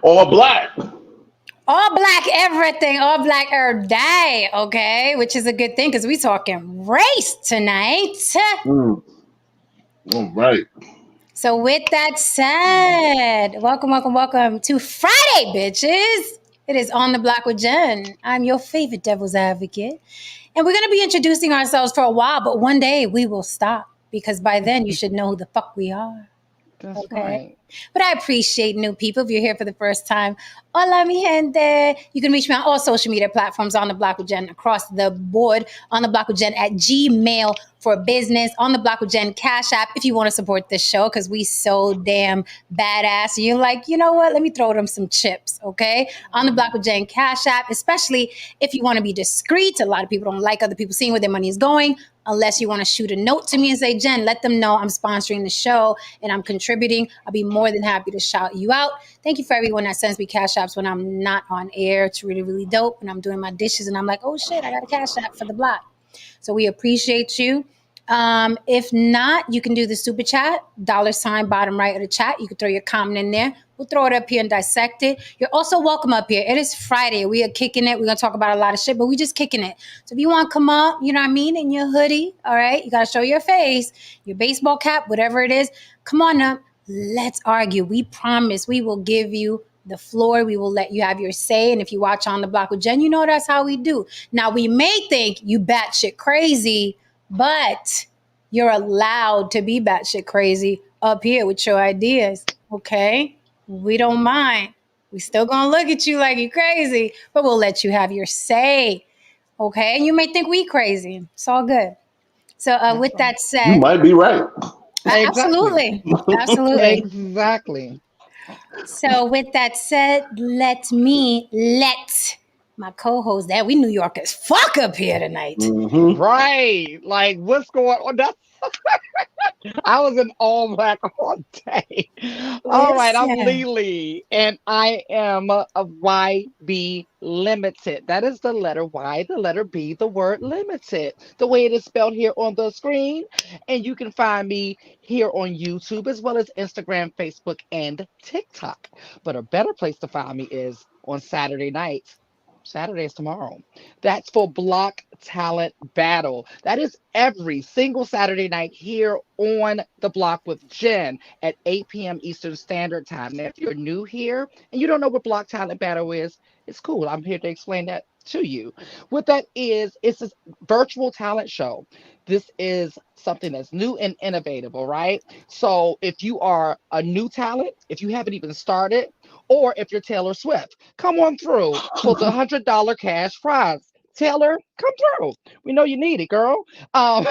All black. All black everything, all black every day, okay? Which is a good thing because we talking race tonight. Mm. All right. So with that said, welcome to Friday, bitches. It is On the Block with Jen. I'm your favorite devil's advocate. And we're going to be introducing ourselves for a while, but one day we will stop because by then you should know who the fuck we are. That's Okay. right. But I appreciate new people. If you're here for the first time, hola mi gente. You can reach me on all social media platforms On the Block with Jen across the board. On the Block with Jen at Gmail for business. On the Block with Jen Cash App if you want to support this show because we so damn badass. You're like, you know what? Let me throw them some chips, okay? On the Block with Jen Cash App, especially if you want to be discreet. A lot of people don't like other people seeing where their money is going. Unless you want to shoot a note to me and say, Jen, let them know I'm sponsoring the show and I'm contributing. I'll be more than happy to shout you out. Thank you for everyone that sends me cash apps when I'm not on air. It's really, really dope. When I'm doing my dishes and I'm like, oh shit, I got a cash app for the block. So we appreciate you. If not, you can do the super chat, $ bottom right of the chat. You can throw your comment in there. We'll throw it up here and dissect it. You're also welcome up here. It is Friday. We are kicking it. We're going to talk about a lot of shit, but we just kicking it. So if you want to come up, you know what I mean, in your hoodie, all right, you got to show your face, your baseball cap, whatever it is. Come on up. Let's argue. We promise we will give you the floor. We will let you have your say. And if you watch On the Block with Jen, you know that's how we do. Now, we may think you batshit crazy, but you're allowed to be batshit crazy up here with your ideas, okay? We don't mind. We still gonna look at you like you're crazy, but we'll let you have your say, okay? And you may think we crazy. It's all good. So with that You said, might be right. absolutely, absolutely. Exactly. So with that said, let my co-host that we New York as fuck up here tonight. Mm-hmm. Right. Like, what's going on? I was in all black all day. All right, I'm Listen. Lily, and I am a YB Limited. That is the letter Y, the letter B, the word limited, the way it is spelled here on the screen. And you can find me here on YouTube as well as Instagram, Facebook, and TikTok. But a better place to find me is on Saturday nights. Saturday is tomorrow. That's for Block Talent Battle. That is every single Saturday night here on the block with Jen at 8 p.m. Eastern Standard Time. Now, if you're new here and you don't know what Block Talent Battle is, it's cool. I'm here to explain that to you. What that is, it's a virtual talent show. This is something that's new and innovative, all right? So if you are a new talent, if you haven't even started, or if you're Taylor Swift, come on through for the $100 cash prize. Taylor, come through. We know you need it, girl. Um,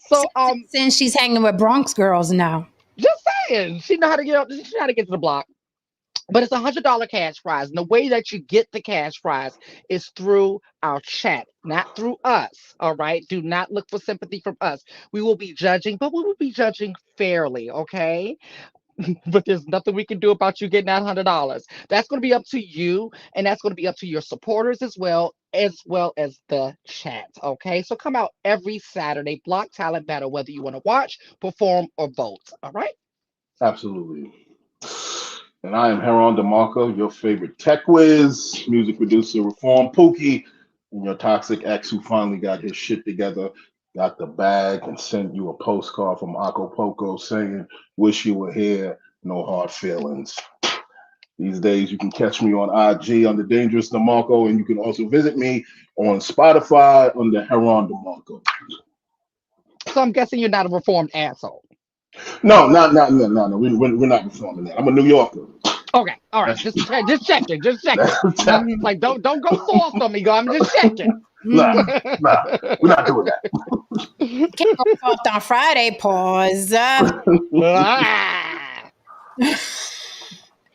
so, Since she's hanging with Bronx girls now. just saying, she know how to get up. She know how to get to the block. But it's $100 cash prize. And the way that you get the cash prize is through our chat, not through us. All right. Do not look for sympathy from us. We will be judging, but we will be judging fairly. Okay. But there's nothing we can do about you getting that $100. That's going to be up to you, and that's going to be up to your supporters as well as the chat. Okay, so come out every Saturday, Block Talent Battle, whether you want to watch, perform, or vote. All right. Absolutely. And I am Heron DeMarco, your favorite tech whiz, music producer, Reform Pookie, and your toxic ex who finally got his shit together, got the bag, and sent you a postcard from Acapulco saying, wish you were here, no hard feelings. These days, you can catch me on IG under Dangerous DeMarco, and you can also visit me on Spotify under Heron DeMarco. So I'm guessing you're not a reformed asshole. No, no. We're not performing that. I'm a New Yorker. Okay, all right. That's, Just checking, just checking. that's, Like don't go soft on me, girl. I'm just checking. nah, we're not doing that. Can't go soft on Friday. Pause. Ah.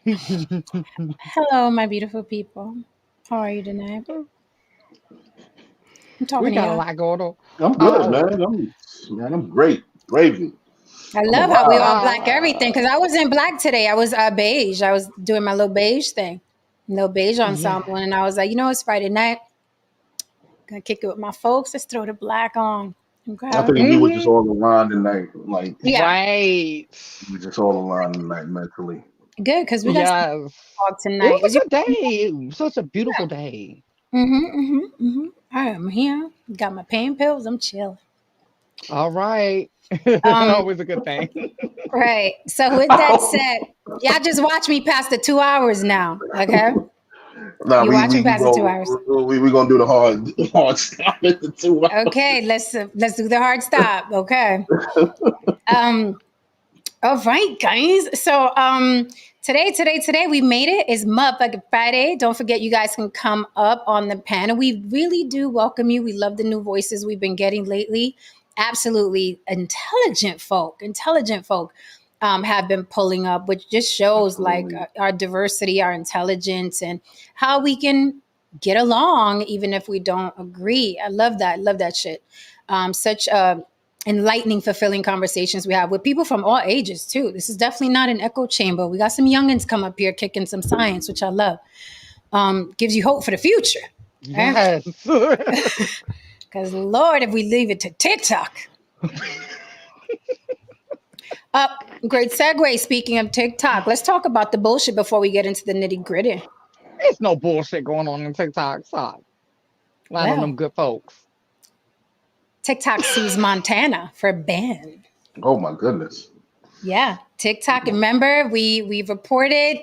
Hello, my beautiful people. How are you tonight? I'm talking We to got a y'all. lot going on. I'm good, Oh, I'm great. Gravy. I I'm love how we all alive. black everything because I wasn't black today. I was beige. I was doing my little beige thing, little beige yeah. ensemble, and I was like, you know, it's Friday night. Gonna kick it with my folks. Let's throw the black on. I Okay. think we were just Hmm. all aligned tonight. Like Yeah. Right. we were just all aligned tonight mentally. Good, because we got some Yes. talk It tonight. was Is a you? good day. Such a beautiful day. I am here. Got my pain pills. I'm chilling. All right. Um. Always a good thing. Right. So with that said, y'all just watch me past the 2 hours now. Okay. Nah, You watch me past the 2 hours. we gonna do the hard stop at the 2 hours. Okay. Let's do the hard stop. Okay. Um. All right, guys. So today we made it. It's Motherfucking Friday. Don't forget, you guys can come up on the panel. We really do welcome you. We love the new voices we've been getting lately. Absolutely intelligent folk have been pulling up, which just shows like Absolutely. our diversity, our intelligence, and how we can get along even if we don't agree. I love that. Love that shit. Such enlightening, fulfilling conversations we have with people from all ages too. This is definitely not an echo chamber. We got some youngins come up here kicking some science, which I love. Gives you hope for the future, right? Yes. Because Lord, if we leave it to TikTok. Great segue. Speaking of TikTok, let's talk about the bullshit before we get into the nitty gritty. It's no bullshit going on TikTok. Stop. Line on them Well, good folks. TikTok sues Montana for ban. Oh my goodness. Yeah, TikTok. Remember, we reported,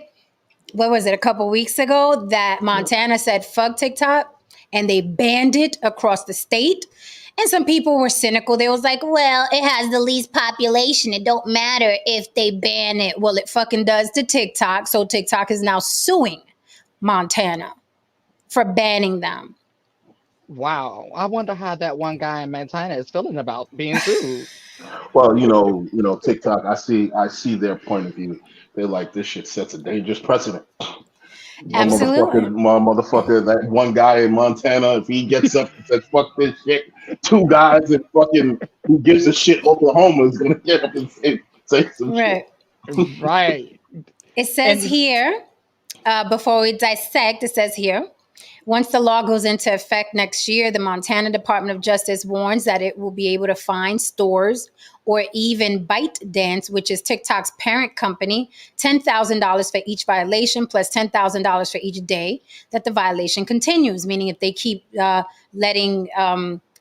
what was it, a couple weeks ago, that Montana said fuck TikTok and they banned it across the state. And some people were cynical. They was like, well, it has the least population. It don't matter if they ban it. Well, it fucking does to TikTok. So TikTok is now suing Montana for banning them. Wow. I wonder how that one guy in Montana is feeling about being sued. Well, TikTok. I see their point of view. They're like, this shit sets a dangerous precedent. Absolutely. My motherfucker, that one guy in Montana, if he gets up and says fuck this shit, two guys in fucking who gives a shit Oklahoma is gonna get up and say some shit. Right. Right. It says And here, before we dissect, it says here, once the law goes into effect next year, the Montana Department of Justice warns that it will be able to fine stores or even ByteDance, which is TikTok's parent company, $10,000 for each violation plus $10,000 for each day that the violation continues. Meaning, if they keep letting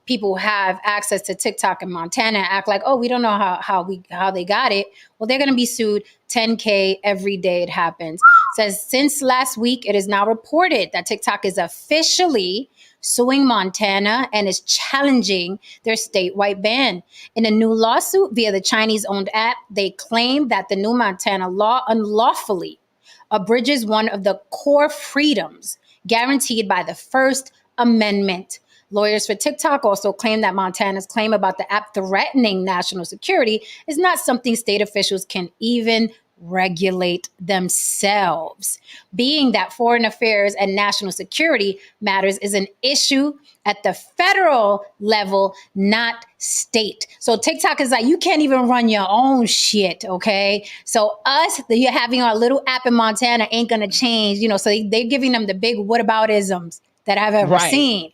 people have access to TikTok in Montana, act like, oh, we don't know how they got it. Well, they're going to be sued $10K every day it happens. It says since last week, it is now reported that TikTok is officially suing Montana and is challenging their statewide ban. In a new lawsuit via the Chinese-owned app, they claim that the new Montana law unlawfully abridges one of the core freedoms guaranteed by the First Amendment. Lawyers for TikTok also claim that Montana's claim about the app threatening national security is not something state officials can even regulate themselves, being that foreign affairs and national security matters is an issue at the federal level, not state. So TikTok is like, you can't even run your own shit, okay? So us, you're having our little app in Montana ain't gonna change, so they're giving them the big whataboutisms that I've ever right. seen,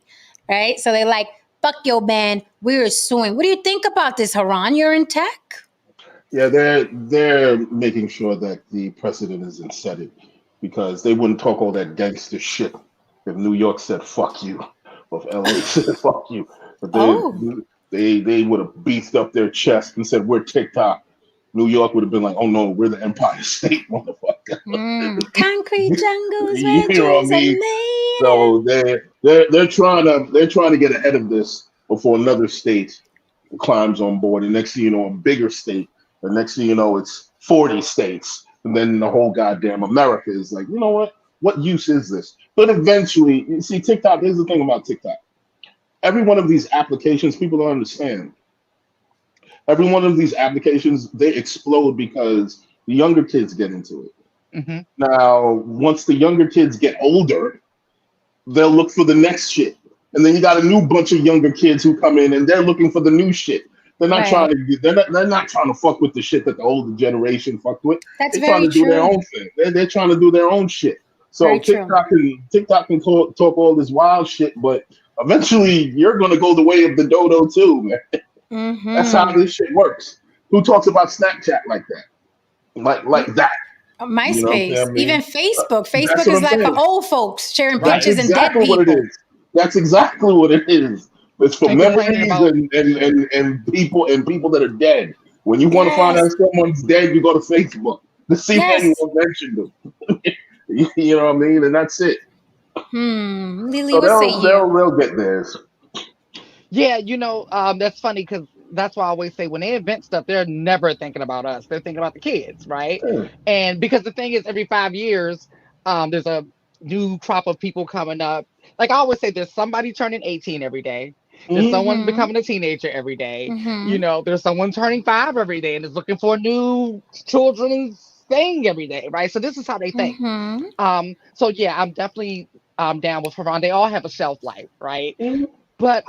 right? So they're like, fuck your ban, we're suing. What do you think about this, Haran? You're in tech? Yeah, they're making sure that the precedent isn't set it because they wouldn't talk all that gangster shit if New York said fuck you or if LA said fuck you. But Oh, they would have beefed up their chest and said we're TikTok. New York would have been like, oh no, we're the Empire State, motherfucker. concrete jungles You where know what I dreams are mean? made. So they're trying to get ahead of this before another state climbs on board. And next thing you know, a bigger state. The next thing you know, it's 40 states. And then the whole goddamn America is like, you know what? What use is this? But eventually, you see, TikTok, here's the thing about TikTok. Every one of these applications, people don't understand. Every one of these applications, they explode because the younger kids get into it. Hmm. Now, once the younger kids get older, they'll look for the next shit. And then you got a new bunch of younger kids who come in and they're looking for the new shit. They're not trying Right. to they're not trying to fuck with the shit that the older generation fucked with. That's They're trying very to do their true. own thing. They're trying to do their own shit. So Very true. TikTok can talk all this wild shit, but eventually you're gonna go the way of the dodo too, man. That's how Mm-hmm. this shit works. Who talks about Snapchat like that? Like that. You know what I'm saying? MySpace, I even mean, Facebook. that's Facebook what is I'm like for saying. old folks sharing Right. That's pictures and dead exactly what it people. is. That's exactly what it is. It's for And complaining memories about and people that are dead. When you want to find Yes. out someone's dead, you go to Facebook to see if Yes. anyone mentioned them. You know what I mean? And that's it. Lily, So what say you? they'll get theirs. yeah, that's funny because that's why I always say when they invent stuff, they're never thinking about us. They're thinking about the kids, right? Yeah. And because the thing is, every 5 years, there's a new crop of people coming up. Like I always say, there's somebody turning 18 every day. There's Mhm. someone Mm-hmm. becoming a teenager every day. Mm-hmm. There's someone turning 5 every day and is looking for a new children's thing every day, right? So this is how they think. Mm-hmm. So yeah, I'm definitely down with Haran. They all have a shelf life, right? Mhm. But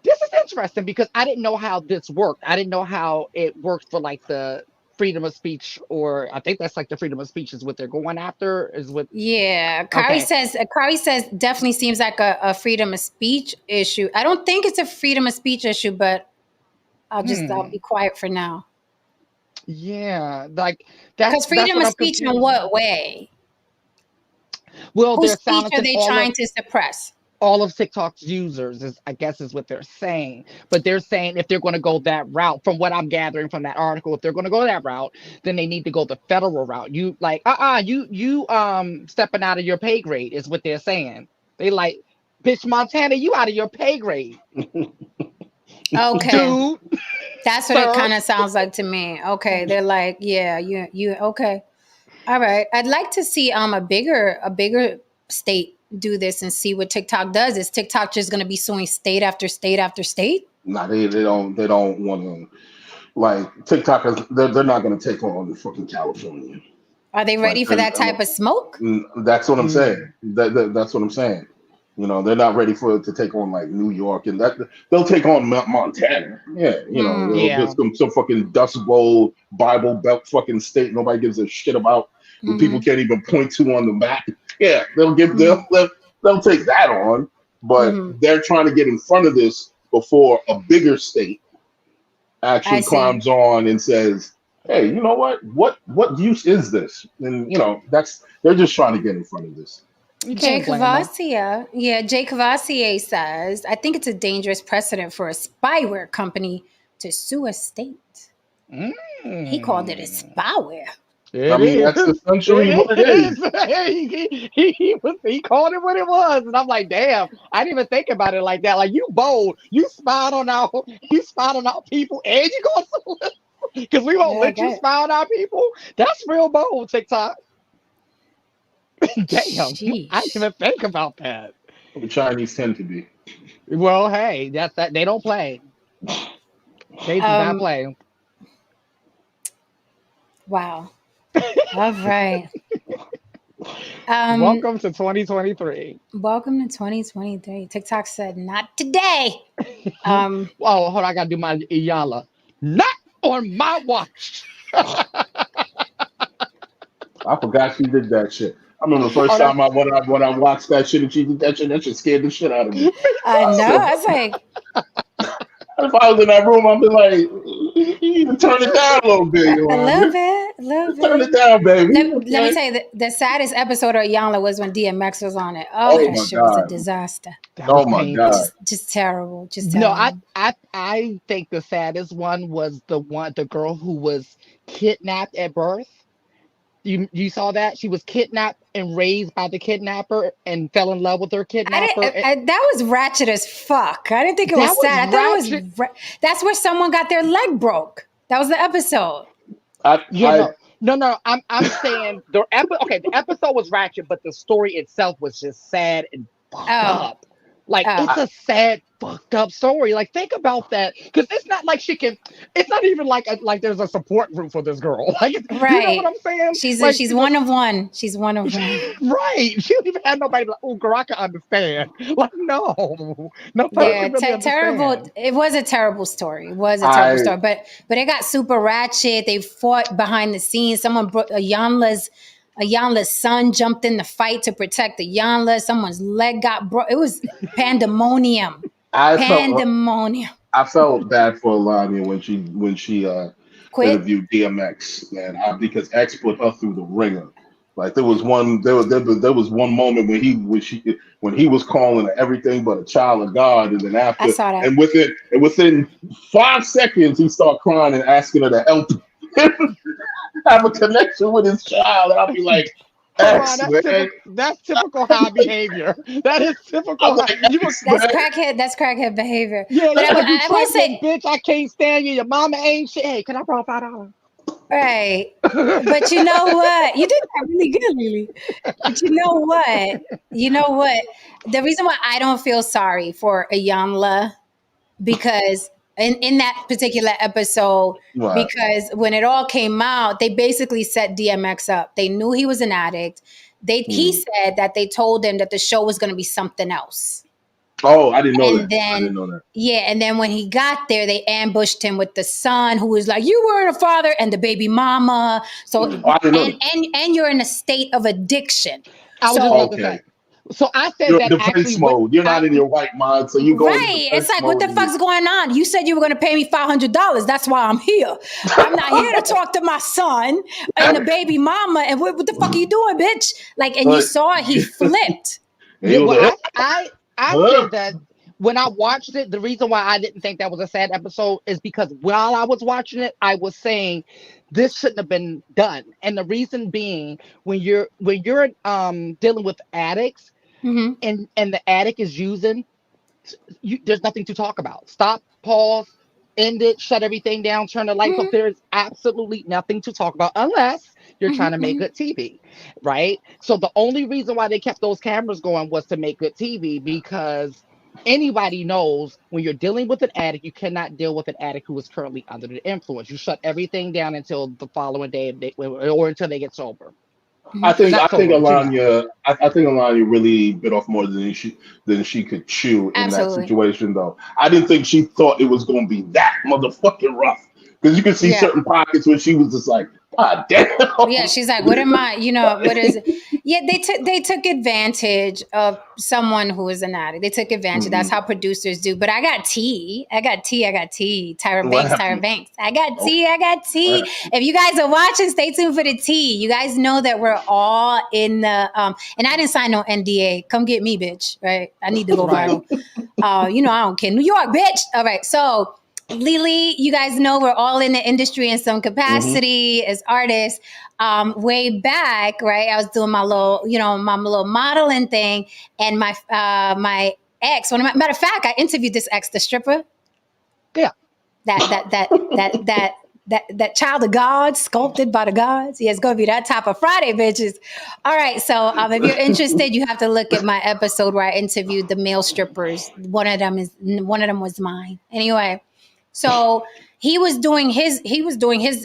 this is interesting because I didn't know how this worked. I didn't know how it worked for like the freedom of speech, or I think that's like the freedom of speech is what they're going after. Is what Yeah, okay. Kari says definitely seems like a freedom of speech issue. I don't think it's a freedom of speech issue, but I'll be Hmm. quiet for now. Yeah, like that's Because that's freedom what of I'm speech in confused. what way? Well, Whose they're speech are silencing they trying to suppress? all of TikTok's users is I guess is what they're saying. But they're saying if they're going to go that route, from what I'm gathering from that article, if they're going to go that route, then they need to go the federal route. You like you stepping out of your pay grade is what they're saying. They like, bitch, Montana, you out of your pay grade, Okay. dude, That's what it sir. kind of sounds like to me. Okay. They're like, yeah, you okay. All right. I'd like to see a bigger state do this and see what TikTok does. Is TikTok just gonna be suing state after state after state? Nah, they don't want to like TikTok is they're not going to take on fucking California. Are they Like ready for that type of smoke? that's what I'm saying. Mm, That's what I'm saying. They're not ready for it to take on like New York and that they'll take on Montana. Yeah, yeah. there's some fucking Dust Bowl Bible Belt fucking state nobody gives a shit about who people Mm-hmm. can't even point to on the map. Yeah, they'll give Mm-hmm. they'll take that on, but Mm-hmm. they're trying to get in front of this before a bigger state I actually see. climbs on and says, "Hey, you know what? What use is this?" And that's they're just trying to get in front of this. You Jay can't blame them. Cavassier, yeah, Jay Cavassier says, I think it's a dangerous precedent for a spyware company to sue a state. He called it a Mm. spyware. I It mean, is. that's essentially what it It is. is. He called it what it was, and I'm like, damn. I didn't even think about it like that. Like you bold. You spied on our people, and you going to because we won't Yeah, I let you got it. spy on our people. That's real bold, TikTok. Damn. I didn't Sheesh. even think about that. The Chinese tend to be. Well, hey, that's that. They don't play. They do not Um, play. wow. All right. Um, Welcome to 2023. welcome to 2023. TikTok said, not today. Um, Oh, hold on. I got to do my Iyala. Not on my watch. I forgot she did that shit. I remember the first Oh, time when I watched that shit and she did that shit scared the shit out of me. I I know. said, I was like, if I was in that room, I'd be like, you need to turn it down a little bit, you a know what I little mean? bit, a little Turn it bit. down, baby. Let me Okay. tell you, the saddest episode of Yanla was when DMX was on it. Oh, Oh that my shit was a god. disaster. that was Oh my god. painful. Just terrible. Just No, I, terrible. I, I think the saddest one was the girl who was kidnapped at birth. You saw that she was kidnapped and raised by the kidnapper and fell in love with her I kidnapper. didn't. That was ratchet as fuck. I didn't think it was That was sad. I thought it ratchet. was. That's where someone got their leg broke. That was the episode. I You I know, no. I'm saying okay, the episode was ratchet, but the story itself was just sad and fucked Oh, up. Like oh, it's I a sad, fucked up story. Like think about that, because it's not like she can. It's not even like there's a support group for this girl. Like you know what right. I'm saying? Like She's she's one just of one. She's one of one. right. She don't even have nobody like, oh, girl, I can understand. Like no Yeah, person really terrible. understand. It was a terrible story. It was a terrible I story. But it got super ratchet. They fought behind the scenes. Someone brought a Yanla's son jumped in the fight to protect the Yanla. Someone's leg got broke. It was pandemonium. I felt Pandemonium. I felt bad for Alanya when she Quit. interviewed DMX, man, because X put her through the ringer. Like there was one moment when he was calling her everything but a child of God, and then I after saw that. and within 5 seconds he started crying and asking her to help him have a connection with his child, and I'll be like, Hold on, X, that's man. typical. That's typical high behavior. That is I'm typical high. like, You were, X, That's man. crackhead. That's crackhead behavior. yeah, But you like you I will trifling say, bitch. I can't stand you. Your mama ain't shit. Hey, can I borrow $5? right. But you know what? You did that really good, Lily. But you know what? You know what? The reason why I don't feel sorry for Ayanla, because in that particular episode, Right. because when it all came out, they basically set DMX up. They knew he was an addict. He Hmm. said that they told him that the show was going to be something else. Oh, I didn't know And that. I then, didn't know that. yeah, and then when he got there, they ambushed him with the son who was like, "You weren't a father," and the baby mama. So, Oh, I didn't know that. and you're in a state of addiction. I was just So about to Okay. say. So I said You're that in actually. defense What mode. You're I not in your right mind, so you go into right. It's defense like, what mode. the fuck's going on? You said you were going to pay me $500. That's why I'm here. I'm not here to talk to my son and the baby mama. And what the fuck are you doing, bitch? Like, and you But saw it, he flipped. he Yeah, was well, like, I huh? said that when I watched it. The reason why I didn't think that was a sad episode is because while I was watching it, I was saying this shouldn't have been done, and the reason being when you're dealing with addicts Hmm. and the addict is using there's nothing to talk about. Stop, pause, end it, shut everything down, turn the lights off. Hmm. There is absolutely nothing to talk about unless you're Hmm. trying to make Hmm. good TV, right? So the only reason why they kept those cameras going was to make good TV because anybody knows when you're dealing with an addict, you cannot deal with an addict who is currently under the influence. You shut everything down until the following day or until they get sober. I think I Not think sober, but you know. I think Alanya really bit off more than she could chew in that Absolutely. situation though. I didn't think she thought it was gonna be that motherfucking rough. Because you could see Yeah. certain pockets where she was just like, God damn. Yeah, she's like, what am I? You know, what is it? Yeah, they took advantage of someone who is an addict. They took advantage. That's Mhm. how producers do. But I got tea. I got tea. I got tea. Tyra What Banks. Tyra happened? Banks. I got Oh, tea. I got what tea. happened? If you guys are watching, stay tuned for the tea. You guys know that we're all in the and I didn't sign no NDA. Come get me, bitch. Right? I need to go Right. viral. You know, I don't care. New York, bitch. All right. So Lily, you guys know we're all in the industry in some Hmm. capacity as artists. Way back, right? I was doing my little, my little modeling thing, and my ex. Matter of fact, I interviewed this ex, the stripper, Yeah. that child of God, sculpted by the gods. Yeah, it's gonna be that type of Friday, bitches. All right, so if you're interested, you have to look at my episode where I interviewed the male strippers. One of them was mine. Anyway, so he was doing his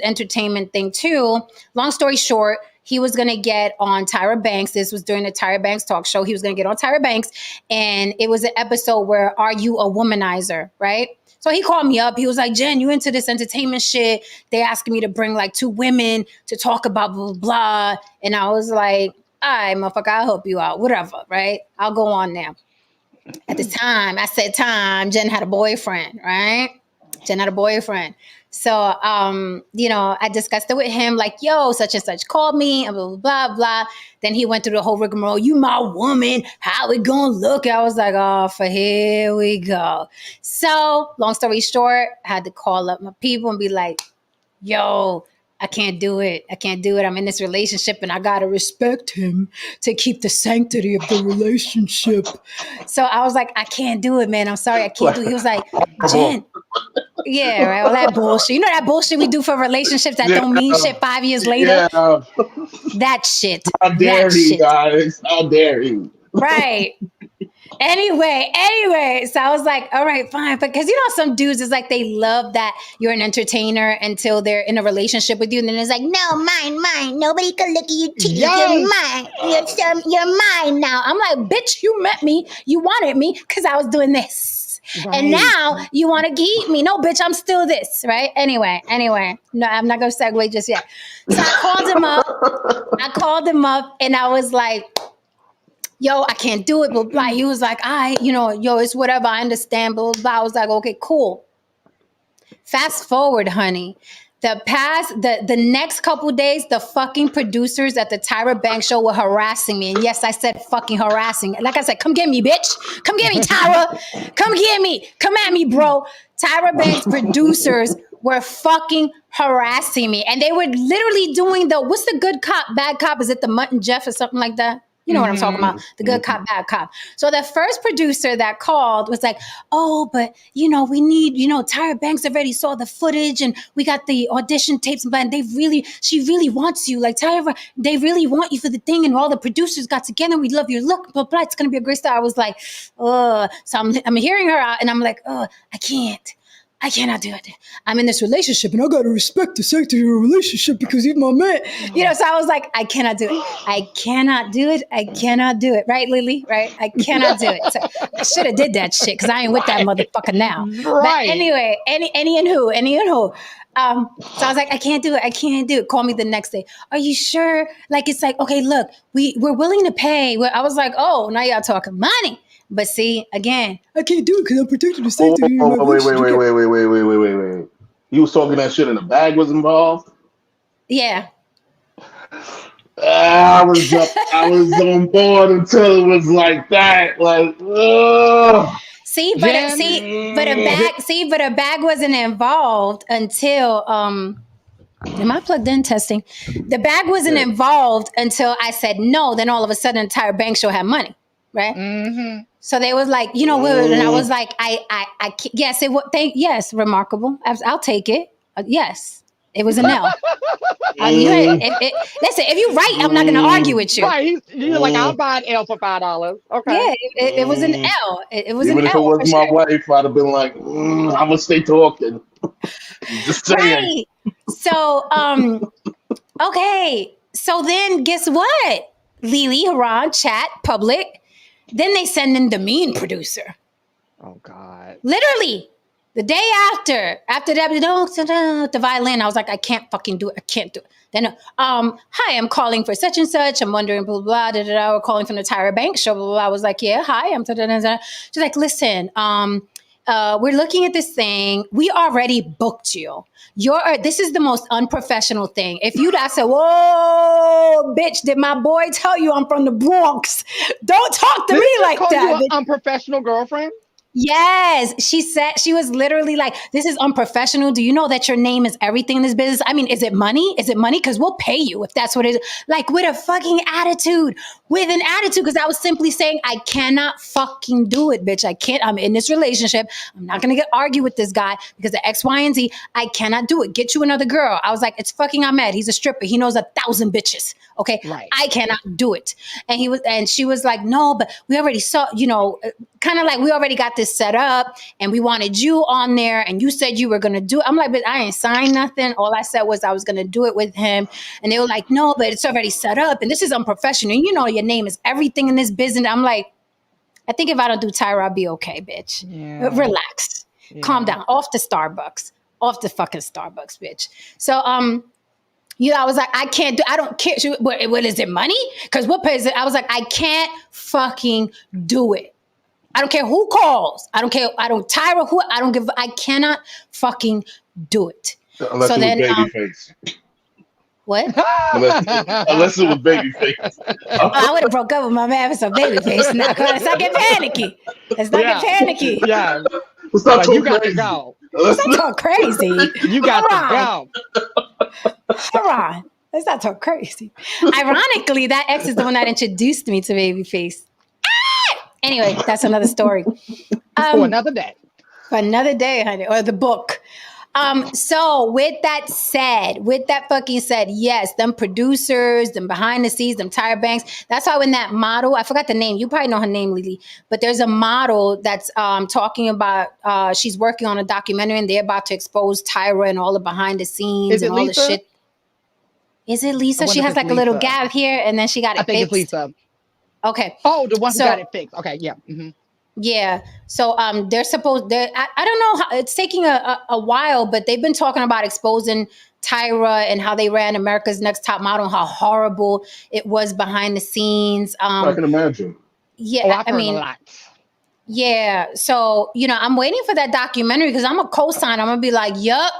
entertainment thing too. Long story short, he was gonna get on Tyra Banks. This was during the Tyra Banks talk show. He was gonna get on Tyra Banks, and it was an episode where "Are you a womanizer?" Right? So he called me up. He was like, "Jen, you into this entertainment shit? They asking me to bring like two women to talk about blah blah blah." And I was like, "All right, motherfucker, I'll help you out. Whatever, right? I'll go on now." At the time, I said time, Jen had a boyfriend, right? Jen had a boyfriend. So, I discussed it with him, like, yo, such and such called me, and blah, blah, blah, blah. Then he went through the whole rigmarole. You my woman. How it gonna look? I was like, oh, for here we go. So, long story short, I had to call up my people and be like, yo, I can't do it. I can't do it. I'm in this relationship and I got to respect him to keep the sanctity of the relationship. So I was like, I can't do it, man. I'm sorry. I can't do it. He was like, Horrible. Jen, yeah, right. All that bullshit. You know that bullshit we do for relationships that Yeah, don't mean shit 5 years later? yeah. That shit. How That dare he, shit. guys? How dare he? Right. Anyway, so I was like, all right, fine. Because some dudes is like they love that you're an entertainer until they're in a relationship with you. And then it's like, no, mine. Nobody can look at your titties. You're Yes. mine. You're mine now. I'm like, bitch, you met me. You wanted me because I was doing this. And Right. now you want to keep me. No, bitch, I'm still this, right? Anyway. No, I'm not going to segue just yet. So I called him up. And I was like, yo, I can't do it, blah, blah. He was like, yo, it's whatever. I understand, blah, blah. I was like, okay, cool. Fast forward, honey. The next couple days, the fucking producers at the Tyra Banks show were harassing me. And yes, I said fucking harassing. Like I said, come get me, bitch. Come get me, Tyra. Come get me. Come at me, bro. Tyra Banks producers were fucking harassing me. And they were literally doing what's the good cop, bad cop? Is it the Mutt and Jeff or something like that? You know what I'm talking about? The good cop, bad cop. So the first producer that called was like, oh, but, we need, Tyra Banks already saw the footage and we got the audition tapes, and she really wants you. Like, Tyra, they really want you for the thing, and all the producers got together. We love your look, blah, blah. It's going to be a great star. I was like, so I'm hearing her out and I'm like, I cannot do it. I'm in this relationship and I got to respect the sanctity of the relationship because he's my man. So I was like, I cannot do it. I cannot do it. I cannot do it. Right, Lily? Right? I cannot do it. So I should have did that shit because I ain't with that motherfucker now. Right. But anyway, any and who. So I was like, I can't do it. I can't do it. Call me the next day. Are you sure? Like, it's like, okay, look, we're willing to pay. I was like, oh, now y'all talking money. But see, again, I can't do it because I'm protecting the safety. Wait. You was talking that shit and the bag was involved? Yeah. I was on board until it was like that. Like, but a bag wasn't involved until am I plugged in testing? The bag wasn't involved until I said no. Then all of a sudden, Tyra Banks show had money, right? Mm-hmm. So they was like, and I was like, yes, remarkable. I'll take it. Yes, it was an L. Listen, if you're right, I'm not going to argue with you. Right, you're like, I'll buy an L for $5. Okay. Yeah, it was an L. It was even an if L. It was my wife, I'd have been like, I'm gonna stay talking. Just saying. Right. So, okay. So then, guess what? Lily, Haran, chat, public. Then they send in the mean producer. Oh God! Literally, the day after that, the violin. I was like, I can't fucking do it. I can't do it. Then, hi, I'm calling for such and such. I'm wondering, blah blah blah. We're calling from the Tyra Banks show. Blah, blah, blah. I was like, yeah, hi. I'm. She's like, listen, we're looking at this thing. We already booked you. This is the most unprofessional thing. If I said, whoa, bitch, did my boy tell you I'm from the Bronx? Don't talk to me like that. You an unprofessional girlfriend? Yes, she said, she was literally like, this is unprofessional. Do you know that your name is everything in this business? I mean, is it money? Is it money? Because we'll pay you if that's what it is. Like with a fucking attitude, because I was simply saying, I cannot fucking do it, bitch. I can't. I'm in this relationship. I'm not going to argue with this guy because of X, Y, and Z. I cannot do it. Get you another girl. I was like, it's fucking Ahmed. He's a stripper. He knows 1,000 bitches. Okay. Right. I cannot do it. And she was like, no, but we already saw, kind of like we already got this set up and we wanted you on there and you said you were going to do it. I'm like, but I ain't signed nothing. All I said was I was going to do it with him. And they were like, no, but it's already set up and this is unprofessional. Your name is everything in this business. I'm like, I think if I don't do Tyra, I'll be okay, bitch. Yeah. Relax. Yeah. Calm down. Off the fucking Starbucks, bitch. So, I was like, I don't care. What is it, money? Because what pays it? I was like, I can't fucking do it. I don't care who calls. I don't care. I don't cannot fucking do it. Unless it was Babyface. What? Unless it was Babyface. I would have broke up with my man for some Babyface. Let's not get panicky. Yeah. Let's not you got to go. Let's not talk crazy. You got to go. Hold on. Let's not talk crazy. Ironically, that ex is the one that introduced me to Babyface. Anyway, that's another story. For another day. For another day, honey, or the book. So with that fucking said, yes, them producers, them behind the scenes, them Tyra Banks. That's why when that model, I forgot the name. You probably know her name, Lily. But there's a model that's talking about, she's working on a documentary and they're about to expose Tyra and all the behind the scenes and all the shit. Is it Lisa? She has like a little gap here and then she got it fixed. I think it's Lisa. Okay. Oh, the one who got it fixed. Okay, yeah. Mm-hmm. Yeah. So they're supposed. I don't know how it's taking a while, but they've been talking about exposing Tyra and how they ran America's Next Top Model, and how horrible it was behind the scenes. I can imagine. Yeah, I mean, a lot. Yeah, so I'm waiting for that documentary because I'm a co-sign. I'm gonna be like, yup,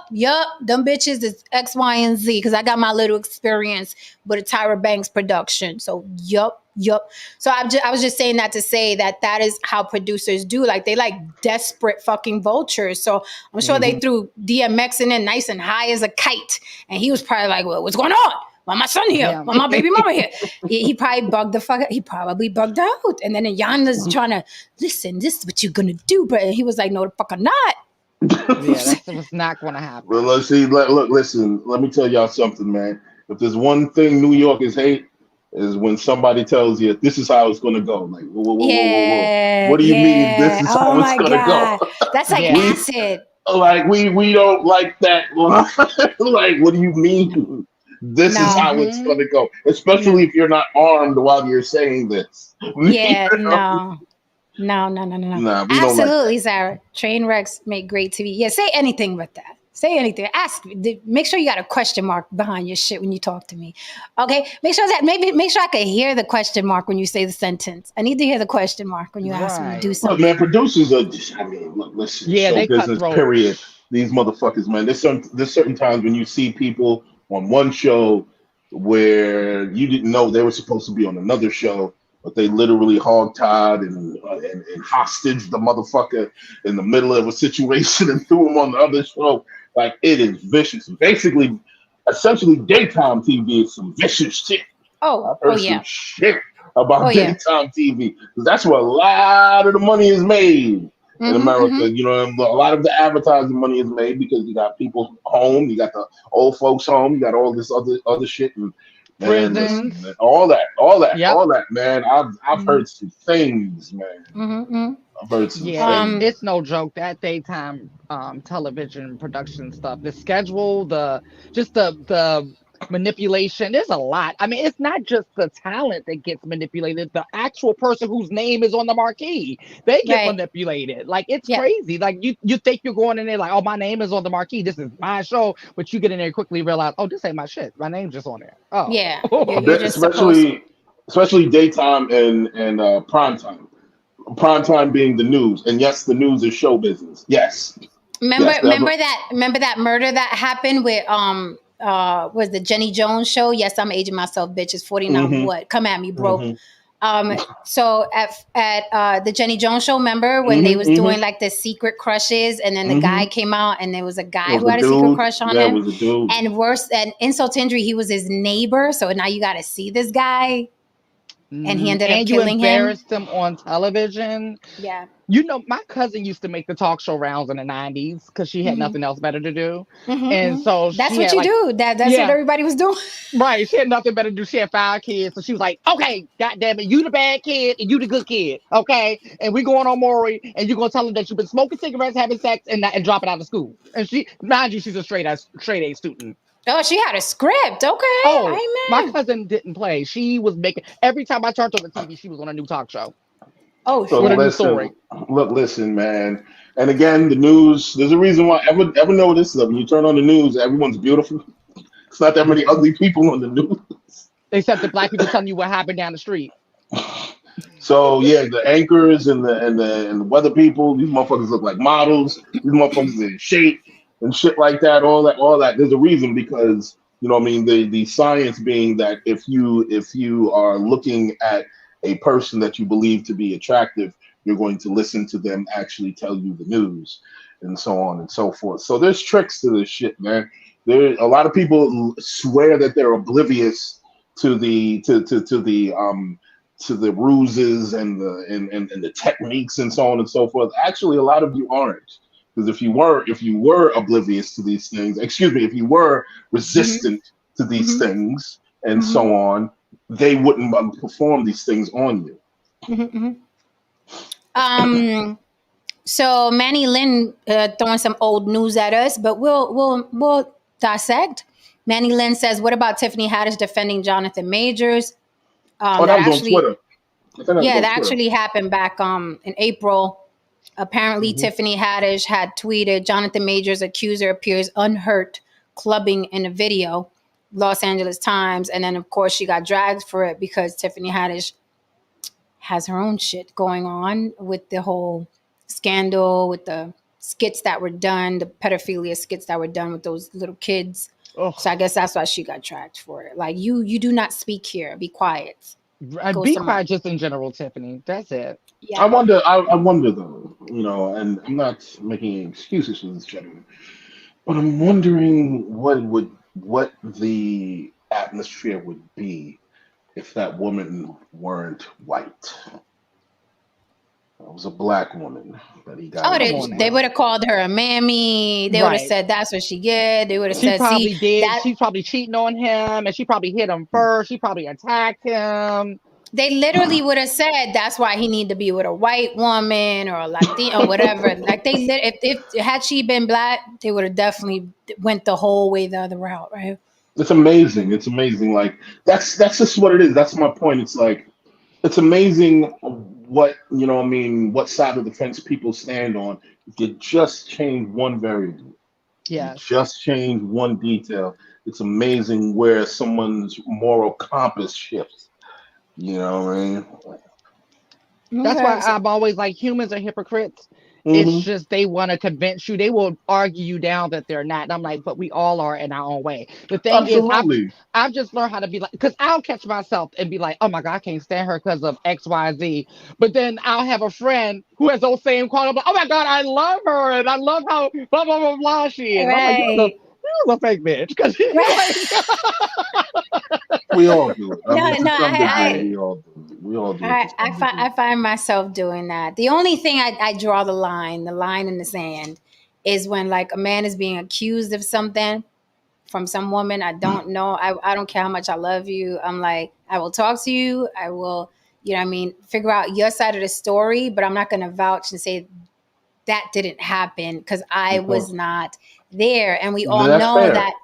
them bitches is X, Y, and Z because I got my little experience with a Tyra Banks production. So yup. So I was just saying that to say that is how producers do. Like they like desperate fucking vultures. So I'm sure they threw DMX in there nice and high as a kite, and he was probably like, well, what's going on? Why my son here? Yeah. Why my baby mama here? He probably bugged the fuck. He probably bugged out. And then Yanda's trying to listen. This is what you're gonna do, but he was like, no, the fuck I'm not. Yeah, that's what's not going to Well, happen. let's see. Look, listen. Let me tell y'all something, man. If there's one thing New Yorkers hate, is when somebody tells you this is how it's going to go. Like, whoa, whoa, whoa, whoa, whoa, whoa. Yeah, What do you mean this yeah. is Oh how it's my going to go? god, that's like Yeah. we acid. we don't like that. Like, what do you mean? This is No, how it's Hmm. going to go. no. Especially if you're not armed while you're saying this. Yeah, no. No. Nah, we don't like that. Absolutely, Sarah. Train wrecks make great TV. Yeah, say anything with that. Say anything. Ask me. Make sure you got a question mark behind your shit when you talk to me. Okay? Make sure I can hear the question mark when you say the sentence. I need to hear the question mark when you ask me to do Right. Look, man, something. producers are just, I mean, look, listen, Yeah, show they business, cutthroat. period. These motherfuckers, man. There's certain times when you see people on one show where you didn't know they were supposed to be on another show, but they literally hog-tied and hostage the motherfucker in the middle of a situation and threw him on the other show. Like, it is vicious. Basically, essentially, daytime TV is some vicious shit. I've Oh heard some yeah. shit Oh about yeah. daytime TV because that's where a lot of the money is made in America. Mm-hmm. You know, a lot of the advertising money is made because you got people home, you got the old folks home, you got all this other shit, and man, Mm-hmm. listen, Prisons. man, all that, all that, Yep. all that, man. I've Mm-hmm. heard some things, man. Mm-hmm. I've heard some Yeah, it's things. Um, it's no joke that daytime television production stuff. The schedule, the just the manipulation. There's a lot. I mean, it's not just the talent that gets manipulated. The actual person whose name is on the marquee, they get right. manipulated. Like it's Yeah. crazy. Like you think you're going in there like, oh, my name is on the marquee. This is my show, but you get in there and quickly realize, oh, this ain't my shit. My name's just on there. Oh. Yeah. You're just supposed. Especially daytime and prime time. Prime time being the news, and yes, the news is show business. Yes, Remember, yes, that. remember that murder that happened with was the Jenny Jones show? Yes, I'm aging myself, bitch. It's 49. Mm-hmm, What? Come at me, bro. mm-hmm, So at the Jenny Jones show, remember when they was mm-hmm, doing like the secret crushes, and then the guy mm-hmm. came out, and there was a It guy was who a had a secret dude. crush on Yeah, it him, was a dude. and worse than insult to injury, he was his neighbor. So now you got to see this guy, and he ended up And you killing him. embarrassed them on television. Yeah. You know, my cousin used to make the talk show rounds in the 90s because she had hmm nothing else better to do. And hmm so That's she what had you like, do. That's what yeah, everybody was doing. right. She had nothing better to do. She had 5 kids. So she was like, okay, God damn it, you the bad kid and you the good kid. Okay. And we going on Maury and you're going to tell them that you've been smoking cigarettes, having sex, and dropping out of school. And she, mind you, she's a straight A student. Oh, she had a script. Okay, Oh, my amen. cousin didn't play. She was making, every time I turned on the TV, she was on a new talk show Oh So with a shit. new listen, story. look, listen, man. And again, the news. There's a reason why. Ever notice that when you turn on the news, everyone's beautiful. It's not that many ugly people on the news. Except the black people telling you what happened down the street. So yeah, the anchors and the weather people, these motherfuckers look like models. These motherfuckers in shape and shit like that. All that. There's a reason because you know what I mean. The science being that if you are looking at a person that you believe to be attractive, you're going to listen to them actually tell you the news and so on and so forth. So there's tricks to this shit, man. There a lot of people swear that they're oblivious to the ruses and the techniques and so on and so forth. Actually, a lot of you aren't. Because if you were oblivious to these things, excuse me, if you were hmm resistant to these hmm things and hmm so on, they wouldn't perform these things on you. hmm Um. So Manny Lynn throwing some old news at us, but we'll dissect. Manny Lynn says, "What about Tiffany Haddish defending Jonathan Majors?" Oh, that That was on actually, Twitter. I think that was yeah, on that Twitter. actually happened back in April. Apparently, Hmm. Tiffany Haddish had tweeted, "Jonathan Majors accuser appears unhurt, clubbing in a video." Los Angeles Times, and then of course she got dragged for it because Tiffany Haddish has her own shit going on with the whole scandal, with the skits that were done, the pedophilia skits that were done with those little kids. So I Oh, guess that's why she got tracked for it. Like, you do not speak here. Be quiet. Go be somewhere. quiet just in general, Tiffany. That's it. I Yeah. wonder. I wonder though. And I'm not making any excuses for this gentleman, but I'm wondering what the atmosphere would be if that woman weren't white. It was a black woman that he got Oh, Come into on it they with. now. would have called her a mammy. They would have Right. said that's what she get. They would have She said, see, probably did. that She's probably cheating on him, and she probably hit him first. She probably attacked him. they literally would have said that's why he need to be with a white woman or a Latina or whatever. Like if had she been black, they would have definitely went the whole way the other route, right? It's amazing. It's amazing. Like that's just what it is. That's my point. It's like it's amazing what I mean, what side of the fence people stand on. You just change one variable. You Yes. just change one detail. It's amazing where someone's moral compass shifts. You know what I mean? That's why Okay. So, I'm always like humans are hypocrites. It's Hmm. just they want to convince you. They will argue you down that they're not. And I'm like, but we all are in our own way. The thing is, Absolutely. I've just learned how to be like, because I'll catch myself and be like, oh my God, I can't stand her because of X, Y, Z. But then I'll have a friend who has those same qualities. I'm like, oh my God, I love her and I love how blah blah blah blah she is. And I'm like, right. you're a fake bitch because Right. We all do it. I No, mean, to no, some degree, right. we all do it. We all do it to some I degree. find myself doing that. The only thing I draw the line in the sand, is when like a man is being accused of something from some woman I don't know. I don't care how much I love you. I'm like, I will talk to you. I will, you know what I mean, figure out your side of the story, but I'm not going to vouch and say that didn't happen because I Of was course. not there. And we all That's know fair. that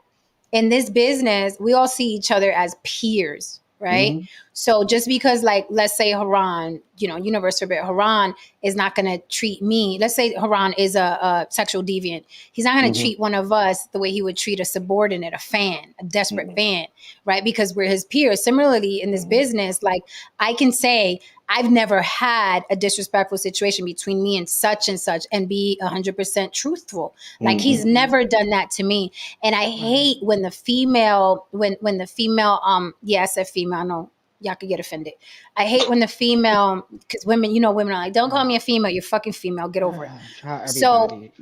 in this business, we all see each other as peers, right? Hmm. So just because, like, let's say Haran, universe forbid, Haran is not going to treat me. Let's say Haran is a sexual deviant. He's not going to Hmm. treat one of us the way he would treat a subordinate, a fan, a desperate Hmm. fan, right? Because we're his peers. Similarly, in this Hmm. business, like, I can say, I've never had a disrespectful situation between me and such and be 100% truthful. Like, he's Hmm. Mhm. never done that to me. And I Right. hate when the female, when the female, yeah, I said female, I know y'all could get offended. I hate when the female, because women, women are like, don't call me a female, you're fucking female, get over it. Try So, everybody.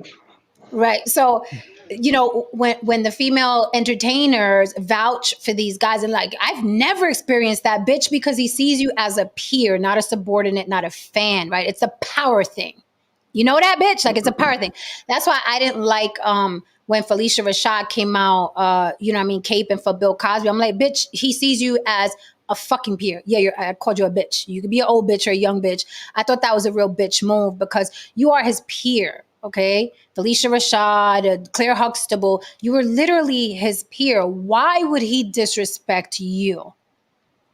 right. So, when the female entertainers vouch for these guys, and like, I've never experienced that, bitch, because he sees you as a peer, not a subordinate, not a fan, right? It's a power thing. You know that, bitch? Like, it's a power thing. That's why I didn't like when Felicia Rashad came out, what I mean, caping for Bill Cosby. I'm like, bitch, he sees you as a fucking peer. Yeah, I called you a bitch. You could be an old bitch or a young bitch. I thought that was a real bitch move because you are his peer. Okay, Felicia Rashad, Claire Huxtable, you were literally his peer. Why would he disrespect you?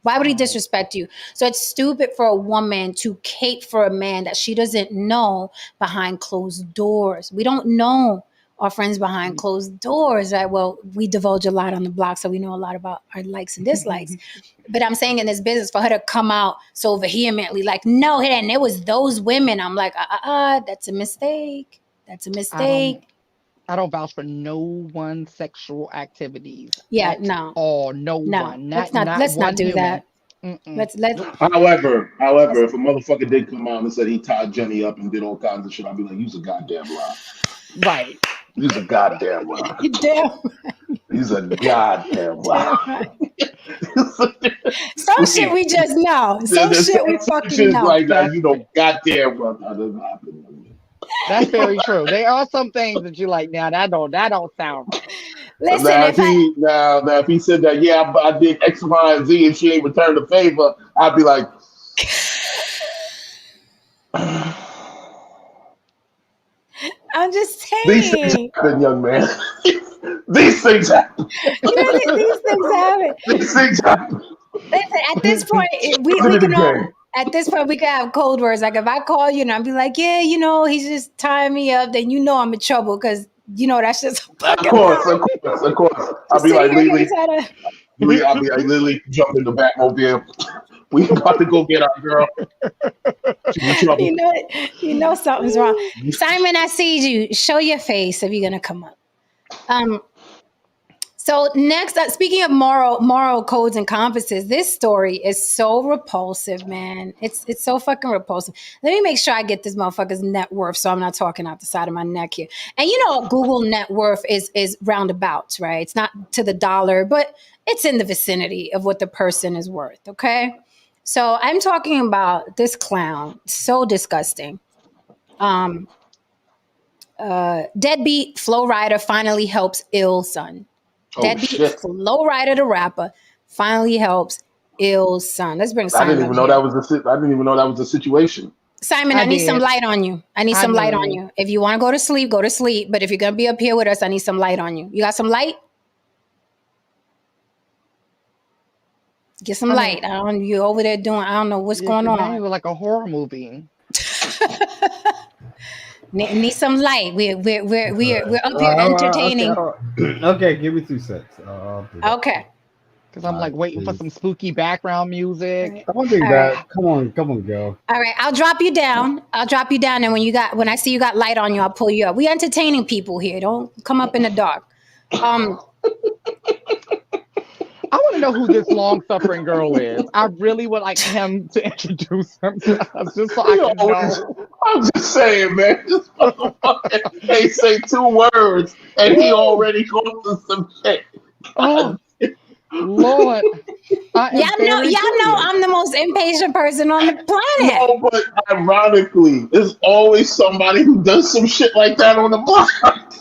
Why would he Right. disrespect you? So it's stupid for a woman to cape for a man that she doesn't know behind closed doors. We don't know our friends behind closed doors, right? Well, we divulge a lot on the block, so we know a lot about our likes and dislikes. But I'm saying in this business, for her to come out so vehemently, like, no, it ain't. It was those women. I'm like, that's a mistake. That's a I don't. mistake. I don't vouch for no one sexual activities Yeah, at no, all. No no. one. Not Let's not one do human. that. Mm-mm. Let's However, if a motherfucker did come out and said he tied Jenny up and did all kinds of shit, I'd be like, "You's a goddamn lie. Right. You's a goddamn lie. you damn, You's a goddamn lie." damn right. Some shit Please. we just know. Some shit we Some fucking shit's know. like that. That's You know, goddamn well that doesn't happen. that's very true. There are some things that you like now that don't sound right. Listen, Now if I if he said that, yeah, I did X, Y, and Z, and she ain't returned the favor, I'd be like, I'm just these things saying, happen, young man. These things happen. these things happen. These things happen. Listen, at this point, Look we at can the all. game. At this point, we can have code words. Like, if I call you and I'll be like, yeah, he's just tying me up, then I'm in trouble because that's just a Of fucking course, lie. of course, of course. To I'll be sit like, here and Lily, try to I'll be like, Lily, jump in the Batmobile, We about to go get our girl. She's in trouble. You know something's wrong. Simon, I see you. Show your face if you're gonna come up. So next, speaking of moral codes and compasses, this story is so repulsive, man. It's so fucking repulsive. Let me make sure I get this motherfucker's net worth, so I'm not talking out the side of my neck here. And you know, Google net worth is roundabouts, right? It's not to the dollar, but it's in the vicinity of what the person is worth. Okay, so I'm talking about this clown. So disgusting. Deadbeat Flo Rida finally helps ill son. Oh Deadbeat shit! Flo Rida, the rapper, finally helps ill son. Let's bring I Simon didn't up even know here. that was I didn't even know that was the situation. Simon, I I need some did. light on you. I need I some light on knew. you. If you want to go to sleep, go to sleep. But if you're gonna be up here with us, I need some light on you. You got some light? Get some I light. mean, You over there doing, I don't know what's yeah, going 'cause now you on. look like a horror movie. Need some light. We're up here Okay, entertaining. okay, give me 2 cents. I'll do that. Okay. Because I'm All like right, waiting for please. some spooky background music. Don't do All right. that. Come on, girl. All right, I'll drop you down. And when I see you got light on you, I'll pull you up. We entertaining people here. Don't come up in the dark. I want to know who this long-suffering girl is. I really would like him to introduce himself just so I He can always, know. I'm just saying, man. This motherfucker ain't say 2 words, and he Woo! already going through some shit. Oh, Lord. I am very Y'all know curious. I'm the most impatient person on the planet. No, but ironically, there's always somebody who does some shit like that on the block,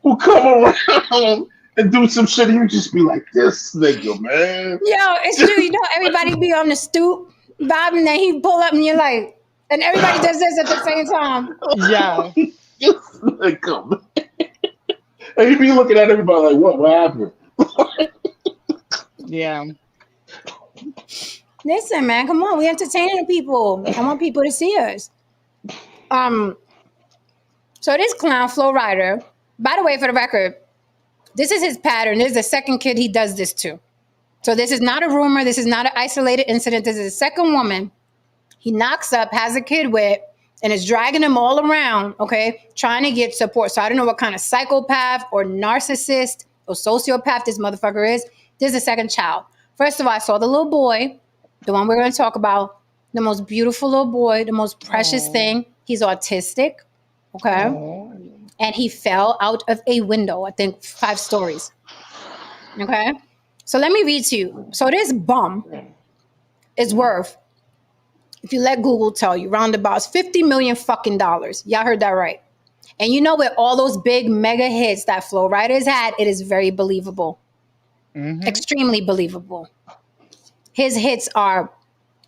who come around and do some shit, and you just be like, this nigga, man. Yo, it's true. You know, everybody be on the stoop, bobbing, and he pull up, and you're like, and everybody does this at the same time. Yeah. This nigga, man. And you be looking at everybody like, what happened? Yeah. Listen, man, come on, we entertaining people. I want people to see us. So this clown, Flo Rida, by the way, for the record, this is his pattern. This is the second kid he does this to. So this is not a rumor. This is not an isolated incident. This is the second woman he knocks up, has a kid with, and is dragging him all around, okay, trying to get support. So I don't know what kind of psychopath or narcissist or sociopath this motherfucker is. This is the second child. First of all, I saw the little boy, the one we're going to talk about, the most beautiful little boy, the most precious thing. He's autistic, okay? Oh. And he fell out of a window, I think 5 stories, okay? So let me read to you. So this bum is worth, if you let Google tell you, roundabouts $50 million fucking dollars. Y'all heard that right. And you know, with all those big mega hits that Flo Rida has had, it is very believable. Mm-hmm. Extremely believable. His hits are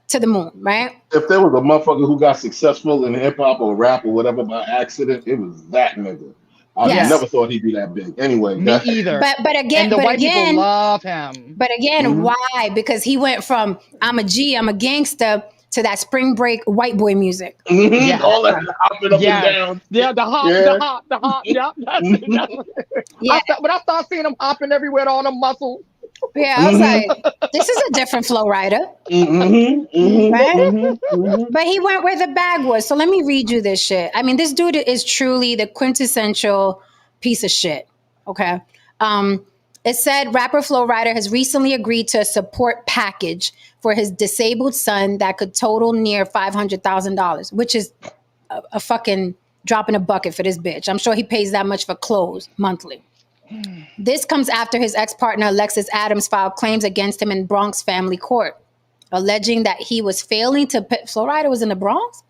to the moon, right? If there was a motherfucker who got successful in hip hop or rap or whatever by accident, it was that nigga. I Yes. never thought he'd be that big. Anyway, Me either. But again, And the white people love him. But again, Mhm. why? Because he went from I'm a G, I'm a gangster to that spring break white boy music. Yeah. All that hopping up Yes. and down. Yeah, the hop. Yeah, that's it. Yeah. When I start seeing him hopping everywhere on the muscle. Yeah, I was like, this is a different Flo Rida. Right? But he went where the bag was. So let me read you this shit. I mean, this dude is truly the quintessential piece of shit. Okay. It said rapper Flo Rida has recently agreed to a support package for his disabled son that could total near $500,000, which is a fucking drop in a bucket for this bitch. I'm sure he pays that much for clothes monthly. This comes after his ex-partner Alexis Adams filed claims against him in Bronx family court, alleging that he was failing to pay. Flo Rida was in the Bronx?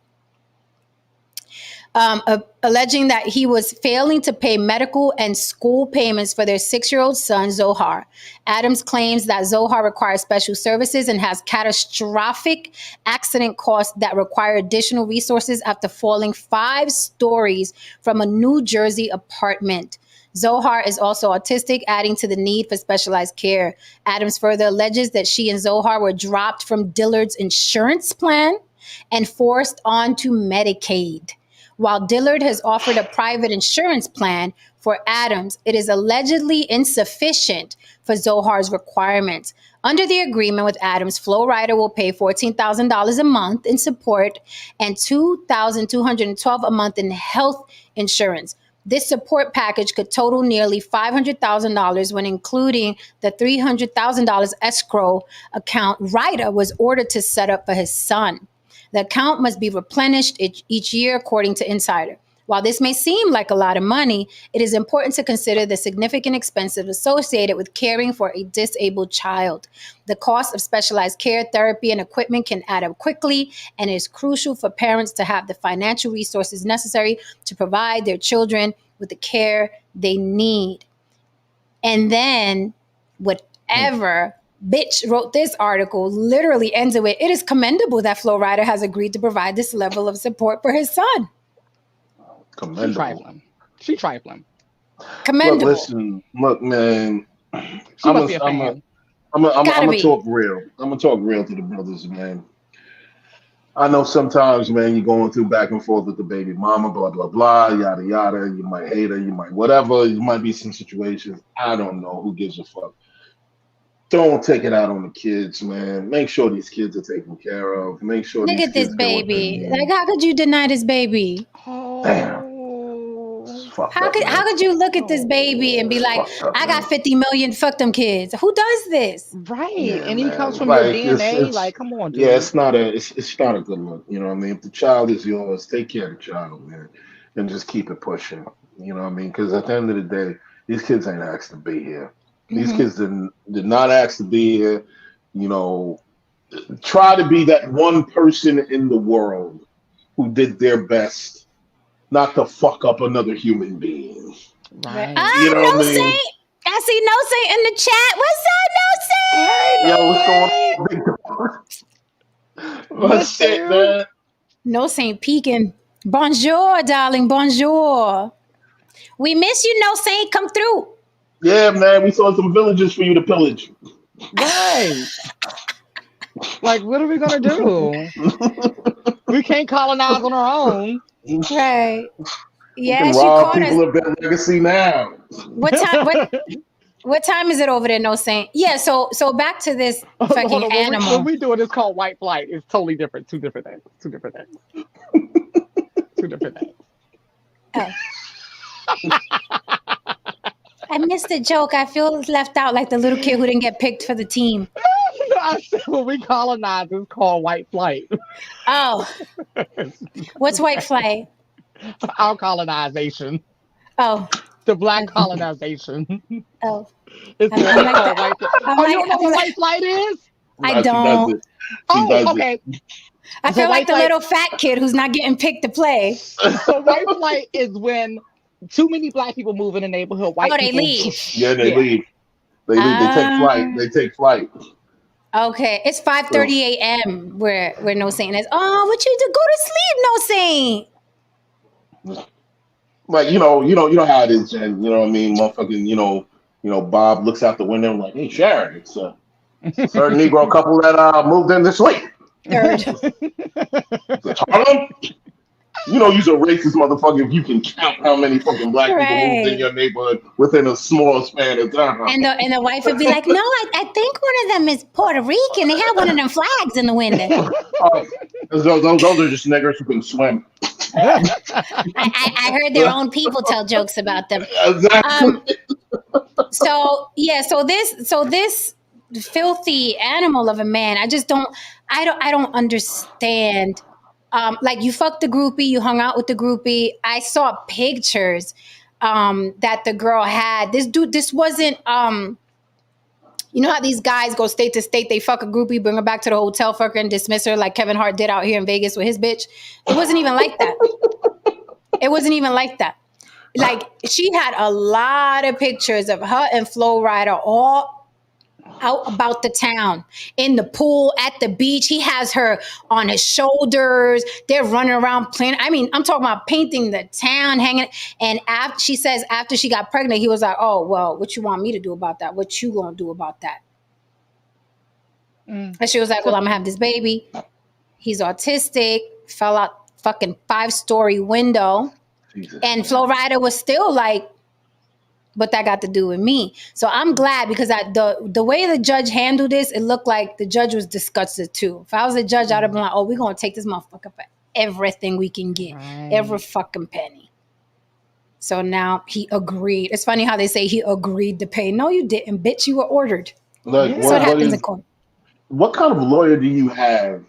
Alleging that he was failing to pay medical and school payments for their 6-year-old son, Zohar. Adams claims that Zohar requires special services and has catastrophic accident costs that require additional resources after falling 5 stories from a New Jersey apartment. Zohar is also autistic, adding to the need for specialized care. Adams further alleges that she and Zohar were dropped from Dillard's insurance plan and forced onto Medicaid. While Dillard has offered a private insurance plan for Adams, it is allegedly insufficient for Zohar's requirements. Under the agreement with Adams, Flo Rida will pay $14,000 a month in support and $2,212 a month in health insurance. This support package could total nearly $500,000 when including the $300,000 escrow account Rida was ordered to set up for his son. The account must be replenished each year, according to Insider. While this may seem like a lot of money, it is important to consider the significant expenses associated with caring for a disabled child. The cost of specialized care, therapy, and equipment can add up quickly, and it is crucial for parents to have the financial resources necessary to provide their children with the care they need. And then, whatever bitch wrote this article literally ends with, it is commendable that Flo Rida has agreed to provide this level of support for his son. Commendable. She trifling. Commendable. Look, man. She must be a fan. I'm gonna talk real. I'm gonna talk real to the brothers, man. I know sometimes, man, you're going through back and forth with the baby mama, blah blah blah, yada yada. You might hate her, you might whatever. You might be some situations. I don't know. Who gives a fuck? Don't take it out on the kids, man. Make sure these kids are taken care of. Make sure. Look at this baby. Like, how could you deny this baby? Damn. How could you look at this baby and be like, I got 50 million, fuck them kids? Who does this? Right. Yeah, and he man. comes from Like, your DNA. it's, like, come on, dude. Yeah, it's not a good look. You know what I mean? If the child is yours, take care of the child, man. And just keep it pushing. You know what I mean? Because at the end of the day, these kids ain't asked to be here. These kids did not ask to be here. You know, try to be that one person in the world who did their best not to fuck up another human being. Right. You know No what I mean? Saint. I see No Saint in the chat. What's up, No Saint? Yo, what's going on? What's it, man? No Saint peeking. Bonjour, darling. Bonjour. We miss you, No Saint. Come through. Yeah, man. We saw some villages for you to pillage. Right. Like, what are we gonna do? We can't colonize on our own. Right. Yes, you can rob people of their legacy now. What time is it over there, No Saint? Yeah, so back to this fucking animal. When we do it, it's called white flight. It's totally different. Two different things. Oh. I missed the joke. I feel left out like the little kid who didn't get picked for the team. I said when we colonize, it's called white flight. Oh. What's white flight? Our colonization. Oh. The black colonization. Oh. It's called white flight. Oh, you don't know what white flight is? I don't. Oh, okay. I feel like the little fat kid who's not getting picked to play. So white flight is when too many black people move in the neighborhood. White people leave. Yeah, they leave. They leave. They take flight. They take flight. Okay, it's 5:30 a.m. where No Saint is. Oh, what you do? Go to sleep, No Saint. Like you know how it is, Jen. You know what I mean, motherfucking. You know, Bob looks out the window and like, hey, Sharon, it's a third Negro couple that moved in this week. Third. Harlem. You know, you're a racist motherfucker if you can count how many fucking black people moved in your neighborhood within a small span of time. And the wife would be like, no, I think one of them is Puerto Rican. They have one of them flags in the window. Those are just niggers who can swim. I heard their own people tell jokes about them. Exactly. So this filthy animal of a man, I don't understand. Like you fucked the groupie, you hung out with the groupie. I saw pictures that the girl had. This wasn't you know how these guys go state to state, they fuck a groupie, bring her back to the hotel, fuck her and dismiss her like Kevin Hart did out here in Vegas with his bitch. It wasn't even like that. Like she had a lot of pictures of her and Flo Rida all out about the town, in the pool, at the beach. He has her on his shoulders. They're running around playing. I mean, I'm talking about painting the town, hanging. And she says after she got pregnant, he was like, oh, well, what you want me to do about that? What you gonna do about that? And she was like, well, I'm gonna have this baby. He's autistic, fell out fucking 5-story window. Jesus. And Flo Rida was still like, What that got to do with me? So I'm glad because the way the judge handled this, it looked like the judge was disgusted too. If I was a judge, I'd have been like, oh, we're going to take this motherfucker for everything we can get. Every fucking penny. So now he agreed. It's funny how they say he agreed to pay. No, you didn't, bitch. You were ordered. Like, That's what happens in court. What kind of lawyer do you have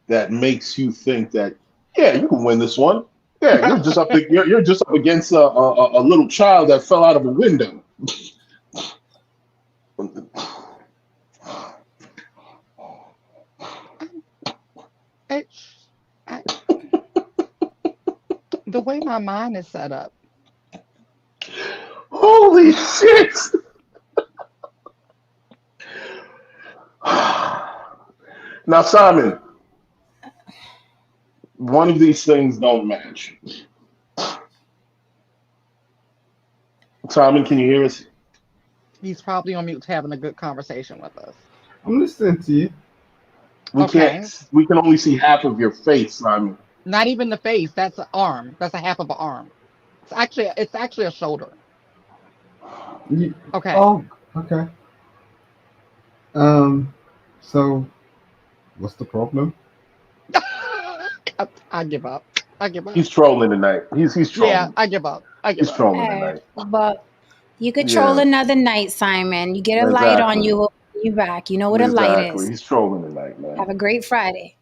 that makes you think that, yeah, you can win this one? Yeah, you're just up. You're just up against a little child that fell out of a window. The way my mind is set up. Holy shit! Now, Simon, one of these things don't match. Simon, can you hear us? He's probably on mute having a good conversation with us. I'm listening to you. We can't. We can only see half of your face, Simon. Not even the face. That's an arm. That's a half of an arm. It's actually a shoulder. Okay. Oh, okay. So, what's the problem? I give up. He's trolling tonight. He's trolling. Yeah, I give up. He's trolling tonight. But you could troll another night, Simon. You get a light on you, we'll bring you back. You know what a light is. He's trolling tonight, man. Have a great Friday.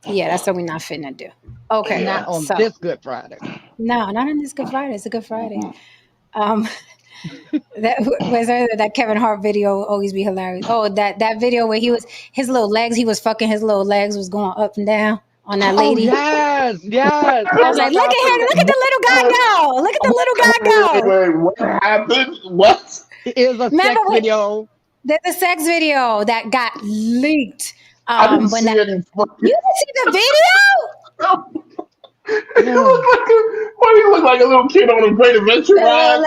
Yeah, that's what we're not finna do. Okay. Not on this Good Friday. No, not on this Good Friday. It's a Good Friday. That Kevin Hart video always be hilarious. Oh, that video where his little legs was going up and down on that lady. Oh, yes. I was like, look at him, look at the little guy go. Look at the little guy go. Wait, what happened? What? It is a sex video. There's a sex video that got leaked. I didn't see it. You didn't see the video? You look like a little kid on a great adventure ride.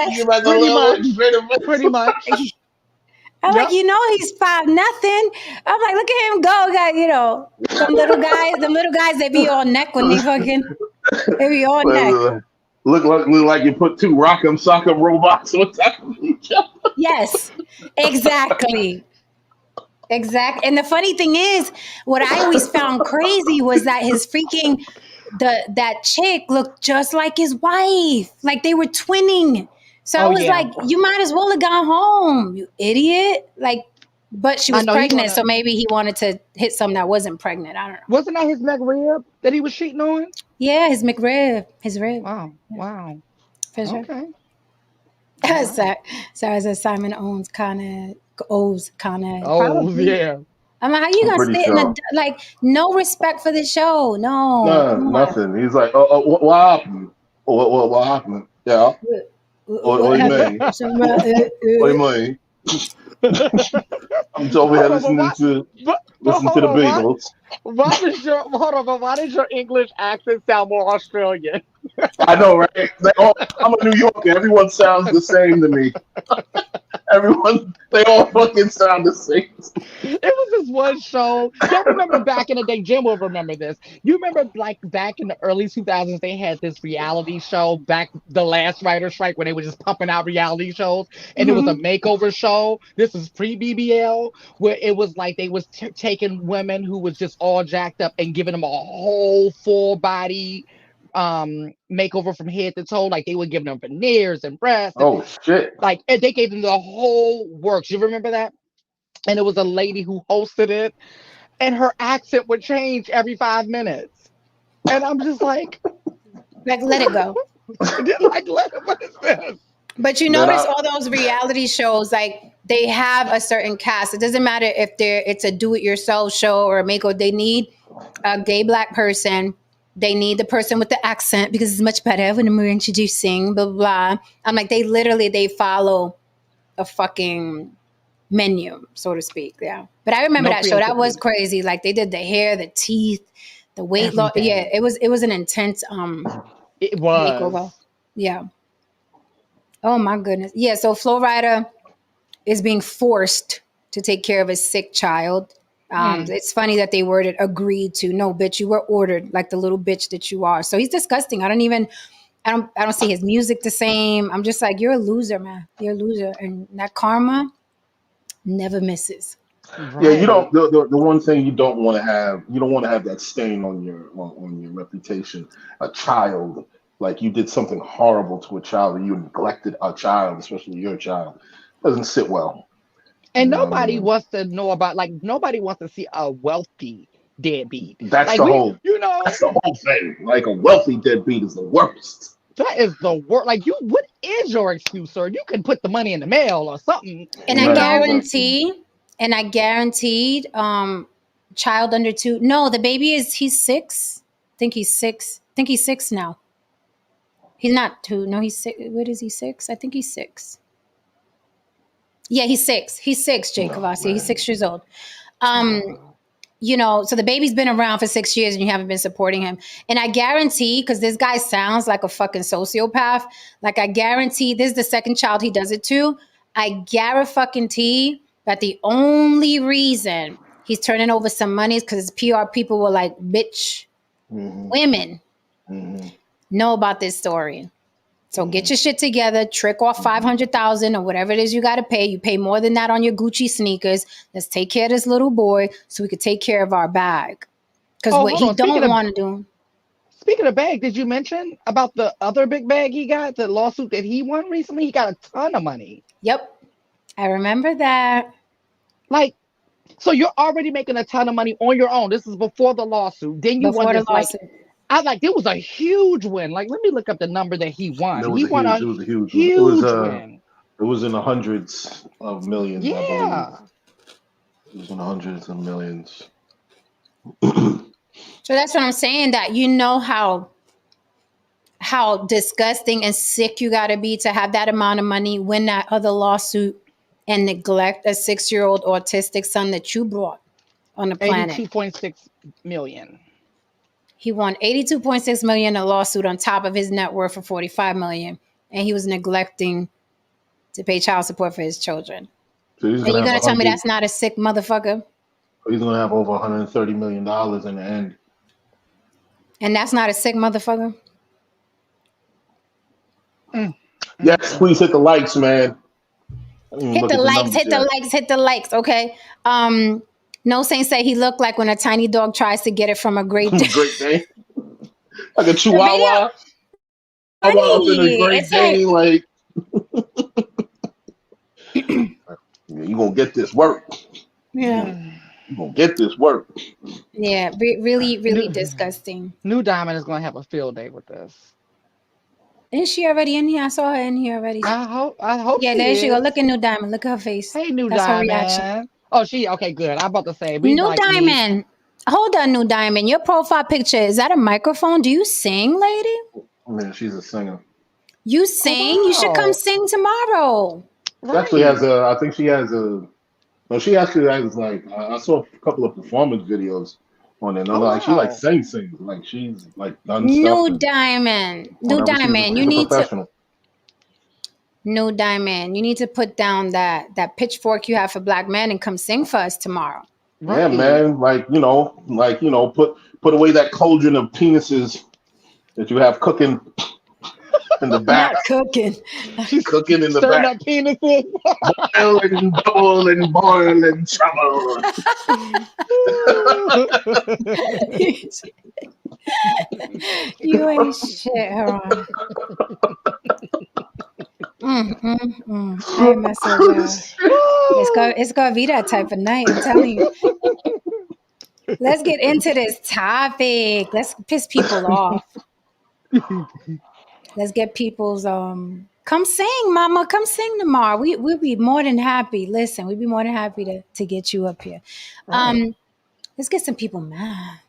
Pretty much. I'm like, he's 5'0". I'm like, look at him go. Got, them little guys, they be all neck when they be all neck. Look like you put two Rock'em Sock'em robots on top of each other. Yes, exactly. And the funny thing is, what I always found crazy was that his freaking, that chick looked just like his wife. Like they were twinning. So I was like, you might as well have gone home, you idiot. Like, but she was pregnant, so maybe he wanted to hit something that wasn't pregnant. I don't know. Wasn't that his McRib that he was cheating on? Yeah, his McRib. His rib. Wow. Yeah. Wow. For sure. Okay. Sorry, I said Simon Owes Con Ed. Oh, yeah. I'm like, how you gonna sit in like no respect for the show? No, nothing. He's like, what happened? What happened? Yeah. What do you mean? What do you mean? I'm over here listening to the Beatles. Why does your English accent sound more Australian? I know, right? I'm a New Yorker. Everyone sounds the same to me. They all fucking sound the same. It was this one show. Y'all remember back in the day, Jim will remember this. You remember like back in the early 2000s, they had this reality show, the last writer strike, where they were just pumping out reality shows. And it was a makeover show. This is pre-BBL, where it was like they was taking women who was just all jacked up and giving them a whole full body makeover from head to toe. Like they were giving them veneers and breasts. Shit. Like they gave them the whole works. You remember that? And it was a lady who hosted it, and her accent would change every 5 minutes. And I'm just like let it go. What is this? But you notice all those reality shows, like they have a certain cast. It doesn't matter if it's a do-it-yourself show or a makeover. They need a gay Black person. They need the person with the accent because it's much better when we're introducing, blah, blah, blah. I'm like, they follow a fucking menu, so to speak. Yeah. But I remember that show. That was crazy. Like they did the hair, the teeth, the weight loss. Yeah, it was an intense it was makeover. Yeah. Oh my goodness. Yeah, so Flo Rida is being forced to take care of a sick child. It's funny that they worded agreed to. No, bitch, you were ordered, like the little bitch that you are. So he's disgusting. I don't even I don't see his music the same. I'm just like, you're a loser, man. You're a loser, and that karma never misses. Yeah, you Right. don't. The one thing you don't want to have, you don't want to have that stain on your reputation. A child, like you did something horrible to a child, or you neglected a child, especially your child, doesn't sit well. You And know what I nobody mean? wants to know about, like, nobody wants to see a wealthy deadbeat. That's Like, the we, whole. you know, That's the whole thing. Like a wealthy deadbeat is the worst. that is the worst. Like, you, what is your excuse, sir? You can put the money in the mail or something, And I you Right, know? exactly. guarantee, and I guaranteed, child under 2. No, the baby he's 6. I think he's 6. I think he's 6 now. He's not 2. No, he's 6. What is he, 6? I think he's 6. Yeah, he's 6. He's 6, Jay No, Cavassi. He's man. 6 years old. Um, No. so the baby's been around for 6 years and you haven't been supporting him. And I guarantee, because this guy sounds like a fucking sociopath, like I guarantee this is the second child he does it to. I guarantee that the only reason he's turning over some money is because his PR people were like, bitch, Hmm. women Hmm. know about this story. So get Hmm. your shit together, trick off Hmm. 500,000 or whatever it is you got to pay. You pay more than that on your Gucci sneakers. Let's take care of this little boy so we could take care of our bag. Because Oh, what hold he on. don't want to do. Speaking of bag, did you mention about the other big bag he got, the lawsuit that he won recently? He got a ton of money. Yep, I remember that Like, so you're already making a ton of money on your own. This is before the lawsuit. Then you won before the this, like, lawsuit. I like, it was a huge win. Like, let me look up the number that he won. There was He a won huge. a It was a huge one. huge win. It was in the hundreds of millions, I believe. Yeah. It was in the hundreds of millions. So that's what I'm saying. That you know how disgusting and sick you got to be to have that amount of money, win that other lawsuit, and neglect a 6-year-old autistic son that you brought on the planet. 82.6 million. He won 82.6 million in a lawsuit on top of his net worth for 45 million, and he was neglecting to pay child support for his children. So he's And gonna you're have gonna tell me 100. that's not a sick motherfucker? He's gonna have over 130 million in the end. And that's not a sick motherfucker? Mm, mm, Yes, mm. please hit the likes, man. I didn't even Hit look the at the likes, numbers hit the yet. likes, hit the likes. Okay. No Saint say he looked like when a tiny dog tries to get it from a great Great day, like a the video chihuahua. Chihuahua up in a funny. Great It's like Dane, like yeah, you gonna get this work. yeah. Mm. You gonna get this work. Yeah, really, really New, disgusting. New Diamond is going to have a field day with this. Isn't she already in here? I saw her in here already. I hope Yeah, she there she go. is. Look at New Diamond. Look at her face. Hey, New That's her reaction. Diamond. Oh, she okay. Good. I'm about to say we New like me. Diamond. Hold on, New Diamond. Your profile picture, is that a microphone? Do you sing, lady? Man, she's a singer. You Oh sing? You should come wow. sing tomorrow. She actually has Right. a. I think she has a. No, she actually has like. I saw a couple of performance videos on it. And I'm Oh like, she like wow. sings. Like she's like done stuff New and Diamond. New whatever. Diamond. You She's a need to professional. New Diamond. You need to put down that pitchfork you have for black men and come sing for us tomorrow. Yeah, Right. man. Put away that cauldron of penises that you have cooking in the back, Not cooking. She's cooking in the stirring back, up penises. boiling, boiling, boiling trouble. You ain't shit, Haran. I ain't messing with y'all. It's gonna be that type of night. I'm telling you. Let's get into this topic. Let's piss people off. Let's get people's come sing, mama. Come sing tomorrow. We'll be more than happy. Listen, we'd be more than happy to get you up here. Right. Let's get some people mad.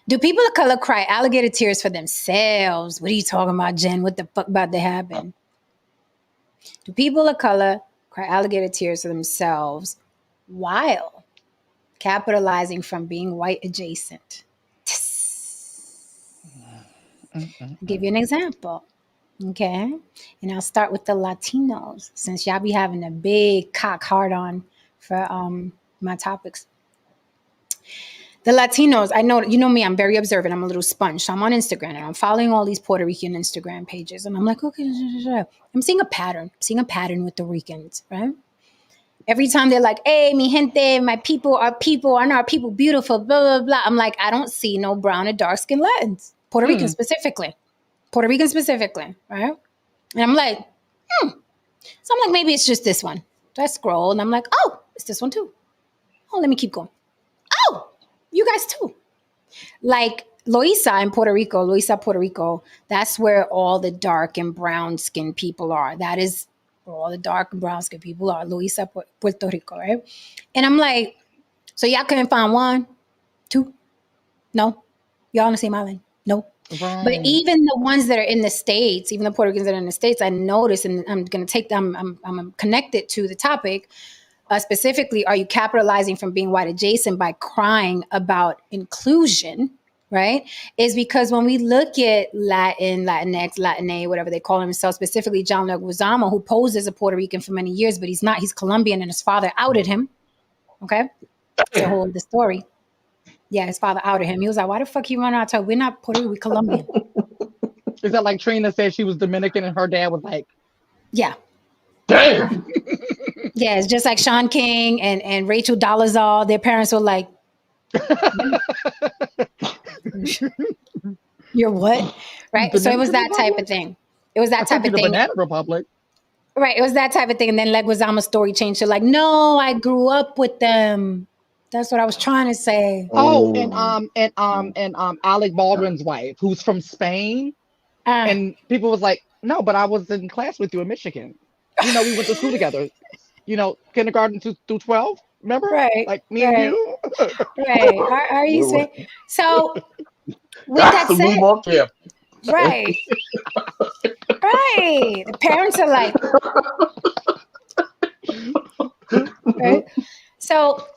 Do people of color cry alligator tears for themselves? What are you talking about, Jen? What the fuck about to happen? Do people of color cry alligator tears for themselves while capitalizing from being white adjacent? I'll give you an example. Okay. And I'll start with the Latinos, since y'all be having a big cock hard on for my topics. The Latinos, I know, you know me, I'm very observant. I'm a little sponge. So I'm on Instagram and I'm following all these Puerto Rican Instagram pages. And I'm like, okay, I'm seeing a pattern. I'm seeing a pattern with the Ricans, right? Every time they're like, hey, mi gente, my people, aren't our people beautiful, blah, blah, blah. I'm like, I don't see no brown and dark skinned Latins. Puerto Rican specifically, right? And I'm like, So I'm like, maybe it's just this one. So I scroll and I'm like, oh, it's this one too. Oh, let me keep going. Oh, you guys too. Like Loíza, Puerto Rico, that's where all the dark and brown skinned people are. That is where all the dark and brown skinned people are. Loíza, Puerto Rico, right? And I'm like, so y'all couldn't find one, two? No. Y'all on the same island? No. Right. But even the ones that are in the States, even the Puerto Ricans that are in the States, I noticed, and I'm going to take them, I'm connected to the topic. Specifically, are you capitalizing from being white adjacent by crying about inclusion, right? Is because when we look at Latin, Latinx, Latina, whatever they call themselves, specifically John Leguizamo, who posed as a Puerto Rican for many years, but he's not, he's Colombian and his father outed him, okay? That's the whole of the story. Yeah, his father outed him. He was like, why the fuck you run out to, we're not Puerto Rican, we're Colombian. Is that like Trina said she was Dominican and her dad was like, Yeah. Damn. Yeah, it's just like Sean King and Rachel Dolezal. Their parents were like, you're what? Right? So it was that type of thing. It was that type of the thing. Banana Republic. Right. It was that type of thing. And then Leguizamo's story changed to like, no, I grew up with them. That's what I was trying to say. Oh, and Alec Baldwin's wife, who's from Spain. And people was like, no, but I was in class with you in Michigan. You know, we went to school together. You know, kindergarten through 12. Remember? Right. Like me and you. Right. Are you saying? So with that said, right. Right. The parents are like, right. So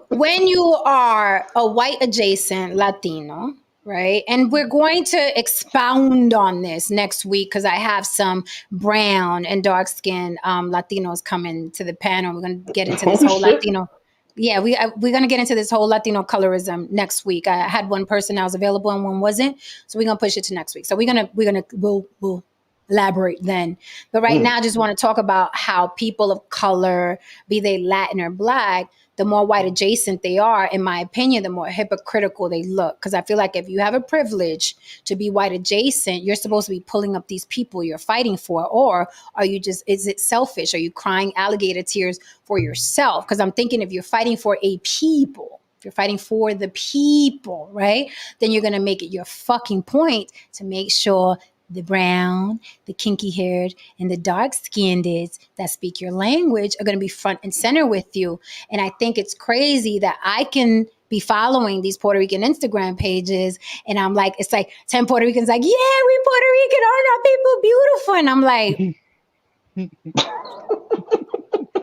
when you are a white adjacent Latino, right? And we're going to expound on this next week because I have some brown and dark skinned Latinos coming to the panel. We're going to get into this whole Latino. Yeah, we're going to get into this whole Latino colorism next week. I had one person that was available and one wasn't. So we're going to push it to next week. So we'll elaborate then. But right now, I just want to talk about how people of color, be they Latin or Black, the more white adjacent they are, in my opinion, the more hypocritical they look. Because I feel like if you have a privilege to be white adjacent, you're supposed to be pulling up these people you're fighting for. Or are you just, is it selfish? Are you crying alligator tears for yourself? Because I'm thinking if you're fighting for a people, if you're fighting for the people, right, then you're going to make it your fucking point to make sure the brown, the kinky-haired, and the dark-skinned that speak your language are going to be front and center with you. And I think it's crazy that I can be following these Puerto Rican Instagram pages, and I'm like, it's like 10 Puerto Ricans like, yeah, we Puerto Rican, aren't our people beautiful? And I'm like,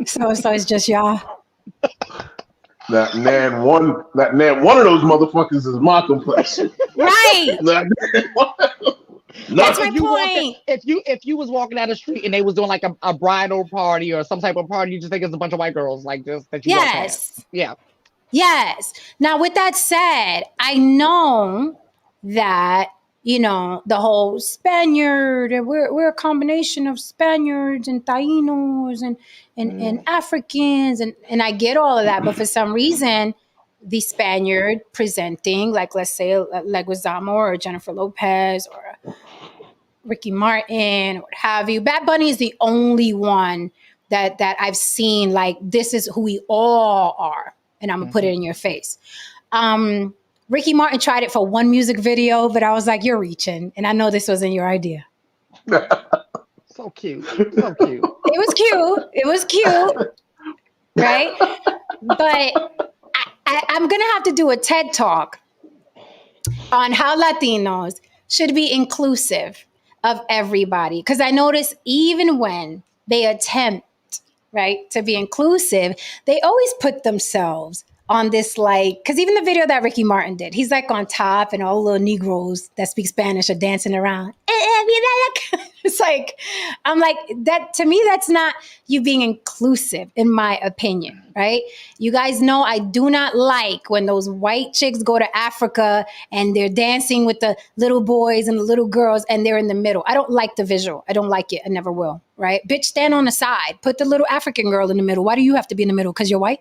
so it's just y'all. That man, one of those motherfuckers is my complexion. Right. That's my point. If you was walking down the street and they was doing like a bridal party or some type of party, you just think it's a bunch of white girls like this that you walk past. Yeah. Yes. Now, with that said, I know that, you know, the whole Spaniard, we're a combination of Spaniards and Tainos and Africans, and I get all of that, but for some reason, the Spaniard presenting, like let's say Leguizamo or Jennifer Lopez or Ricky Martin or what have you. Bad Bunny is the only one that I've seen like this is who we all are, and I'm gonna put it in your face. Ricky Martin tried it for one music video, but I was like, you're reaching, and I know this wasn't your idea. So cute, so cute. It was cute, right? But I'm going to have to do a TED Talk on how Latinos should be inclusive of everybody. Because I notice even when they attempt, right, to be inclusive, they always put themselves on this, like, because even the video that Ricky Martin did, he's like on top and all the little Negroes that speak Spanish are dancing around. It's like, I'm like, that to me, that's not you being inclusive, in my opinion, right? You guys know I do not like when those white chicks go to Africa and they're dancing with the little boys and the little girls and they're in the middle. I don't like the visual. I don't like it. I never will, right? Bitch, stand on the side. Put the little African girl in the middle. Why do you have to be in the middle? Because you're white?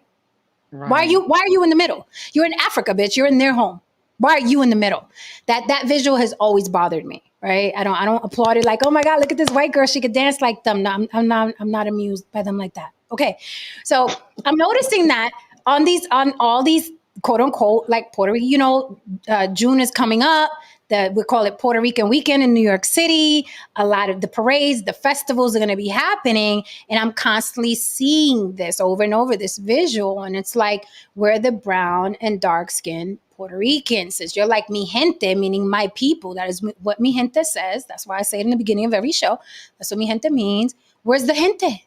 Right. Why are you in the middle? You're in Africa, bitch. You're in their home. Why are you in the middle? That visual has always bothered me, right? I don't applaud it like, oh my God, look at this white girl. She could dance like them. No, I'm not amused by them like that. Okay. So I'm noticing that on all these quote unquote, like Puerto Rico, June is coming up. We call it Puerto Rican weekend in New York City. A lot of the parades, the festivals are going to be happening. And I'm constantly seeing this over and over, this visual. And it's like, we're the brown and dark skinned Puerto Ricans. Says you're like mi gente, meaning my people. That is what mi gente says. That's why I say it in the beginning of every show. That's what mi gente means. Where's the gente?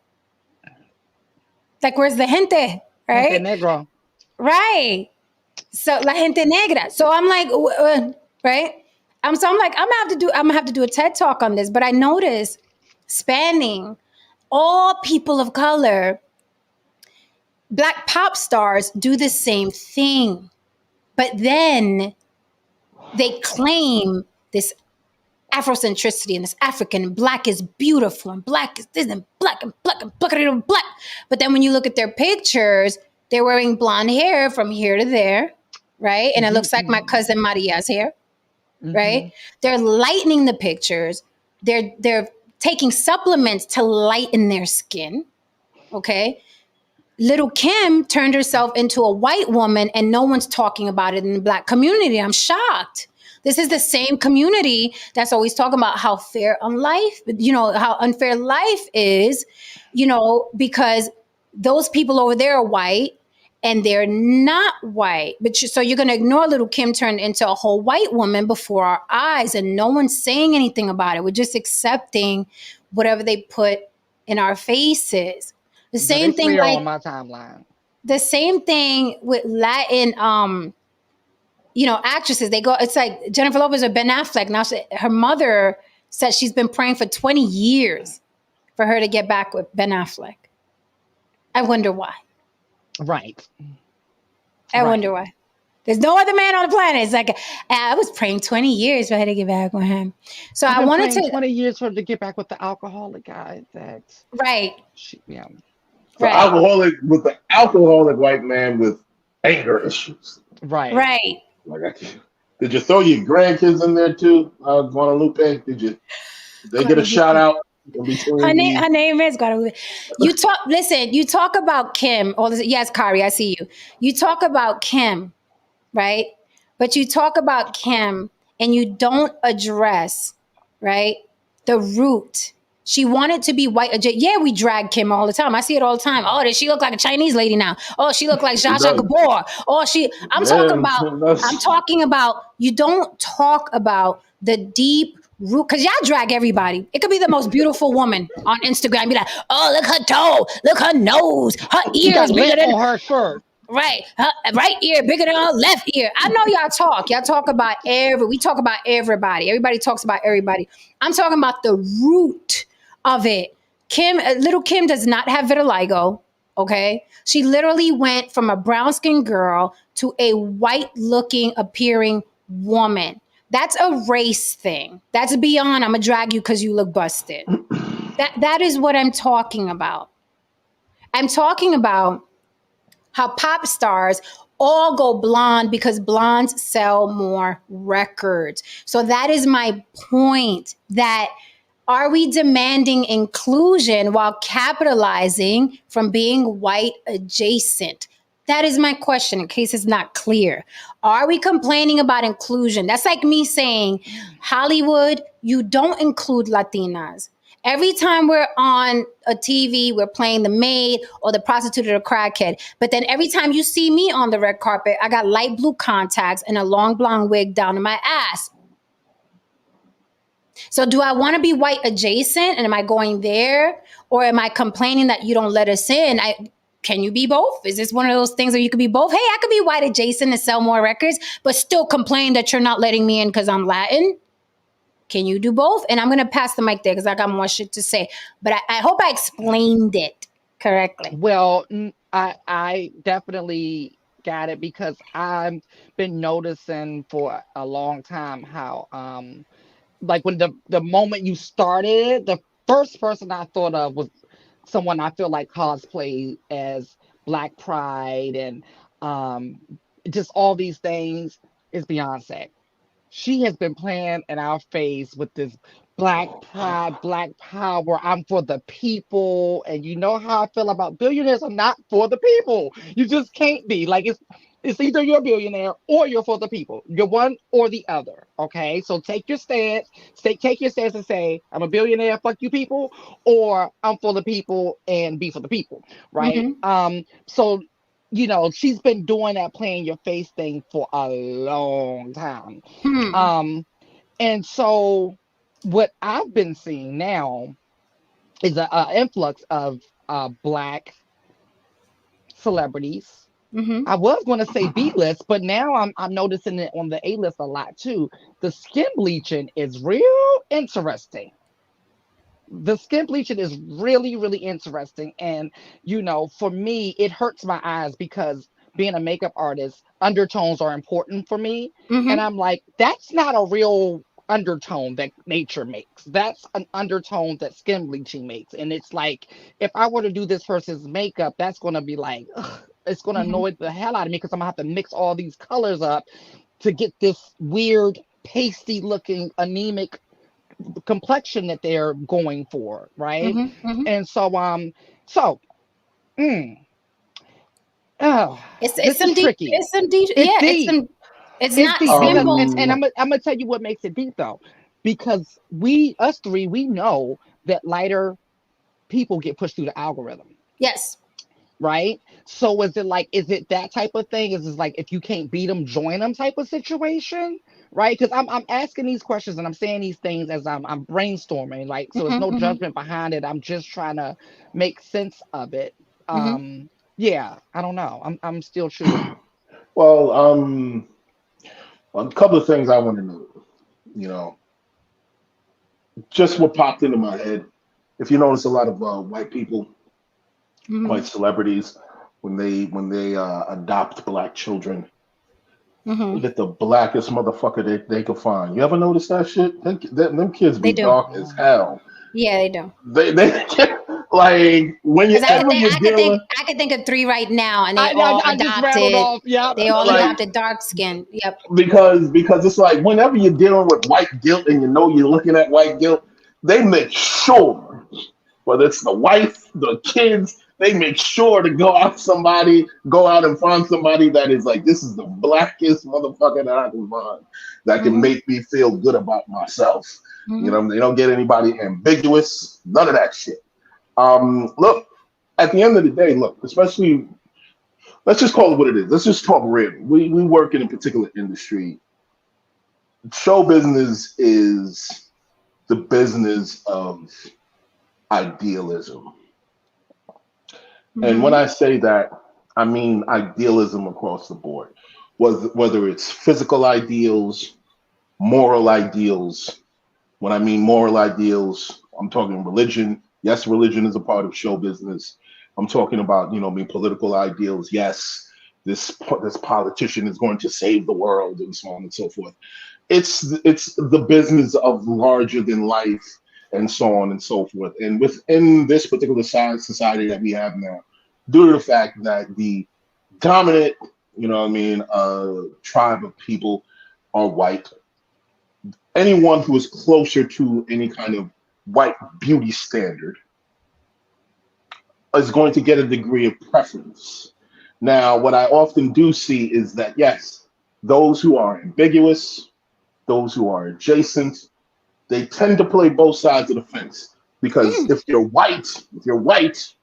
Like, where's the gente? Right? Gente negro. Right. So la gente negra. So I'm like, right? I'm like, I'm gonna have to do a TED talk on this. But I noticed spanning all people of color, Black pop stars do the same thing. But then they claim this Afrocentricity and this African and Black is beautiful and Black is this and Black and Black and Black and Black. But then when you look at their pictures, they're wearing blonde hair from here to there, right? And it looks like my cousin Maria's hair, right? They're lightening the pictures. They're taking supplements to lighten their skin, okay? Little Kim turned herself into a white woman and no one's talking about it in the Black community. I'm shocked. This is the same community that's always talking about how fair on life, how unfair life is, because those people over there are white and they're not white. So you're going to ignore Little Kim turned into a whole white woman before our eyes and no one's saying anything about it. We're just accepting whatever they put in our faces. The same thing like on my timeline. The same thing with Latin actresses. It's like Jennifer Lopez or Ben Affleck. Now her mother said she's been praying for 20 years for her to get back with Ben Affleck. I wonder why. Right. I wonder why. There's no other man on the planet. It's like, I was praying 20 years for her to get back with him. So I wanted to 20 years for her to get back with the alcoholic guy. Right. The alcoholic white man with anger issues. Right. Did you throw your grandkids in there too, Guadalupe? Did they get a shout out? Her name is Guadalupe. You talk about Kim. Yes, Kari, I see you. You talk about Kim, right? But you talk about Kim and you don't address, right, the root. She wanted to be white. Yeah, we drag Kim all the time. I see it all the time. Oh, does she look like a Chinese lady now? Oh, she look like Zsa Zsa Gabor. Oh, I'm talking about, you don't talk about the deep root, because y'all drag everybody. It could be the most beautiful woman on Instagram. Be like, oh, look her toe, look her nose, her ears bigger than her shirt. Right. Right ear bigger than her left ear. I know y'all talk. Y'all talk about we talk about everybody. Everybody talks about everybody. I'm talking about the root of it. Little Kim does not have vitiligo. Okay. She literally went from a brown skinned girl to a white looking appearing woman. That's a race thing. That's beyond, I'm gonna drag you because you look busted. That is what I'm talking about. I'm talking about how pop stars all go blonde because blondes sell more records. So that is my point, that are we demanding inclusion while capitalizing from being white adjacent? That is my question, in case it's not clear. Are we complaining about inclusion? That's like me saying, Hollywood, you don't include Latinas. Every time we're on a TV, we're playing the maid or the prostitute or the crackhead. But then every time you see me on the red carpet, I got light blue contacts and a long blonde wig down to my ass. So do I want to be white adjacent and am I going there? Or am I complaining that you don't let us in? can you be both? Is this one of those things where you could be both? Hey, I could be white adjacent and sell more records, but still complain that you're not letting me in because I'm Latin. Can you do both? And I'm going to pass the mic there because I got more shit to say. But I hope I explained it correctly. Well, I definitely got it because I've been noticing for a long time how like when the moment you started, the first person I thought of was someone I feel like cosplay as Black Pride and um just all these things is Beyonce. She has been playing in our face with this Black Pride, Black Power. I'm for the people, and you know how I feel about billionaires are not for the people. You just can't be like it's either you're a billionaire or you're for the people. You're one or the other. Okay, so take your stance. Take your stance and say I'm a billionaire, fuck you people, or I'm for the people and be for the people. Right. Mm-hmm. So she's been doing that playing your face thing for a long time. Hmm. And so what I've been seeing now is a influx of Black celebrities. Mm-hmm. I was going to say B list, but now I'm noticing it on the A list a lot too. The skin bleaching is real interesting. The skin bleaching is really, really interesting. And, for me, it hurts my eyes because being a makeup artist, undertones are important for me. And Mm-hmm. I'm like, that's not a real undertone that nature makes. That's an undertone that skin bleaching makes. And it's like, if I were to do this person's makeup, that's going to be like, ugh, it's going to Mm-hmm. annoy the hell out of me because I'm going to have to mix all these colors up to get this weird, pasty looking, anemic complexion that they're going for, right? Mm-hmm. Mm-hmm. And so mm, oh, It's this is some deep. tricky. It's some deep. It's Yeah. It's deep. some. It's It's not deep because, simple. and I'm gonna tell you what makes it deep though, because us three, we know that lighter people get pushed through the algorithm, Yes. right? So is it that type of thing? Is it like if you can't beat them, join them type of situation, right? Because I'm asking these questions and I'm saying these things as I'm brainstorming, like so. It's no Mm-hmm. Mm-hmm. judgment behind it. I'm just trying to make sense of it. Mm-hmm. Yeah, I don't know. I'm still chewing. Well, a couple of things I want to know. You know, just what popped into my head. If you notice, a lot of white people, Mm-hmm. white celebrities, when they adopt black children, they Mm-hmm. get the blackest motherfucker they could find. You ever notice that shit? Them kids They be do. dark as hell. Yeah, they do. They like Because whenever you're dealing I could think of three right now, and they I, all I I just rattled adopted. off. Yeah, They all like adopted dark skin. Yep. because it's like whenever you're dealing with white guilt and you know you're looking at white guilt, they make sure, whether it's the wife, the kids, they make sure to go out and find somebody that is like, this is the blackest motherfucker that I can find that can Mm-hmm. make me feel good about myself. You Mm-hmm. know, they don't get anybody ambiguous, none of that shit. Look, at the end of the day, look, especially, let's just call it what it is. Let's just talk real. We work in a particular industry. Show business is the business of idealism. And when Mm-hmm. I say that, I mean idealism across the board. Whether it's physical ideals, moral ideals. When I mean moral ideals, I'm talking religion. Yes, religion is a part of show business. I'm talking about, political ideals. Yes, this politician is going to save the world and so on and so forth. It's the business of larger than life and so on and so forth. And within this particular society that we have now, due to the fact that the dominant, tribe of people are white, anyone who is closer to any kind of white beauty standard is going to get a degree of preference. Now, what I often do see is that, yes, those who are ambiguous, those who are adjacent, they tend to play both sides of the fence. Because Mm. if you're white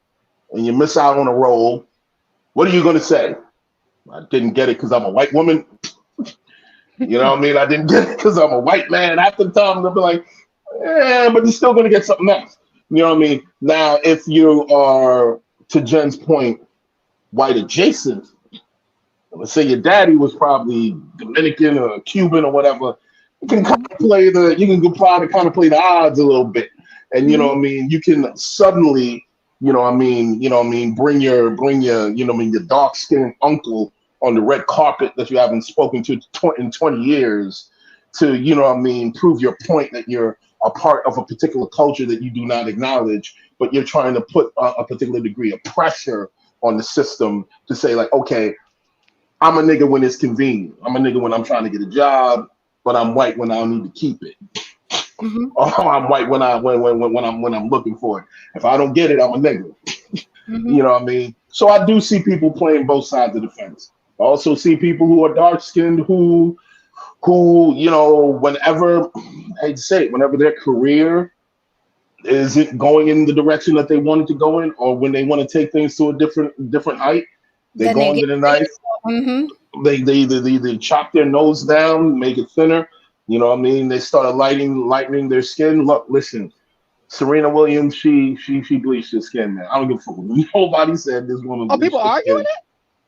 and you miss out on a role, what are you going to say? I didn't get it because I'm a white woman. You know what I mean? I didn't get it because I'm a white man. After the time, they'll be like, but you're still going to get something else. You know what I mean? Now, if you are, to Jen's point, white adjacent, let's say your daddy was probably Dominican or Cuban or whatever, you can kind Mm-hmm. of play the you can probably kind of play the odds a little bit, and you know Mm-hmm. what I mean. You can suddenly, bring your your dark skinned uncle on the red carpet that you haven't spoken to in 20 years to prove your point that you're a part of a particular culture that you do not acknowledge, but you're trying to put a particular degree of pressure on the system to say like, okay, I'm a nigga when it's convenient. I'm a nigga when I'm trying to get a job, but I'm white when I don't need to keep it. Mm-hmm. Or I'm white when I'm looking for it. If I don't get it, I'm a nigga. Mm-hmm. You know what I mean? So I do see people playing both sides of the fence. I also see people who are dark skinned who whenever I hate to say it, whenever their career isn't going in the direction that they wanted to go in, or when they want to take things to a different height, they Then go they under get the sick. knife. Mm-hmm. They chop their nose down, make it thinner. You know what I mean? They start lightening their skin. Look, listen, Serena Williams, she bleached her skin, man. I don't give a fuck. Nobody said this woman Oh, people bleached her arguing skin.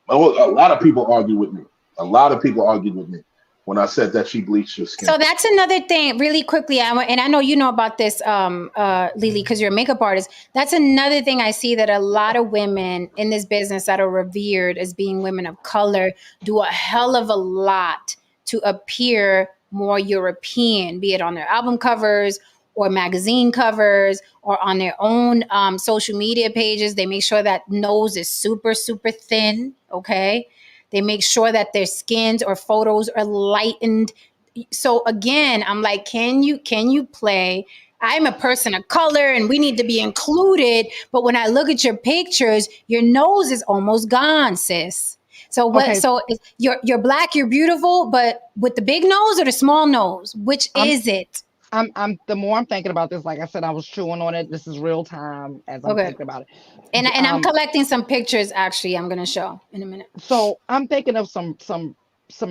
A lot of people argue with me. A lot of people argued with me when I said that she bleached her So skin. that's another thing, really quickly. And I know you know about this, Lily, because you're a makeup artist. That's another thing I see that a lot of women in this business that are revered as being women of color do a hell of a lot to appear more European, be it on their album covers or magazine covers or on their own social media pages. They make sure that nose is super, super thin. Okay. They make sure that their skins or photos are lightened. So again, I'm like, can you play? I'm a person of color and we need to be included. But when I look at your pictures, your nose is almost gone, sis. So what? okay. So you're black, you're beautiful, but with the big nose or the small nose, which I'm is it? I'm the more I'm thinking about this, like I said, I was chewing on it. This is real time as I'm Okay. thinking about it. And I'm collecting some pictures. Actually, I'm gonna show in a minute. So I'm thinking of some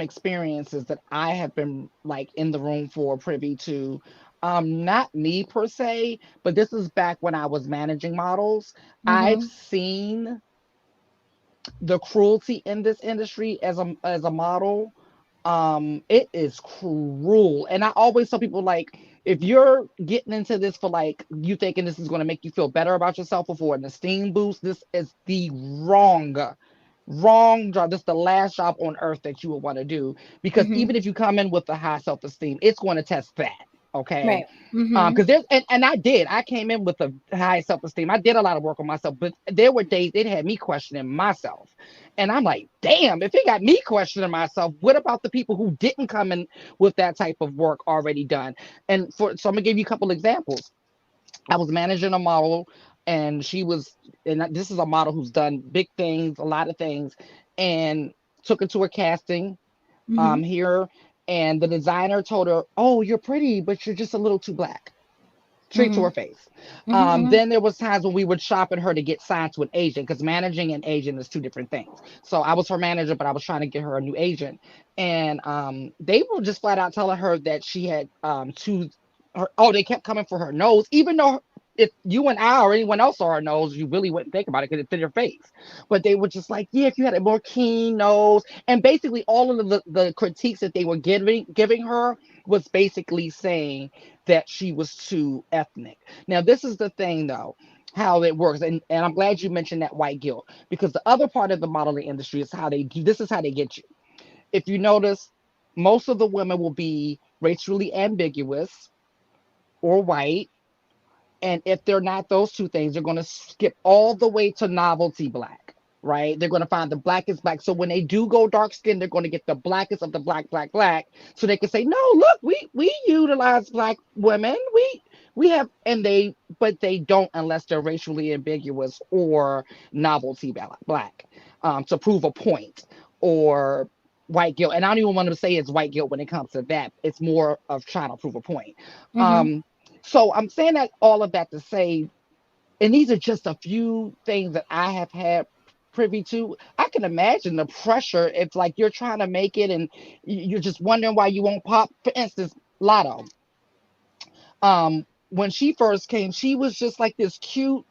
experiences that I have been like in the room for privy to. Not me per se, but this is back when I was managing models. I've Mm-hmm. seen the cruelty in this industry as a model. It is cruel, and I always tell people like, if you're getting into this for like you thinking this is going to make you feel better about yourself or for an esteem boost, this is the wrong job. This is the last job on earth that you would want to do, because Mm-hmm. even if you come in with a high self-esteem, it's going to test that. Okay. Right. Mm-hmm. Because I came in with a high self-esteem. I did a lot of work on myself, but there were days it had me questioning myself. And I'm like, damn, if it got me questioning myself, what about the people who didn't come in with that type of work already done? So I'm gonna give you a couple examples. I was managing a model, and this is a model who's done big things, a lot of things, and took her to a casting Mm-hmm. here, and the designer told her, "Oh, you're pretty, but you're just a little too black." Straight to Mm-hmm. her face. Mm-hmm. Then there was times when we would shopping her to get signed to an agent, because managing and agent is two different things. So I was her manager, but I was trying to get her a new agent, and they were just flat out telling her that she had two. They kept coming for her nose, even though if you and I or anyone else saw her nose, you really wouldn't think about it because it fit her face. But they were just like, yeah, if you had a more keen nose, and basically all of the critiques that they were giving her was basically saying that she was too ethnic. Now, this is the thing though, how it works. And I'm glad you mentioned that white guilt, because the other part of the modeling industry is how they do this is how they get you. If you notice, most of the women will be racially ambiguous or white. And if they're not those two things, they're going to skip all the way to novelty black, right? They're going to find the blackest black. So when they do go dark skin, they're going to get the blackest of the black, so they can say, no, look, we utilize black women. We have, but they don't unless they're racially ambiguous or novelty black, to prove a point, or white guilt. And I don't even want to say it's white guilt when it comes to that. It's more of trying to prove a point. Mm-hmm. Um, so I'm saying that all of that to say, and these are just a few things that I have had privy to. I can imagine the pressure if like you're trying to make it and you're just wondering why you won't pop. For instance, Lotto. When she first came, she was just like this cute,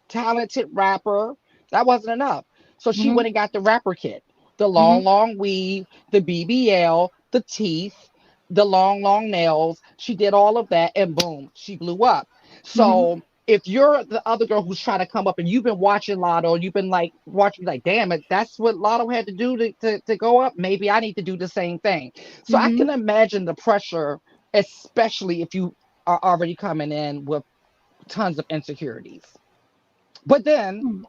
talented rapper. That wasn't enough. So she Mhm. went and got the rapper kit, the long, Mhm. long weave, the BBL, the teeth, the long, long nails. She did all of that, and boom, she blew up. Mhm. So if you're the other girl who's trying to come up and you've been watching Lotto, you've been like watching, like, damn it, that's what Lotto had to do to go up. Maybe I need to do the same thing. So I can Mhm. imagine the pressure, especially if you are already coming in with tons of insecurities. But then,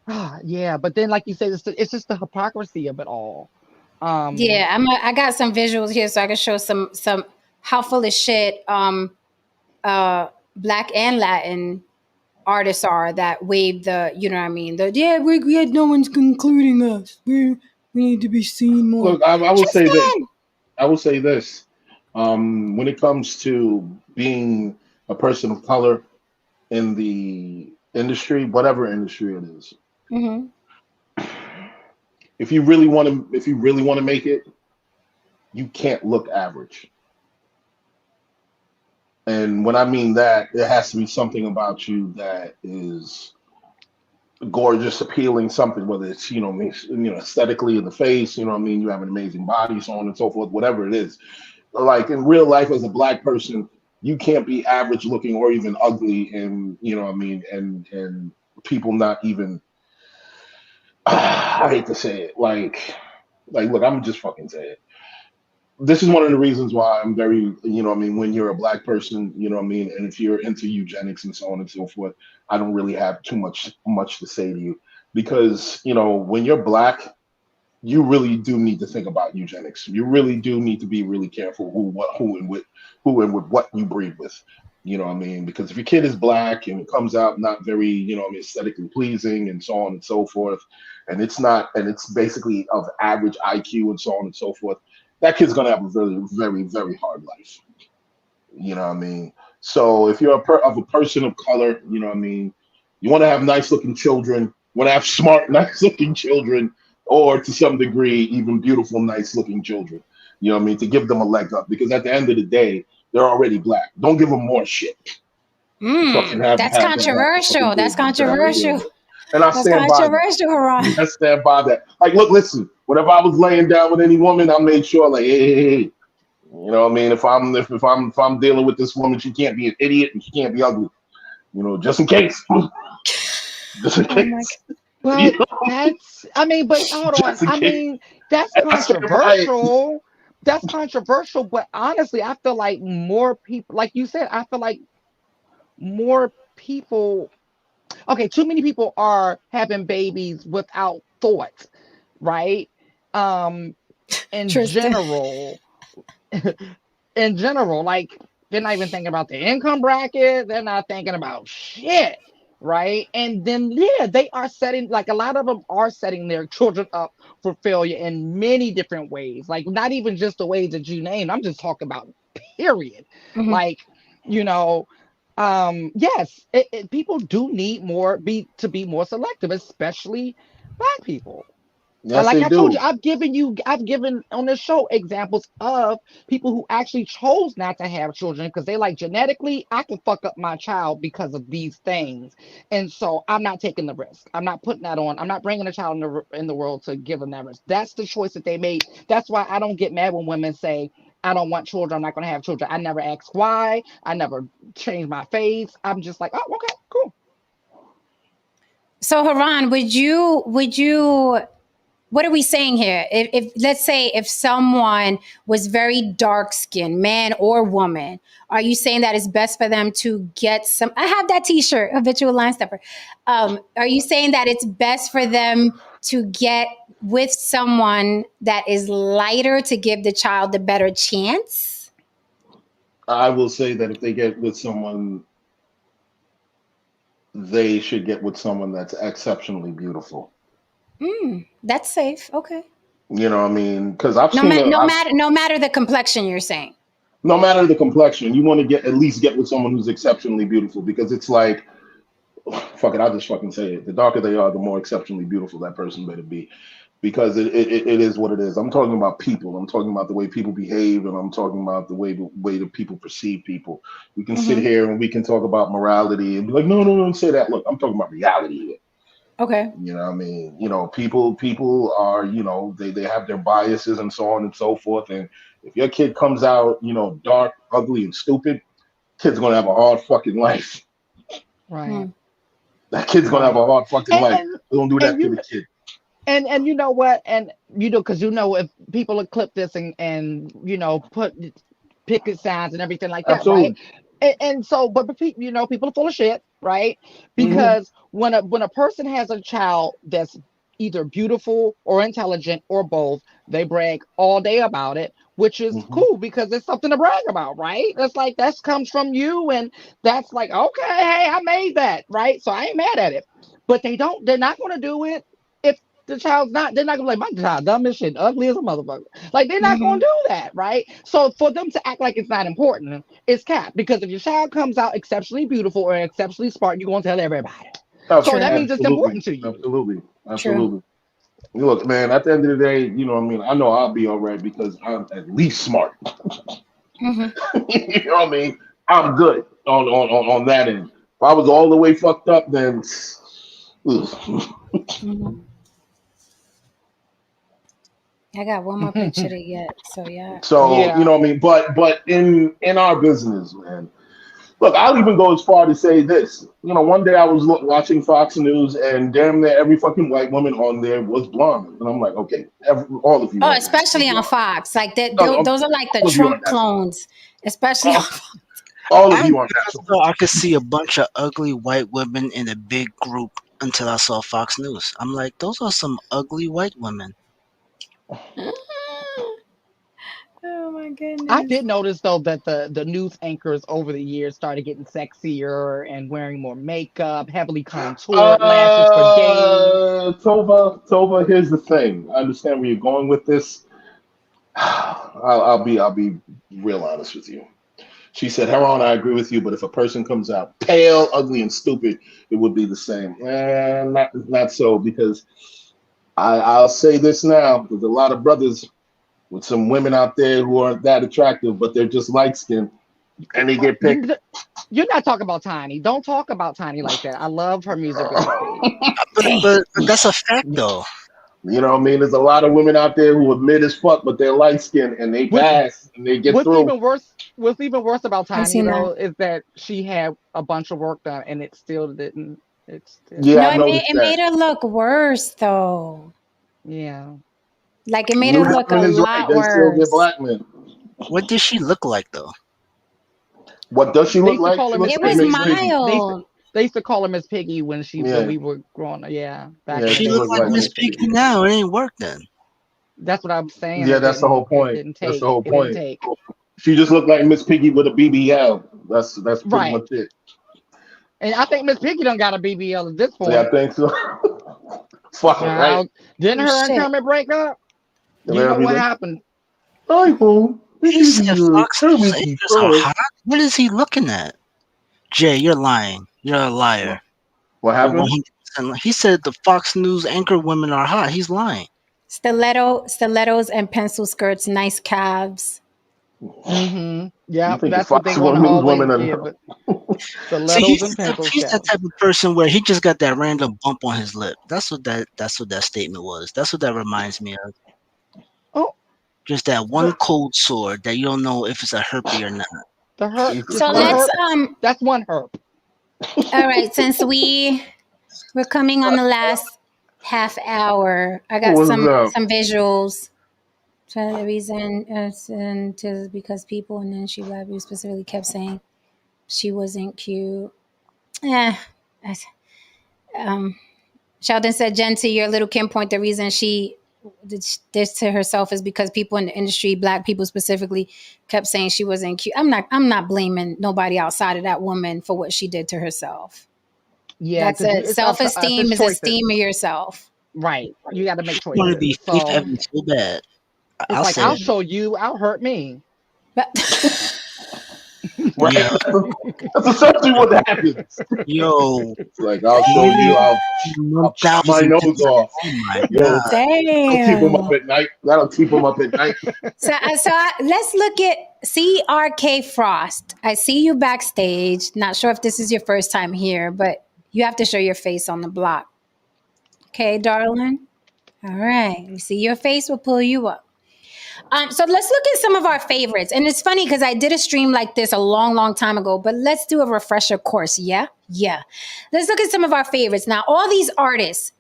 Mm. yeah, but then, like you said, it's just the hypocrisy of it all. Um, Yeah, I got some visuals here so I can show some how full of shit uh black and Latin artists are that wave the, you know what I mean? The, yeah, we had no one's including us. We need to be seen more. Look, I will say this. Tristan. I will say this. When it comes to being a person of color in the industry, whatever industry it is, Mhm. if you really want to make it, you can't look average. And when I mean that, there has to be something about you that is gorgeous, appealing, something, whether it's, aesthetically in the face, you have an amazing body, so on and so forth, whatever it is. Like in real life as a black person, you can't be average looking or even ugly, and and people not even I hate to say it, like look, I'm just fucking say it. This is one of the reasons why I'm very, when you're a black person, and if you're into eugenics and so on and so forth, I don't really have too much to say to you, because when you're black, you really do need to think about eugenics. You really do need to be really careful who and with what you breed with. Because if your kid is black and it comes out not very, aesthetically pleasing and so on and so forth, and it's basically of average IQ and so on and so forth, that kid's gonna have a very, very, very hard life. So if you're of a person of color, you want to have nice looking children, you want to have smart, nice looking children, or to some degree, even beautiful, nice looking children. To give them a leg up, because at the end of the day, they're already black. Don't give them more shit. Fucking That's have to fucking controversial. do That's exactly. controversial. And I That's stand by that. controversial, Haran. I stand by that. Like, look, listen. Whenever I was laying down with any woman, I made sure, like, hey. If I'm dealing with this woman, she can't be an idiot and she can't be ugly. Just in case. Just in Oh my case. well, You know, I mean, but hold on. just in I case. mean, that's And I stand by it. controversial. That's controversial, but honestly, I feel like more people, like you said, I feel like more people, okay, too many people are having babies without thought, right? Um, in Tristan. general, in general, like they're not even thinking about the income bracket, they're not thinking about shit, right? And then yeah, they are setting, like a lot of them are setting their children up for failure in many different ways, like not even just the ways that you named. I'm just talking about period. Mhm. Like, you know, yes, people do need more be to be more selective, especially black people. Yes, Like they I told you, do. I've given on the show examples of people who actually chose not to have children because they like, genetically, I can fuck up my child because of these things, and so I'm not taking the risk. I'm not putting that on. I'm not bringing a child in the world to give them that risk. That's the choice that they made. That's why I don't get mad when women say, I don't want children, I'm not going to have children. I never ask why. I never change my face. I'm just like, oh, okay, cool. So Haran, would you what are we saying here? If let's say if someone was very dark skinned, man or woman, are you saying that it's best for them to get some? I have that T-shirt, habitual line stepper. Are you saying that it's best for them to get with someone that is lighter to give the child the better chance? I will say that if they get with someone, they should get with someone that's exceptionally beautiful. That's safe. Okay. Because I've seen a, I've No matter the complexion, you're saying. no matter the complexion, you want to at least get with someone who's exceptionally beautiful, because it's like, fuck it, I'll just fucking say it. The darker they are, the more exceptionally beautiful that person better be. Because it is what it is. I'm talking about people. I'm talking about the way people behave, and I'm talking about the way that people perceive people. We can sit Mm-hmm. here and we can talk about morality and be like, no, don't say that. Look, I'm talking about reality here. Okay. You know what I mean? People are, they have their biases and so on and so forth. And if your kid comes out, dark, ugly, and stupid, kid's gonna have a hard fucking life. Right. Hmm. That kid's gonna have Right. a hard fucking And life. and Don't do and that to you the kid. and you know what? And because if people will clip this and put picket signs and everything like that, right? Absolutely. And so, but people are full of shit, right? Hmm. Because when a person has a child that's either beautiful or intelligent or both, they brag all day about it, which is Hmm. cool because it's something to brag about, right? That's like that comes from you, and that's like, okay, hey, I made that, right? So I ain't mad at it. But they're not going to do it if the child's not. They're not gonna be like, my child dumb as shit, ugly as a motherfucker. Like they're not gonna Hmm. do that, right? So for them to act like it's not important, it's cap. Because if your child comes out exceptionally beautiful or exceptionally smart, you're gonna tell everybody. So that True. means it's Absolutely. important to you. Absolutely. True. Absolutely. Look, man, at the end of the day, you know what I mean? I know I'll be all right because I'm at least smart. Hmm. You know what I mean? I'm good on that end. If I was all the way fucked up, then ugh. Hmm. I got one more picture to get. So yeah. So, you Yeah. know what I mean? But in our business, man. Look, I'll even go as far to say this. One day I was watching Fox News, and damn near every fucking white woman on there was blonde, and I'm like, okay, all of you Oh, on there are especially on blonde. Fox. Like that, No, those are like the all of you are Trump natural. clones, especially on All, Fox. all of I you are never natural. thought I could see a bunch of ugly white women in a big group until I saw Fox News. I'm like, those are some ugly white women. Oh my I goodness. did notice though that the news anchors over the years started getting sexier and wearing more makeup, heavily contoured, lashes for days. Tova. Here's the thing. I understand where you're going with this. I'll be real honest with you. She said, Heron, I agree with you, but if a person comes out pale, ugly, and stupid, it would be the same. Not so, because I'll say this now. There's a lot of brothers with some women out there who aren't that attractive, but they're just light skinned and they get picked. You, you're not talking about Tiny. Don't talk about Tiny like that. I love her music videos. But Dang. but that's a fact though. You know what I mean? There's a lot of women out there who admit as fuck, but they're light skinned and they What pass and they get what's through. even worse what's even worse about I've Tiny seen that. though is that she had a bunch of work done and it still didn't. It's still, Yeah, No, I noticed it that. made her look worse though. yeah. Like it made her New look a Diamond is right. lot They still get worse. black men. What did she look like though? What does she They look used to like? call She her looks Miss It like was Miss Piggy. Piggy. mild. They used to call her Miss Piggy when Yeah, we were growing up. Yeah, back yeah, in the She she day looked she looked like called like her Miss Miss Miss Piggy Piggy. Piggy. now. It ain't work then. That's what I'm saying. Yeah, that's the whole It point. didn't That's the take. whole It didn't point. take. She just looked like Miss Piggy with a BBL. That's pretty Right. much it. And I think Miss Piggy done got a BBL at this Yeah, point. I think so. Fuck it, right? Child, didn't Oh her and shit. Kermit break up? And You know what everything. happened? Hi, home. This He is said Fox News Kermit and acres are Frog. hot. What is he looking at? Jay, you're lying. You're a liar. What You're happened? 100%. He said the Fox News anchor women are hot. He's lying. Stilettos and pencil skirts, nice calves. Mm-hmm. You Yep, think the that's what they're Fox gonna News always women give. are? But See, stilettos and pencil he's that shells. type of person where he just got that random bump on his lip. That's what that statement was. That's what that reminds me of. Oh, Just that one cold sore that you don't know if it's a herpes or not. the herp, Jesus So the let's Christ! herp. That's one herp. all right, since we're coming on the last half hour, I got What's up? some visuals. So the reason and to because people and then she black people specifically kept saying she wasn't cute. Yeah. Um, Sheldon said, Jen, to your little Kim point, the reason she did this to herself is because people in the industry, black people specifically, kept saying she wasn't cute. I'm not blaming nobody outside of that woman for what she did to herself. Yeah, That's because it. it's up to us. Self-esteem It's is choices. esteem of yourself. Right. You got to make I want to choices. be Faith So Evans so bad. it's I'll like say I'll it. show you. I'll hurt me. But Right? Yo, That's essentially what happens. yo, It's like I'll show you. I'll chop my 1,000%. nose off. Oh my Yo, God. that'll keep him up damn. at night. That'll keep him up at night. Let's look at CRK Frost. I see you backstage. Not sure if this is your first time here, but you have to show your face on the block. Okay, darling. All right. We see your face. We'll pull you up. So let's look at some of our favorites. And it's funny because I did a stream like this a long, long time ago, but let's do a refresher course. Yeah? Yeah. Let's look at some of our favorites. Now, all these artists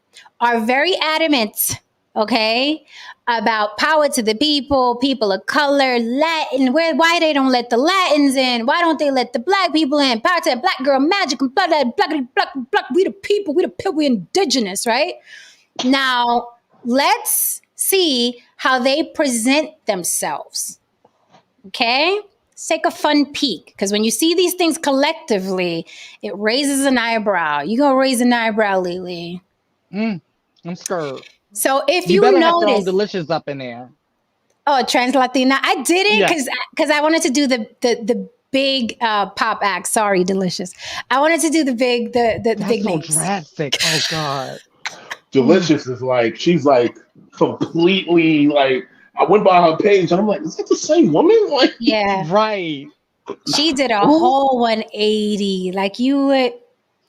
are very adamant, okay, about power to the people of color, Latin, why they don't let the Latins in, why don't they let the black people in, power to the black girl magic, and blah, blah, blah, blah, blah, we the people, we indigenous, right? Now, let's see how they present themselves. Okay? Let's take a fun peek because when you see these things collectively, it raises an eyebrow. You gonna raise an eyebrow, Lily. I'm scared. So if You you better have thrown notice, Delicious up in there. oh, trans Latina, I did it Yeah. because I wanted to do the big pop act. Sorry, Delicious. I wanted to do the big That's big so names. drastic. Oh God. Delicious is like she's like completely like. I went by her page and I'm like, is that the same woman? Like, Yeah. Right. She did a Who? whole 180. Like you would,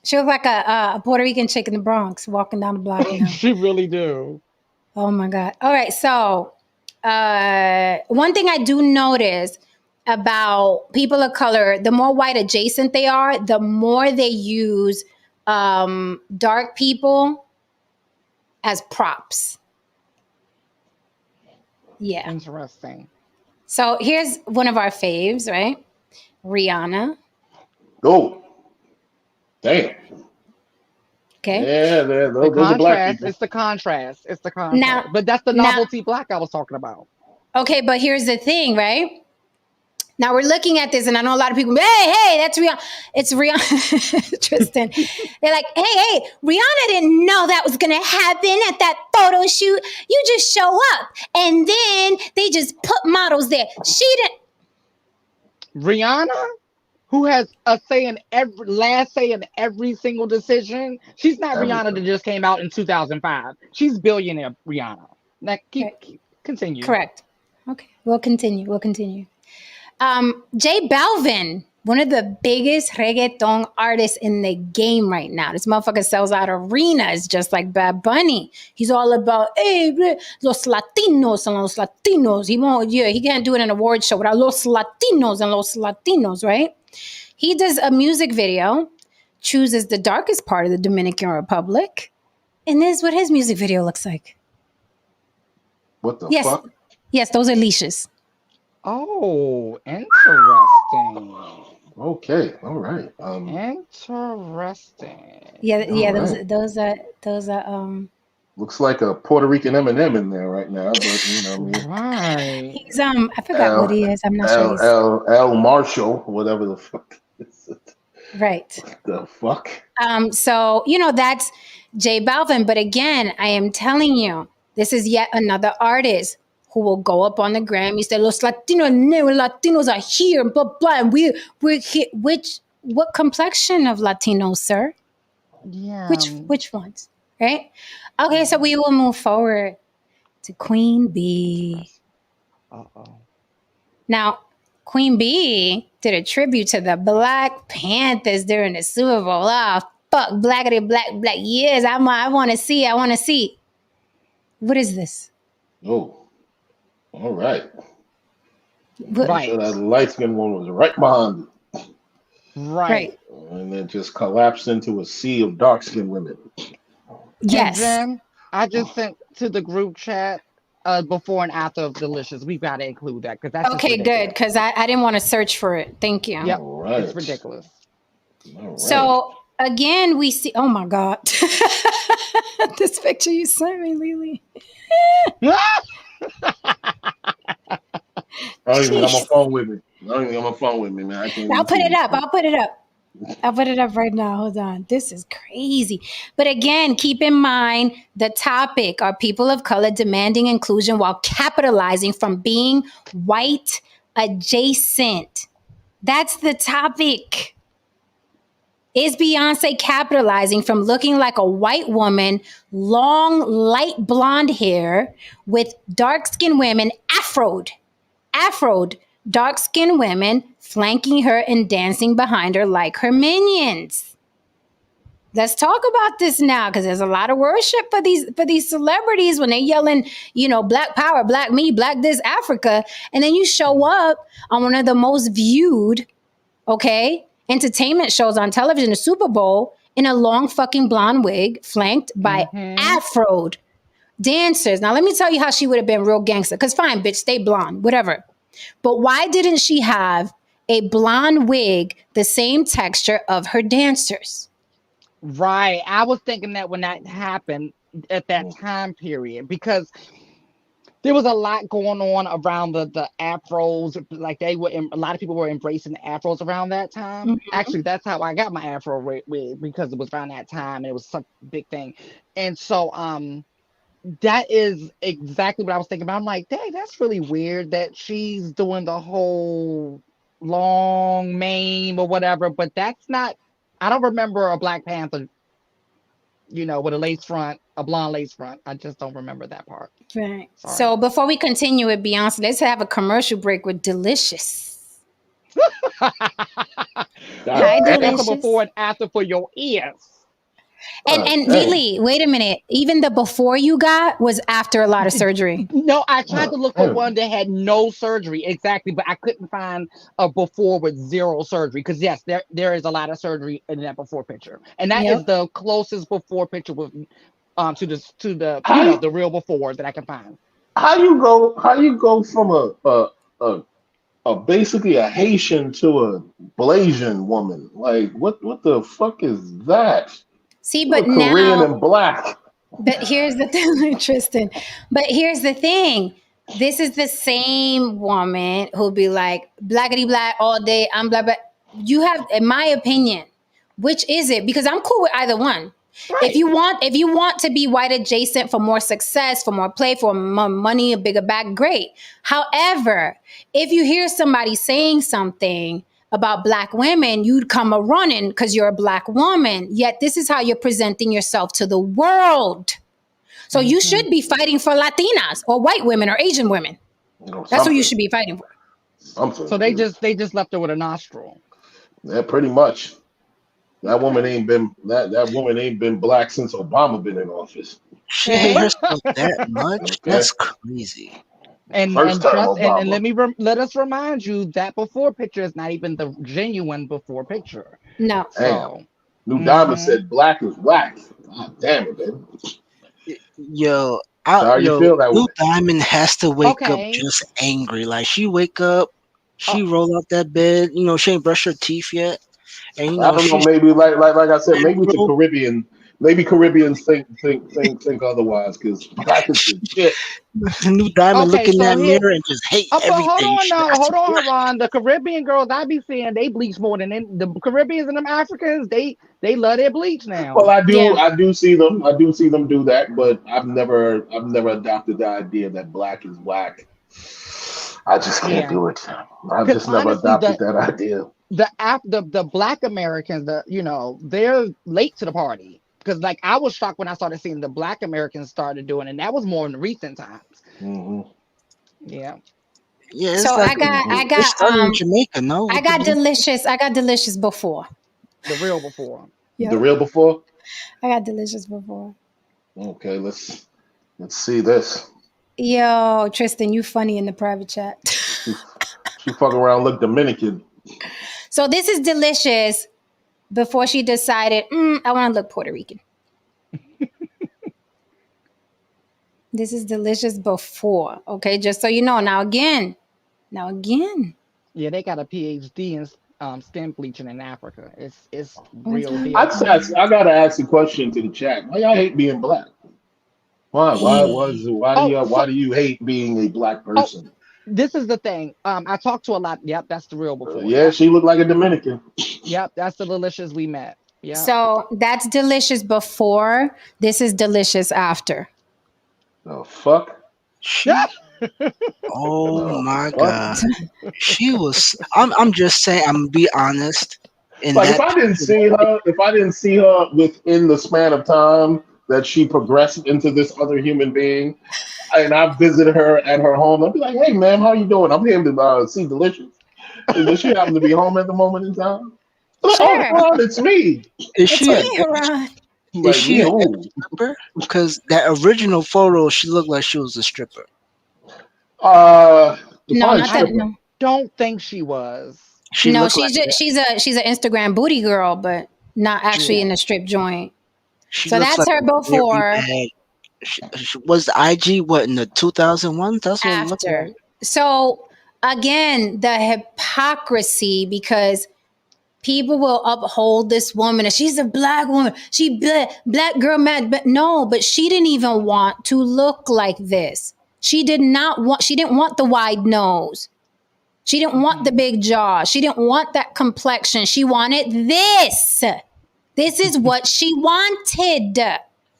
she was like a Puerto Rican chick in the Bronx walking down the block now. She really do. Oh my God. All right. So, one thing I do notice about people of color, the more white adjacent they are, the more they use dark people as props. Yeah. Interesting. So here's one of our faves, right? Rihanna. oh, damn. Okay. Yeah, The those are black contrast. people. It's the contrast. It's the contrast. Now- but that's the now- novelty black I was talking about. Okay, but here's the thing, right? Now we're looking at this, and I know a lot of people, hey, that's Rihanna. It's Rihanna, Tristan. They're like, hey, Rihanna didn't know that was going to happen at that photo shoot. You just show up, and then they just put models there. She didn't. Rihanna, who has a last say in every single decision. She's not Rihanna that Everything. just came out in 2005. She's billionaire Rihanna. Now keep continue. Correct. Okay, we'll continue. J Balvin, one of the biggest reggaeton artists in the game right now. This motherfucker sells out arenas just like Bad Bunny. He's all about, hey, los Latinos and los Latinos. He can't do it in an award show without los Latinos and los Latinos, right? He does a music video, chooses the darkest part of the Dominican Republic, and this is what his music video looks like. What the Yes. fuck? Yes, those are leashes. Oh, interesting. Okay, all right. Interesting. Yeah, All those are looks like a Puerto Rican Eminem in there right now, but you know, Right. he's I forgot what he is. I'm not sure. He's, L Marshall, whatever the fuck. right. The fuck. So that's J Balvin, but again, I am telling you, this is yet another artist who will go up on the Grammy, say, Los Latinos are here, blah, blah, and we're here. What complexion of Latinos, sir? Yeah. Which ones? Right? Okay, so we will move forward to Queen Bee. Uh-oh. Now, Queen Bee did a tribute to the Black Panthers during the Super Bowl. Oh, fuck, blackity black. Yes, I want to see. What is this? Oh, all right. Right. So that light skinned one was right behind it. Right. And then just collapsed into a sea of dark skinned women. Yes. And Jen, I just sent to the group chat before and after of Delicious. We've got to include that because that's Okay, good, because I didn't want to search for it. Thank you. Yep. All right. It's ridiculous. All right. So again, we see. Oh my God, this picture you sent me, Lily. I don't even got my phone with me. Man. I can't I'll even put see it this up. thing. I'll put it up right now. Hold on. This is crazy. But again, keep in mind the topic are people of color demanding inclusion while capitalizing from being white adjacent. That's the topic. Is Beyonce capitalizing from looking like a white woman, long, light blonde hair with dark-skinned women, afroed, dark-skinned women flanking her and dancing behind her like her minions? Let's talk about this now, because there's a lot of worship for these celebrities when they yelling, Black Power, Black me, Black this, Africa, and then you show up on one of the most viewed, entertainment shows on television, the Super Bowl, in a long fucking blonde wig, flanked by afroed dancers. Now let me tell you how she would have been real gangster. Because fine, bitch, stay blonde, whatever. But why didn't she have a blonde wig the same texture of her dancers? Right. I was thinking that when that happened at that time period, because there was a lot going on around the afros. Like a lot of people were embracing the afros around that time. Actually, that's how I got my afro wig, because it was around that time and it was such a big thing. And so that is exactly what I was thinking about. I'm like, dang, that's really weird that she's doing the whole long mane or whatever, but that's not, I don't remember a Black Panther, with a blonde lace front. I just don't remember that part. Right. Sorry. So before we continue with Beyonce, let's have a commercial break with Delicious. Hi, That's a Delicious. before and after for your ears. And really, wait a minute. Even the before you got was after a lot of surgery. No, I tried to look for one that had no surgery, exactly, but I couldn't find a before with zero surgery. Because yes, there is a lot of surgery in that before picture, and that is the closest before picture with to the real before that I can find. How you go from a basically a Haitian to a Blasian woman? Like what the fuck is that? See, but Korean now, and black. But here's the thing, Tristan. But here's the thing. This is the same woman who'll be like, blackity black all day. I'm black, black. You have, in my opinion, which is it? Because I'm cool with either one. Right. If you want to be white adjacent for more success, for more play, for more money, a bigger bag, great. However, if you hear somebody saying something about black women, you'd come a running because you're a black woman. Yet this is how you're presenting yourself to the world. So you should be fighting for Latinas or white women or Asian women. That's what you should be fighting for. Something. So they just left her with a nostril. Yeah, pretty much. That woman ain't been black since Obama been in office. She hate herself that much? Okay. That's crazy. And let us remind you that before picture is not even the genuine before picture. No. So, New Diamond said black is whack. God damn it, baby. Yo, feel that Blue way? Diamond has to wake up just angry. Like she wake up, she roll out that bed. She ain't brush her teeth yet. And I don't know. Maybe like I said, maybe it's a Caribbean. Maybe Caribbeans think otherwise because black is the shit. New Diamond look in that mirror and just hate everything. Hold on, Haran. The Caribbean girls I be seeing, they bleach more than the Caribbeans and them Africans. They love their bleach now. Well, I do see them. I do see them do that, but I've never adopted the idea that black is whack. I just can't do it. I've just never adopted that idea. The black Americans, they're late to the party. Because I was shocked when I started seeing the black Americans started doing it, and that was more in recent times. Mm-hmm. Yeah. Yeah. So I got in Jamaica, no? I got delicious. I got delicious before. The real before. Yep. The real before? I got delicious before. Okay, let's see this. Yo, Tristan, you funny in the private chat. She fuck around look Dominican. So this is delicious before she decided, I want to look Puerto Rican. This is delicious before, okay? Just so you know. Now again. Yeah, they got a PhD in stem bleaching in Africa. It's real deal. I gotta ask a question to the chat. Why y'all hate being black? Why do you hate being a black person? This is the thing. I talked to a lot. Yep, that's the real before. Yeah, she looked like a Dominican. Yep, that's the delicious we met. Yeah. So that's delicious before. This is delicious after. Oh fuck. Oh my god. She was. I'm just saying. I'm gonna be honest. If I didn't see her within the span of time that she progressed into this other human being, and I visited her at her home, I'd be like, "Hey, ma'am, how you doing? I'm here to see Delicious. Does she happen to be home at the moment in time?" Like, oh, Sure. well, it's me. Is It's she a me, Haran. is Like she me, a who? stripper? Because that original photo, she looked like she was a stripper. No, Define not that. I stripper. No, don't think she was. She no. looked like She's just, she's an Instagram booty girl, but not actually Yeah. in a strip joint. she So looks that's like her a very before, bad. She was the IG what in the 2001? That's what it looked after. like. So again, the hypocrisy because people will uphold this woman and she's a black woman. She black girl mad, but no, but she didn't even want to look like this. She didn't want the wide nose. She didn't want the Mhm. big jaw. She didn't want that complexion. She wanted this. This is what she wanted.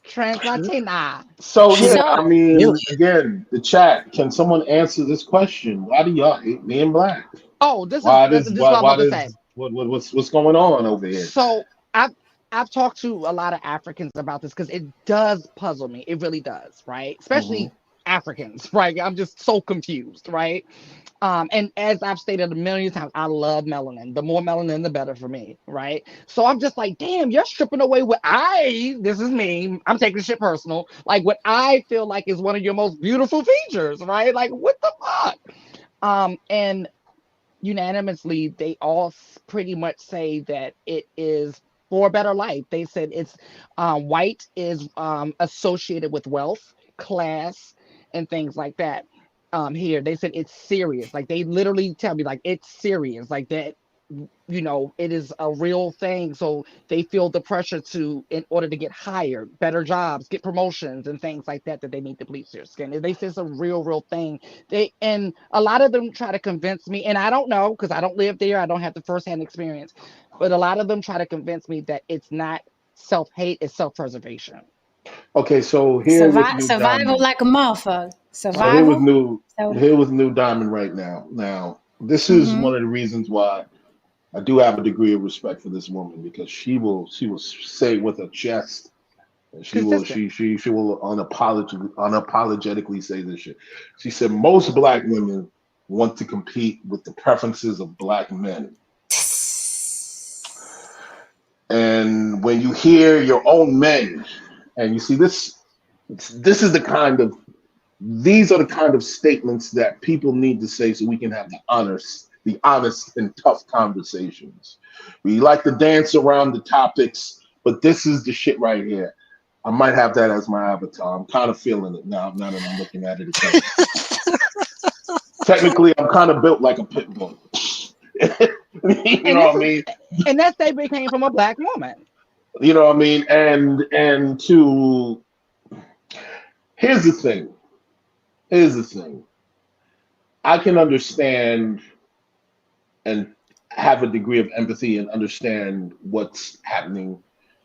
Trans She, Latina. So she yeah, looked So I like an alien. mean, again, the chat. Can someone answer this question? Why do y'all hate being black? Oh, this is Why this does is what I'm why about to say. does what's going on over here? So I've talked to a lot of Africans about this because it does puzzle me. It really does, right? Hmm. Especially Africans, right? I'm just so confused, right? And as I've stated a million times, I love melanin. The more melanin, the better for me, right? So I'm just like, damn, you're stripping away what this is me, I'm taking shit personal, like what I feel like is one of your most beautiful features, right? Like, what the fuck? And unanimously, they all pretty much say that it is for a better life. They said it's white is associated with wealth, class, and things like that. Here they said it's serious. Like they literally tell me like it's serious. Like that, it is a real thing. So they feel the pressure to, in order to get hired, better jobs, get promotions, and things like that, that they need to bleach their skin. And they say it's a real thing. And a lot of them try to convince me, and I don't know because I don't live there, I don't have the firsthand experience, but a lot of them try to convince me that it's not self-hate, it's self-preservation. Okay, so here with New survival Diamond. like a motherfucker. So here with Survival. New So, here with New Diamond right now. Now, this is mm-hmm. one of the reasons why I do have a degree of respect for this woman because she will say with a chest. And Consistent. she will unapologetically say this shit. She said most black women want to compete with the preferences of black men. And when you hear your own men, and you see this is the kind of these are the kind of statements that people need to say so we can have the honest and tough conversations. We like to dance around the topics, but this is the shit right here. I might have that as my avatar. I'm kind of feeling it now that I'm looking at it again. Technically, I'm kind of built like a pit bull. You And know this what I is mean? and that statement came from a black woman. You know what I mean? And to here's the thing. Here's the thing. I can understand and have a degree of empathy and understand what's happening.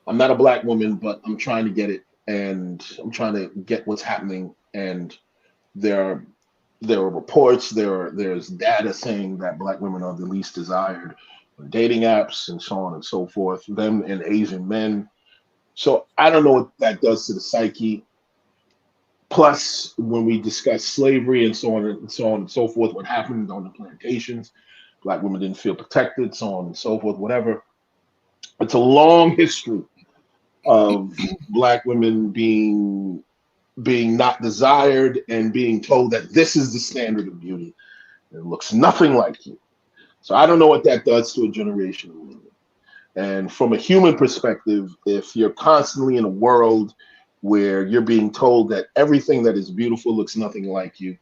I'm not a black woman, but I'm trying to get it, and I'm trying to get what's happening. And there are there are reports, there's data saying that black women are the least desired on dating apps and so on and so forth. Them and Asian men. So I don't know what that does to the psyche. Plus, when we discuss slavery and so on and so on and so forth, what happened on the plantations, black women didn't feel protected, so on and so forth, whatever. It's a long history of black women being not desired and being told that this is the standard of beauty. It looks nothing like you. So I don't know what that does to a generation of women. And from a human perspective, if you're constantly in a world where you're being told that everything that is beautiful looks nothing like you,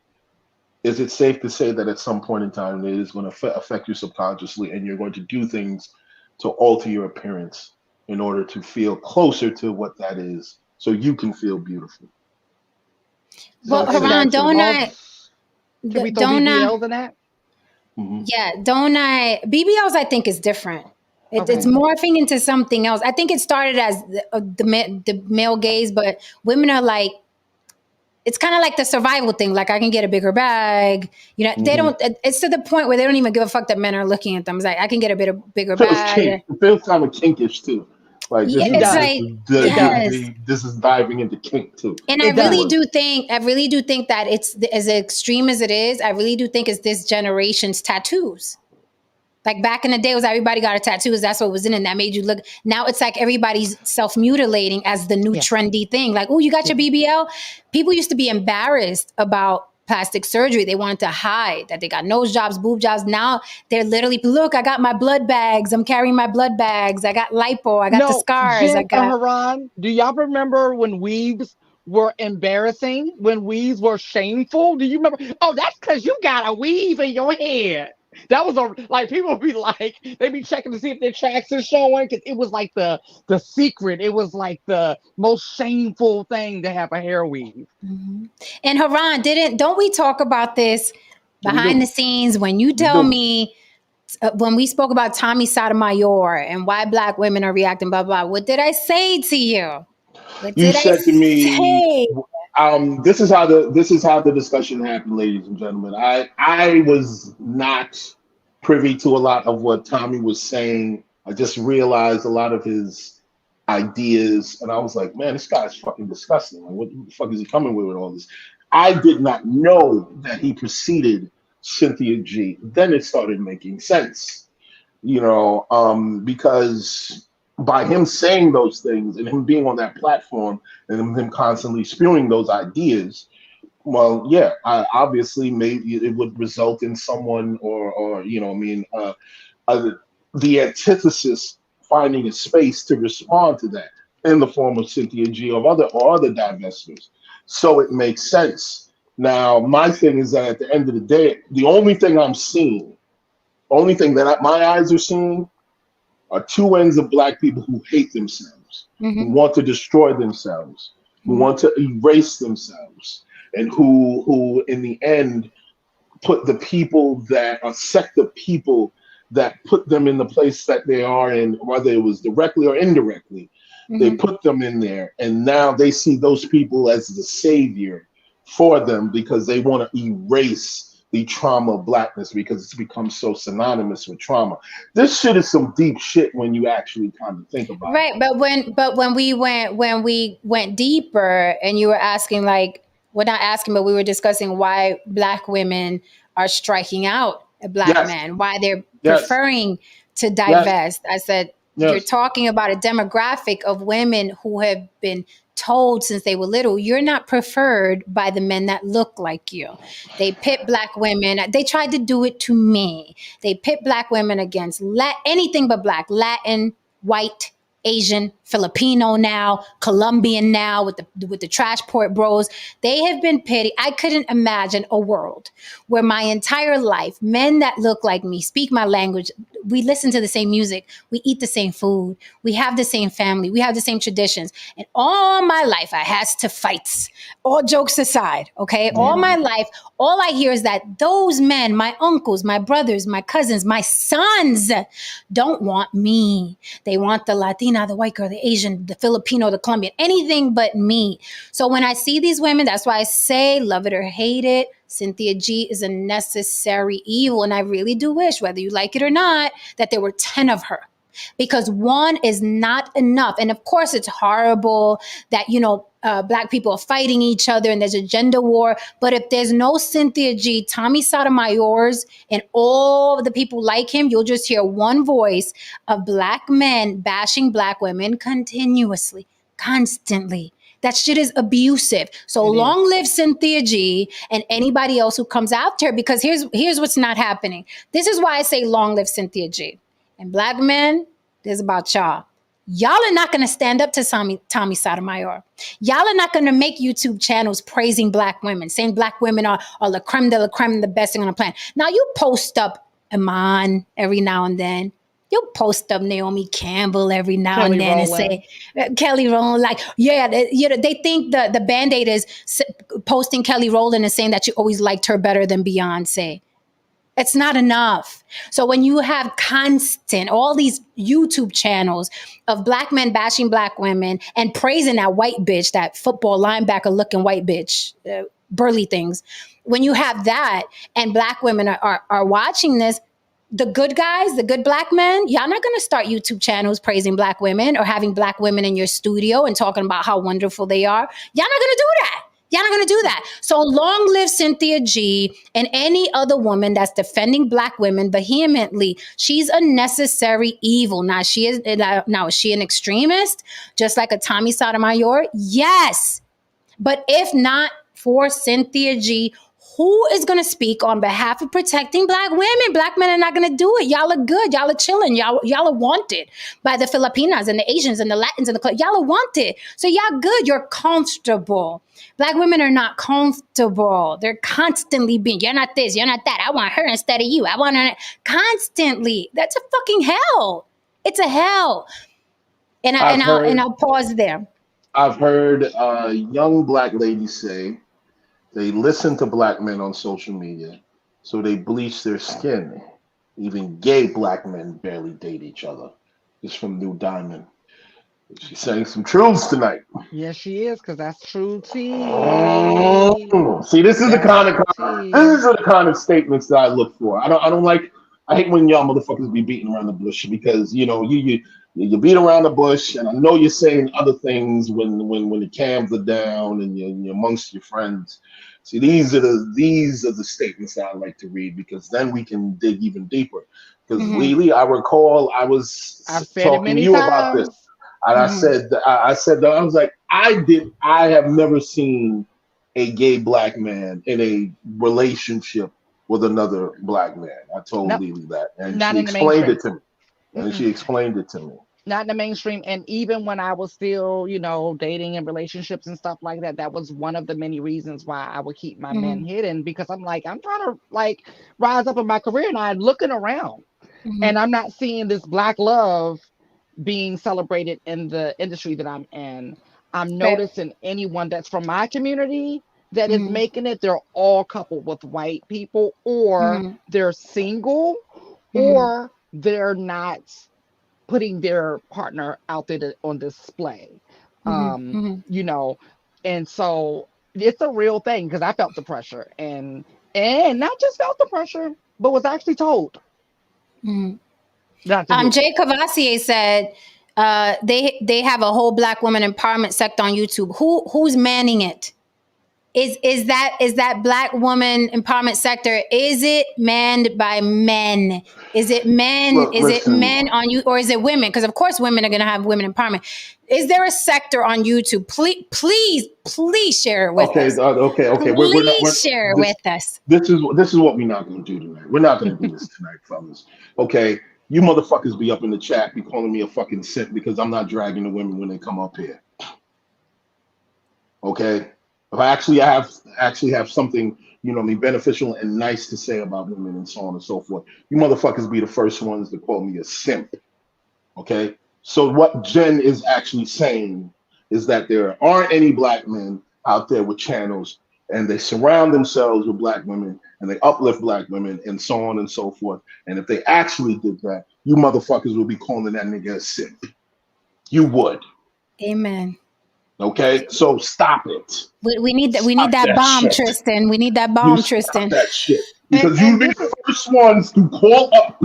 is it safe to say that at some point in time it is going to affect you subconsciously and you're going to do things to alter your appearance in order to feel closer to what that is so you can feel beautiful? Is that well, a Is safe Haran, that assessment? can we throw don't I? BBLs in that? Hmm. Yeah, don't I? BBLs, I think, is different. It's Okay. Hmm. morphing into something else. I think it started as the male gaze, but women are like, it's kind of like the survival thing. Like I can get a bigger bag. You know, they Hmm. don't. It's to the point where they don't even give a fuck that men are looking at them. It's like I can get a bigger Feels bag. kink. It feels kind of kinkish too. Like Yeah, this It is it's does. this like is It does. yes. this is diving into kink too. And It does. I really do think that it's as extreme as it is. I really do think it's this generation's tattoos. Like back in the day, it was everybody got a tattoo. That's what was in it. That made you look. Now it's like everybody's self-mutilating as the new Yeah. trendy thing. Like, oh, you got your BBL? People used to be embarrassed about plastic surgery. They wanted to hide that they got nose jobs, boob jobs. Now they're literally, look, I got my blood bags. I'm carrying my blood bags. I got lipo. I got the No, scars. I Jen got. Haran, do y'all remember when weaves were embarrassing? When weaves were shameful? Do you remember? Oh, that's because you got a weave in your head. That was like people would be like they'd be checking to see if their tracks are showing because it was like the secret. It was like the most shameful thing to have a hair weave. Mhm. And Haran, don't we talk about this We behind do. the scenes when you We tell do. me when we spoke about Tommy Sotomayor and why black women are reacting, blah, blah, what did I say to you? What You did I said to me, say? this is how the discussion happened, ladies and gentlemen. I was not privy to a lot of what Tommy was saying. I just realized a lot of his ideas, and I was like, man, this guy's fucking disgusting. Like, what the fuck is he coming with all this? I did not know that he preceded Cynthia G. Then it started making sense, because by him saying those things and him being on that platform and him constantly spewing those ideas, well, yeah, obviously maybe it would result in someone or uh, the antithesis finding a space to respond to that in the form of Cynthia G or other divestors. So it makes sense. Now, my thing is that at the end of the day, the only thing I'm seeing, only thing that my eyes are seeing are two ends of black people who hate themselves, who Mm-hmm. want to destroy themselves, who Mm-hmm. want to erase themselves, and who in the end put the people that a sect of people that put them in the place that they are in, whether it was directly or indirectly, they Mm-hmm. put them in there, and now they see those people as the savior for them because they want to erase the trauma of blackness because it's become so synonymous with trauma. This shit is some deep shit when you actually kind of think about it. Right, but when we went deeper and you were asking like we're not asking, but we were discussing why black women are striking out at black Yes, men, why they're yes, preferring to yes, divest. I said you're yes. talking about a demographic of women who have been told since they were little, you're not preferred by the men that look like you. They pit black women. They tried to do it to me. They pit black women against anything but black, Latin, white, Asian, Filipino now, Colombian now with the trash port bros. They have been pitted. I couldn't imagine a world where my entire life, men that look like me, speak my language, we listen to the same music, we eat the same food, we have the same family, we have the same traditions. And all my life I had to fights. All jokes aside, okay? All Mm. my life, all I hear is that those men, my uncles, my brothers, my cousins, my sons, don't want me. They want the Latina, the white girl, the Asian, the Filipino, the Colombian, anything but me. So when I see these women, that's why I say, love it or hate it, Cynthia G is a necessary evil. And I really do wish, whether you like it or not, that there were 10 of her. Because one is not enough. And of course, it's horrible that, black people are fighting each other and there's a gender war. But if there's no Cynthia G, Tommy Sotomayor's, and all the people like him, you'll just hear one voice of black men bashing black women continuously, constantly. That shit is abusive. So It long is. live Cynthia G and anybody else who comes after her, because here's what's not happening. This is why I say long live Cynthia G. And black men, this is about y'all. Y'all are not going to stand up to Tommy Sotomayor. Y'all are not going to make YouTube channels praising black women, saying black women are la creme de la creme, the best thing on the planet. Now, you post up Iman every now and then. You'll post up Naomi Campbell every now and Kelly then and Rowland. say, Kelly Rowland, like, yeah, they think the Band-Aid is posting Kelly Rowland and saying that you always liked her better than Beyonce. It's not enough. So when you have constant, all these YouTube channels of black men bashing black women and praising that white bitch, that football linebacker looking white bitch, burly things, when you have that and black women are watching this, the good guys, the good black men, y'all not going to start YouTube channels praising black women or having black women in your studio and talking about how wonderful they are. Y'all not going to do that. Y'all not gonna do that. So long live Cynthia G and any other woman that's defending Black women vehemently. She's a necessary evil. Now is she an extremist, just like a Tommy Sotomayor? Yes. But if not for Cynthia G, who is going to speak on behalf of protecting Black women? Black men are not going to do it. Y'all are good. Y'all are chilling. Y'all are wanted by the Filipinas and the Asians and the Latins and the club. Y'all are wanted. So y'all good. You're comfortable. Black women are not comfortable. They're constantly being, you're not this, you're not that. I want her instead of you. I want her constantly. That's a fucking hell. It's a hell. And I'll pause there. I've heard young Black ladies say they listen to Black men on social media, so they bleach their skin. Even gay Black men barely date each other. It's from New Diamond. She's saying some truths tonight. Yes, she is, because that's true tea. See, this is the kind of statements that I look for. I don't like. I hate when y'all motherfuckers be beating around the bush, because you beat around the bush, and I know you're saying other things when the cams are down and you're amongst your friends. See, these are the statements that I like to read, because then we can dig even deeper. Because Lily, I recall I've talking to you about this. And I said, I was like, I have never seen a gay Black man in a relationship with another Black man. I told Lily that, and she explained it to me. And she explained it to me. Not in the mainstream. And even when I was still, dating and relationships and stuff like that, that was one of the many reasons why I would keep my men hidden, because I'm like, I'm trying to rise up in my career, and I'm looking around and I'm not seeing this Black love being celebrated in the industry that I'm in. I'm noticing anyone that's from my community that is making it, they're all coupled with white people, or they're single, or they're not putting their partner out there on display. And so it's a real thing, because I felt the pressure, and not just felt the pressure, but was actually told. Jay Cavassier said they have a whole Black woman empowerment sect on YouTube. Who's manning it? Is that Black woman empowerment sector? Is it manned by men? Is it men? It men on you, or is it women? Because of course women are going to have women empowerment. Is there a sector on YouTube? Please share it with us. Okay. Please share it with us. This is what we're not going to do tonight. We're not going to do this tonight, fellas. Okay. You motherfuckers be up in the chat, be calling me a fucking simp because I'm not dragging the women when they come up here. Okay, if I actually have something beneficial and nice to say about women and so on and so forth, you motherfuckers be the first ones to call me a simp. Okay, so what Jen is actually saying is that there aren't any Black men out there with channels, and they surround themselves with Black women, and they uplift Black women, and so on and so forth. And if they actually did that, you motherfuckers would be calling that nigga a simp. You would. Amen. Okay, so stop it. We need that bomb, shit. Tristan. We need that bomb, Tristan. Stop that shit, because you've been the first ones to call up,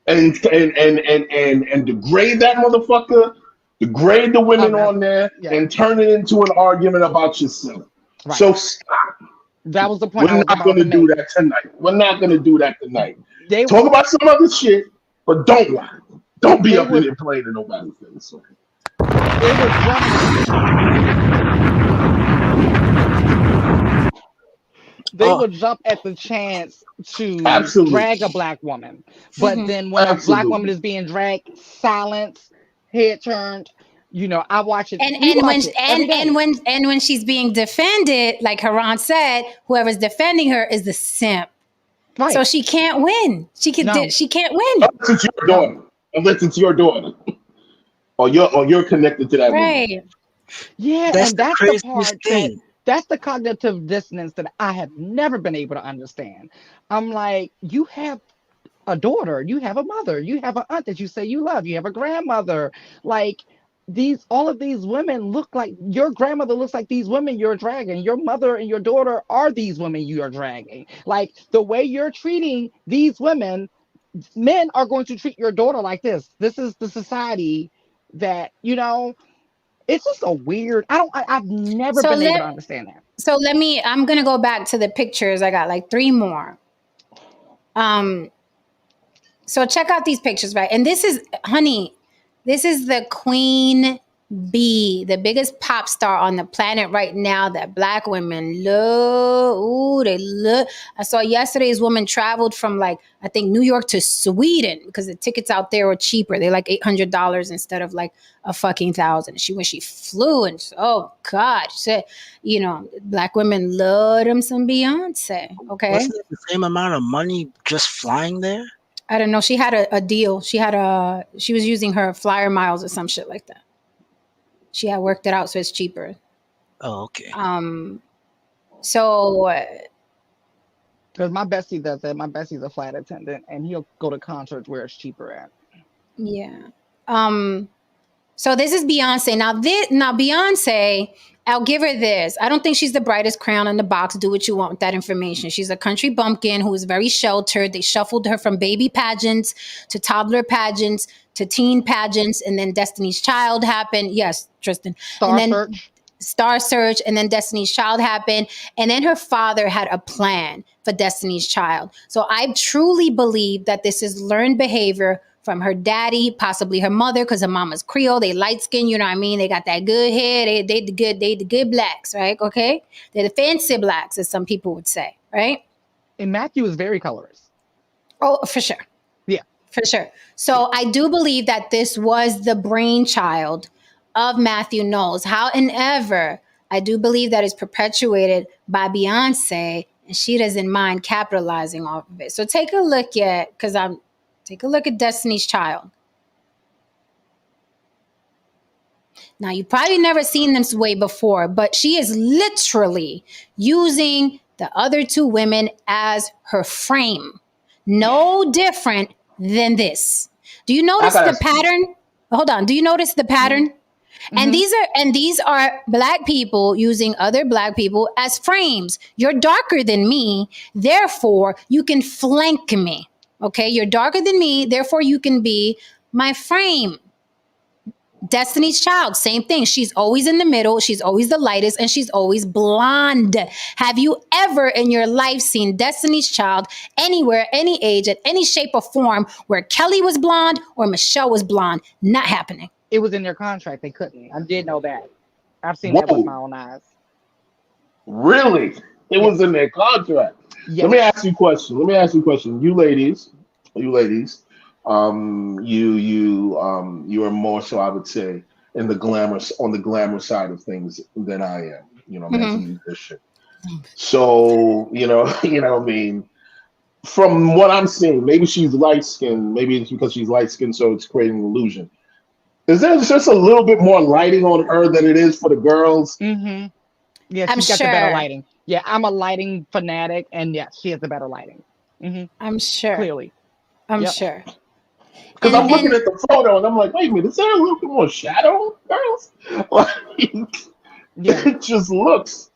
and degrade that motherfucker, degrade the women on there, and turn it into an argument about yourself. Right. So stop. That was the point. We're not going to do that tonight. We're not going to do that tonight. Talk about some other shit, but don't lie. Don't be up in there playing in nobody's face. Okay? They would jump at the chance to drag a Black woman, but then when a Black woman is being dragged, silence, head turned. I watch it. And when she's being defended, like Haran said, whoever's defending her is the simp. Right. So she can't win. She can't win. Unless it's your daughter. Or you're connected to that right. woman. Yeah, that's the part that's the cognitive dissonance that I have never been able to understand. I'm like, you have a daughter, you have a mother, you have an aunt that you say you love, you have a grandmother. Like all of these women look like your grandmother looks like these women you're dragging. Your mother and your daughter are these women you are dragging. Like the way you're treating these women, men are going to treat your daughter like this. This is the society that, It's just a weird. I've never So been able to let understand that. I'm gonna go back to the pictures. I got like 3 more. Um, so check out these pictures, right? And this is, honey, this is the queen bee, the biggest pop star on the planet right now that black women love. Ooh, they look. I saw yesterday's woman traveled from like, I think New York to Sweden because the tickets out there were cheaper. They're like $800 instead of like a fucking thousand. She flew and oh God, she said, you know, black women love them some Beyonce. Okay. Wasn't it the same amount of money just flying there? I don't know. She had a deal. She was using her flyer miles or some shit like that. She had worked it out so it's cheaper. Oh, okay. So Because my bestie does that. My bestie's a flight attendant, and he'll go to concerts where it's cheaper at. yeah. So this is Beyonce. Now Beyonce, I'll give her this. I don't think she's the brightest crayon in the box. Do what you want with that information. She's a country bumpkin who is very sheltered. They shuffled her from baby pageants to toddler pageants to teen pageants, and then Destiny's Child happened. Yes, Tristan. Star Search. Star Search, and then Destiny's Child happened. And then her father had a plan for Destiny's Child. So I truly believe that this is learned behavior from her daddy, possibly her mother, because her mama's Creole. They light skin, you know what I mean? They got that good hair. They the good blacks, right? Okay? They're the fancy blacks, as some people would say, right? And Matthew is very colorist. Oh, for sure. Yeah. For sure. So I do believe that this was the brainchild of Matthew Knowles. However, I do believe that it's perpetuated by Beyonce, and she doesn't mind capitalizing off of it. So take a look at, take a look at Destiny's Child. Now, you've probably never seen them way before, but she is literally using the other 2 women as her frame. No different than this. Do you notice the pattern? Hold on. Do you notice the pattern? Mm-hmm. And these are black people using other black people as frames. You're darker than me, therefore you can flank me. Okay, you're darker than me, therefore you can be my frame. Destiny's Child, same thing. She's always in the middle. She's always the lightest, and she's always blonde. Have you ever in your life seen Destiny's Child anywhere, any age, at any shape or form where Kelly was blonde or Michelle was blonde? Not happening. It was in their contract. They couldn't. I did know that. I've seen that with my own eyes. Really? It was in their contract. Yes. Let me ask you a question. You ladies, you are more so, I would say, on the glamour side of things than I am. You know, as a musician. So I mean, from what I'm seeing, maybe she's light skinned. Maybe it's because she's light skinned, so it's creating an illusion. Is there just a little bit more lighting on her than it is for the girls? Mm-hmm. Yeah, she's got the better lighting. Yeah, I'm a lighting fanatic, and yeah, she has the better lighting. Mm-hmm. I'm sure. Clearly. I'm sure. Because I'm looking at the photo, and I'm like, wait a minute, is there a little bit more shadow, girls? Like, it just looks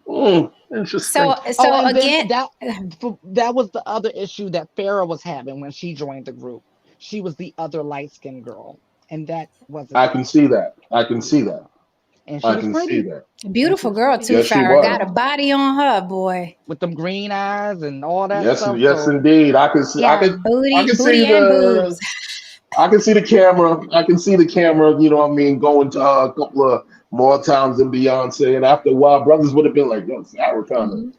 interesting. So again, that was the other issue that Farrah was having when she joined the group. She was the other light-skinned girl. And that wasn't. I can see that. And she was pretty. Beautiful girl too. Yes, Farrah got a body on her, boy. With them green eyes and all that. Yes, stuff. Yes, indeed. I can see. Yeah, I can booty see and boobs. I can see the camera. You know what I mean? Going to a couple of more times than Beyonce, and after a while, brothers would have been like, "Yo, Farrah kind of."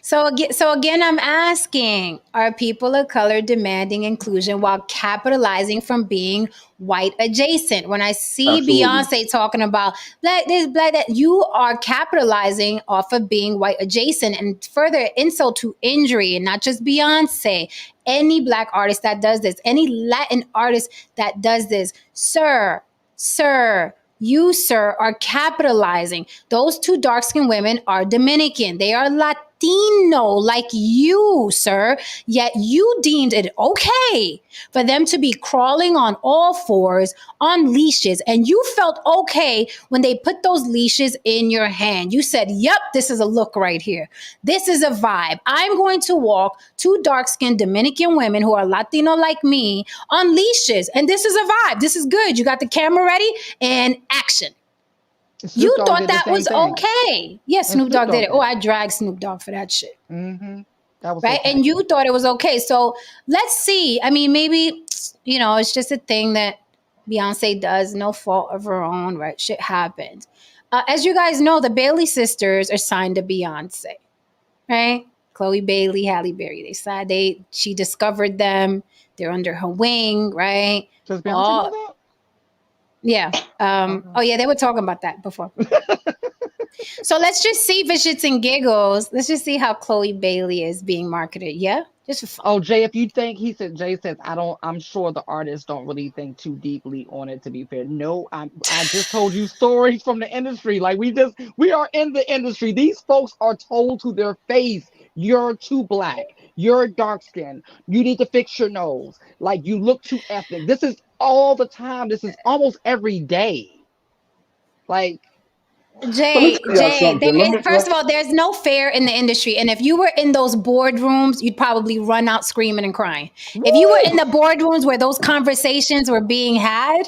So again, I'm asking, are people of color demanding inclusion while capitalizing from being white adjacent? When I see Beyonce talking about black this, black that, you are capitalizing off of being white adjacent, and further insult to injury, and not just Beyonce. Any black artist that does this, any Latin artist that does this, sir, you, sir, are capitalizing. Those 2 dark-skinned women are Dominican. They are Latino like you, sir. Yet you deemed it okay for them to be crawling on all 4s on leashes. And you felt okay when they put those leashes in your hand. You said, yep, this is a look right here. This is a vibe. I'm going to walk 2 dark-skinned Dominican women who are Latino like me on leashes. And this is a vibe. This is good. You got the camera ready and action. Snoop You Dogg thought did the that same was thing, okay. Yeah, and Snoop Snoop Dogg did Dogg it. Oh, did. I dragged Snoop Dogg for that shit. That was Right? okay. And you thought it was okay. So let's see. I mean, maybe, it's just a thing that Beyonce does, no fault of her own, right? Shit happens. As you guys know, the Bailey sisters are signed to Beyonce, right? Chloe Bailey, Halle Berry. She discovered them. They're under her wing, right? Does Beyonce Oh, know yeah. that? Oh, yeah, they were talking about that before. So let's just see for shits and giggles. Let's just see how Chloe Bailey is being marketed. Yeah, just for fun. Oh, Jay, if you think Jay says, I'm sure the artists don't really think too deeply on it, to be fair. No, I just told you stories from the industry. Like we are in the industry. These folks are told to their face, you're too black, you're dark skinned, you need to fix your nose. Like you look too ethnic. This is all the time. This is almost every day. Like, Let me Jay, tell y'all something. first of all, there's no fair in the industry. And if you were in those boardrooms, you'd probably run out screaming and crying. If you were in woo! the boardrooms where those conversations were being had,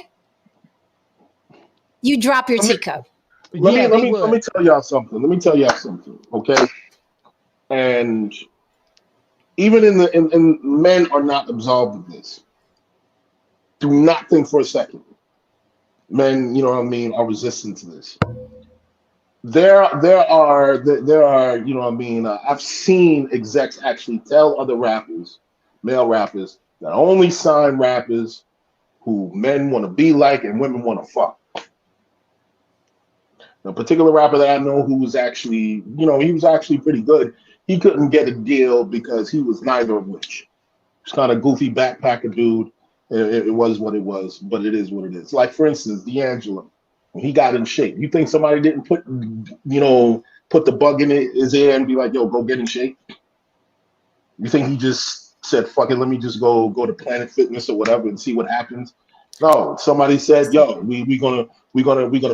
you drop your let me teacup. Yeah, they let me would. tell y'all something. Let me tell y'all something. Okay, and even in men are not absolved of this. Do not think for a second. Men, you know what I mean, are resistant to this. There are, you know what I mean. I've seen execs actually tell other rappers, male rappers, that only sign rappers who men want to be like and women want to fuck. A particular rapper that I know who was actually, he was actually pretty good. He couldn't get a deal because he was neither of which. He's kind of goofy backpacker dude. It was what it was, but it is what it is. Like for instance, D'Angelo, when he got in shape, you think somebody didn't put the bug in his ear and be like, "Yo, go get in shape"? You think he just said, "Fuck it, let me just go to Planet Fitness or whatever and see what happens"? No, somebody said, "Yo, we gonna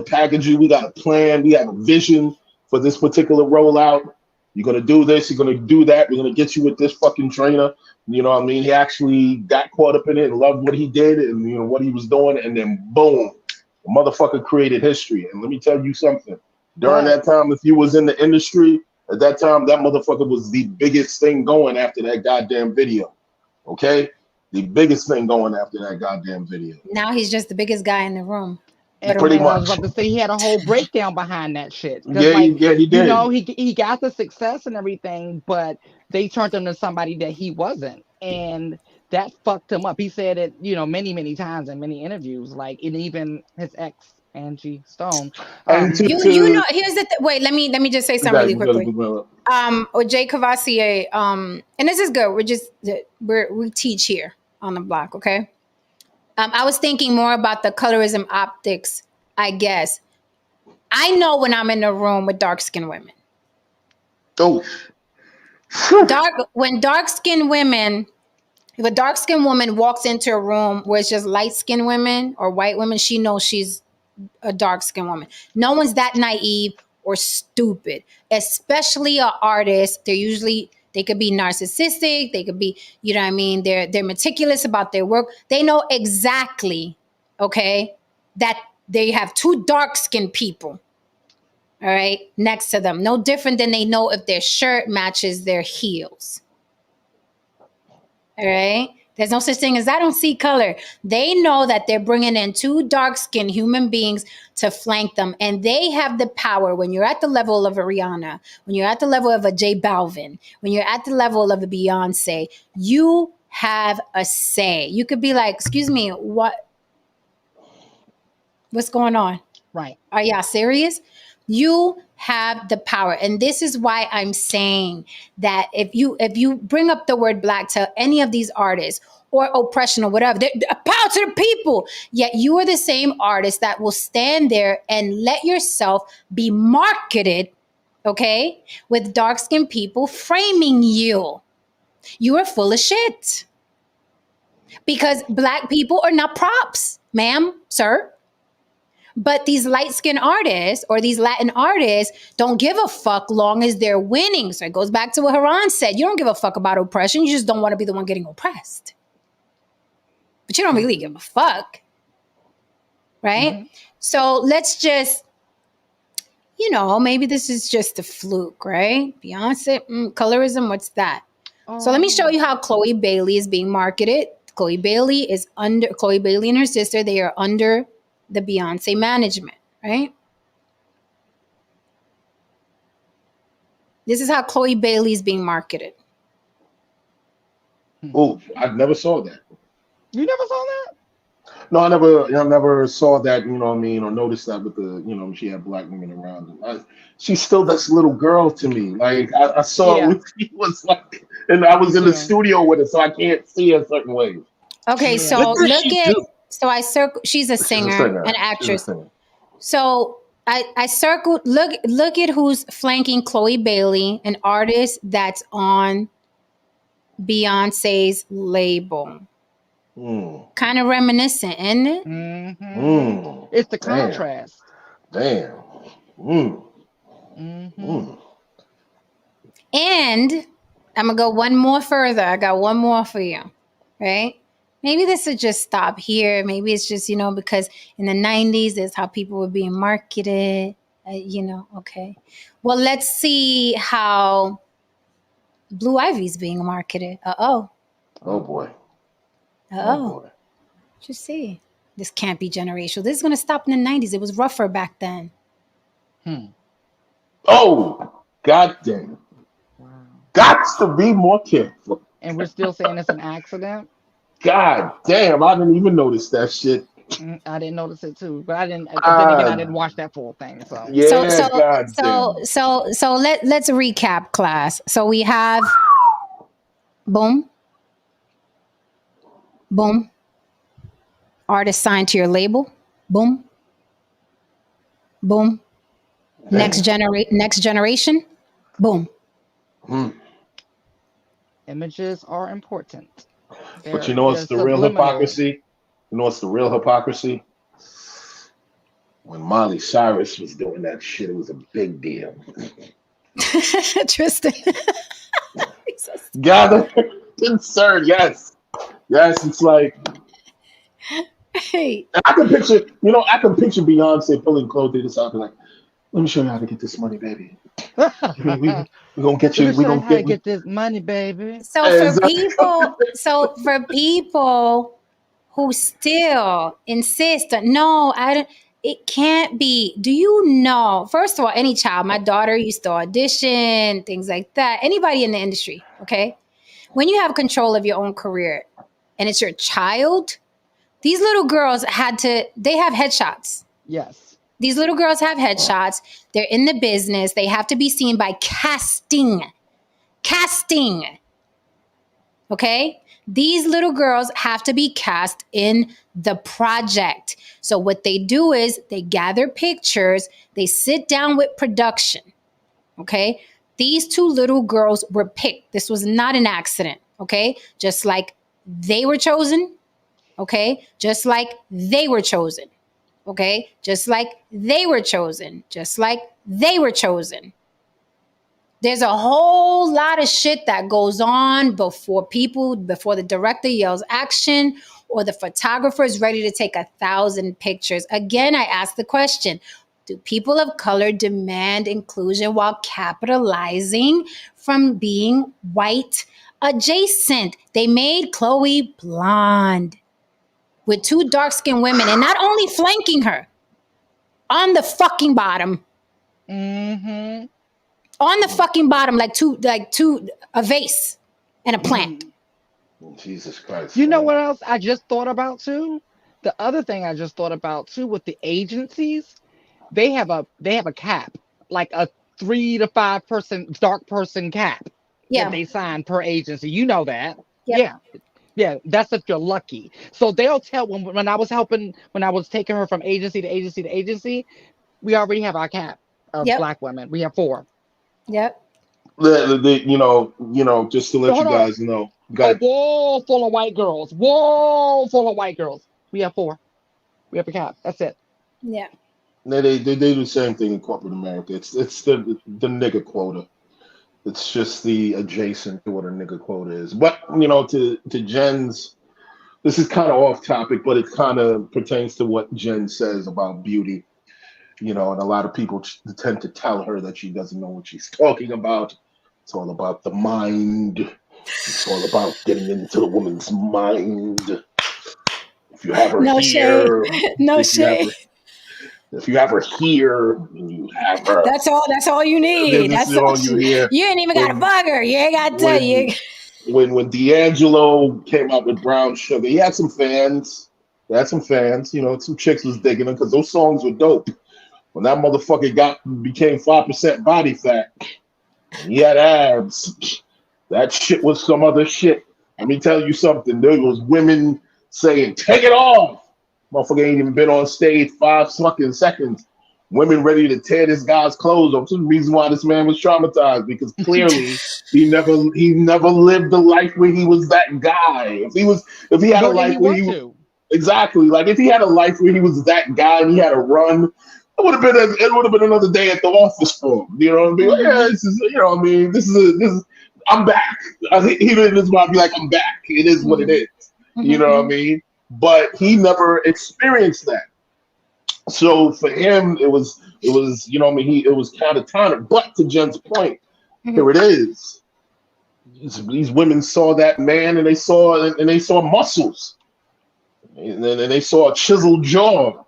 package you. We got a plan. We have a vision for this particular rollout. You're gonna do this. You're gonna do that. We're gonna get you with this fucking trainer." You know what I mean? He actually got caught up in it and loved what he did and what he was doing, and then boom, the motherfucker created history. And let me tell you something. During But that time, if you was in the industry at that time, that motherfucker was the biggest thing going after that goddamn video. Okay, the biggest thing going after that goddamn video. Now he's just the biggest guy in the room. But and Pretty and I was much. about to say he had a whole breakdown behind that shit because Yeah, like he did. he got the success and everything, but they turned him to somebody that he wasn't, and that fucked him up. He said it, many times in many interviews, like and even his ex Angie Stone. And here's wait, let me just say you something guys, really quickly. With Jay Cavassier, and this is good. We teach here on the block, okay? I was thinking more about the colorism optics, I guess. I know when I'm in a room with dark skinned women. oh, When dark skinned women, if a dark skinned woman walks into a room where it's just light skinned women or white women, she knows she's a dark skinned woman. No one's that naive or stupid, especially an artist. They could be narcissistic. They could be, you know what I mean? They're meticulous about their work. They know exactly, okay, that they have two dark skinned people, all right, next to them. No different than they know if their shirt matches their heels. All right. There's no such thing as I don't see color. They know that they're bringing in two dark skinned human beings to flank them. And they have the power when you're at the level of a Rihanna, when you're at the level of a J Balvin, when you're at the level of a Beyonce, you have a say. You could be like, excuse me, what's going on? Right. Are y'all serious? You have the power. And this is why I'm saying that if you bring up the word black to any of these artists or oppression or whatever, power to the people. Yet you are the same artist that will stand there and let yourself be marketed, okay, with dark-skinned people framing you. You are full of shit. Because black people are not props, ma'am, sir. But these light skinned artists or these Latin artists don't give a fuck long as they're winning. So it goes back to what Haran said. You don't give a fuck about oppression. You just don't want to be the one getting oppressed. But you don't really give a fuck. Right? Mm-hmm. So let's just maybe this is just a fluke, right? Beyonce, colorism, what's that? So let me show you Oh. how Chloe Bailey is being marketed. Chloe Bailey and her sister, they are under the Beyonce management, right? This is how Chloe Bailey is being marketed. Oh, I never saw that. You never saw that? No, I never saw that. You know what I mean, or noticed that with the, she had black women around. She's still this little girl to me. Like I saw it Yeah, when she was like, and I me was in the too. studio with her, so I can't see her certain ways. Okay, Yeah. What so does look she at, do? so I circle, she's a She's a singer, singer. an She's a actress. singer. So I circled, look at who's flanking Chloe Bailey, an artist that's on Beyonce's label. Mm, Kind of reminiscent, isn't it? It's the damn, contrast. damn. Mm, Hmm. mm. And I'm gonna go one more further. I got one more for you, right? Maybe this would just stop here. Maybe it's just, because in the 90s, that's how people were being marketed, okay. Well, let's see how Blue Ivy's being marketed. Uh-oh. Oh Oh. boy. Oh Uh-oh. boy. Just see. This can't be generational. This is gonna stop in the 90s. It was rougher back then. Hmm. Oh, god damn. Wow. Got to be more careful. And we're still saying it's an accident. God damn, I didn't even notice that shit. I didn't notice it too, but I didn't. Then again, I God, didn't watch that full thing. So So yeah, so god so damn. so so let's recap, class. So we have boom, boom, artist signed to your label. Boom, boom. Damn. Next generation. Boom. Hmm. images are important. But They're what's the real subliminal. hypocrisy? You know what's the real hypocrisy? When Miley Cyrus was doing that shit, it was a big deal. Tristan. Gather concern, yes. Yes, it's like Hey. I can picture Beyonce pulling Chloe this out and like, let me show you how to get this money, baby. We gonna get Let you, me we show you gonna how to get we get this money, baby. So for exactly. people who still insist that no, I don't. It can't be. Do you know? First of all, any child, my daughter used to audition, things like that. Anybody in the industry, okay? When you have control of your own career and it's your child, these little girls they have headshots. Yes. These little girls have headshots. They're in the business. They have to be seen by casting. Casting. Okay? These little girls have to be cast in the project. So what they do is they gather pictures, they sit down with production. Okay? These two little girls were picked. This was not an accident. Okay? Just like they were chosen. Okay? Just like they were chosen. Okay? Just like they were chosen. Just like they were chosen. There's a whole lot of shit that goes on before the director yells action or the photographer is ready to take 1,000 pictures. Again, I ask the question, do people of color demand inclusion while capitalizing from being white adjacent? They made Chloe blonde with two dark-skinned women and not only flanking her on the fucking bottom, Mm-hmm. on the fucking bottom, like a vase and a plant. Jesus Christ, You know man. what else I just thought about too? The other thing I just thought about too with the agencies, they have a cap, like a 3 to 5 person dark person cap that Yeah. they sign per agency. You know that. Yep. Yeah. Yeah, that's if you're lucky. So they'll tell when I was helping, when I was taking her from agency to agency to agency, we already have our cap of Yep. black women. We have 4. Yep. Just to let So you hold on. guys know, A got wall full of white girls. Wall full of white girls. We have 4. We have a cap. That's it. Yeah. they do the same thing in corporate America. It's the nigger quota. It's just the adjacent to what a nigger quota is. But to Jen's, this is kind of off topic, but it kind of pertains to what Jen says about beauty. you know, and a lot of people tend to tell her that she doesn't know what she's talking about. It's all about the mind. It's all about getting into the woman's mind. If you have her No shade. here, No if you have shade. her, if you have her here, and you have her, That's all. That's all you need. this That's is all. all you hear. You ain't even got a When bugger. You ain't got to. You. when when D'Angelo came out with Brown Sugar, he had some fans. He had some fans. You know, some chicks was digging him because those songs were dope. When that motherfucker became 5% body fat, and he had abs. That shit was some other shit. Let me tell you something. There was women saying, "Take it off." Motherfucker ain't even been on stage 5 fucking seconds. Women ready to tear this guy's clothes off. This is the reason why this man was traumatized, because clearly he never lived a life where he was that guy. If he had a Nor did life he where want he to. exactly, like if he had a life where he was that guy and he had a run, it would have been another day at the office for him. You know what I mean? Like, yeah, this is, you know what I mean? This is I'm back. He didn't just want to be like, I'm back. It is what it is. You know what I mean? But he never experienced that. So for him, it was, you know what I mean? It was catatonic. But to Jen's point, here it is. These women saw that man, and they saw muscles, and they saw a chiseled jaw,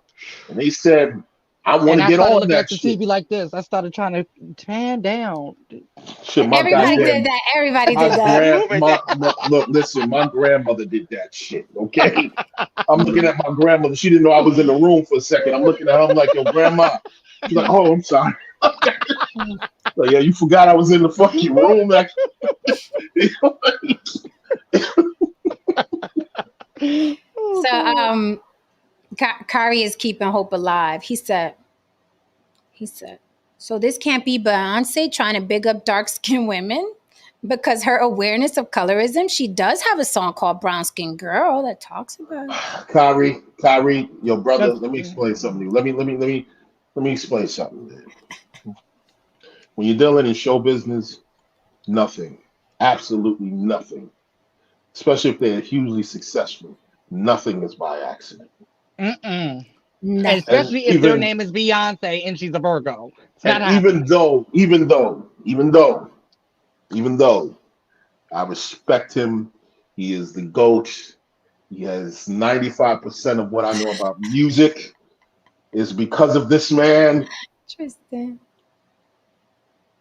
and they said, I want And to I get started on looking that at the shit. TV like this. I started trying to tan down. Shit, my Everybody Move did goddamn, that. Everybody my did that. Move it. look, listen, my grandmother did that shit. Okay, I'm looking at my grandmother. She didn't know I was in the room for a second. I'm looking at her. I'm like, yo, grandma. She's like, oh, I'm sorry. Like, yeah, you forgot I was in the fucking room. Like, So, Kari is keeping hope alive. He said, so this can't be Beyonce trying to big up dark-skinned women because her awareness of colorism. She does have a song called Brown Skin Girl that talks about it. Kyrie, your brother. That's- Let me explain something to you. Let me explain something. Man. When you're dealing in show business, nothing, absolutely nothing, especially if they're hugely successful, nothing is by accident. Mm-mm. And Nothing. And especially if their even name is Beyonce and she's a Virgo. It's not and even happening. though, even though, even though, even though I respect him, he is the GOAT. He has 95% of what I know about music is because of this man. Tristan.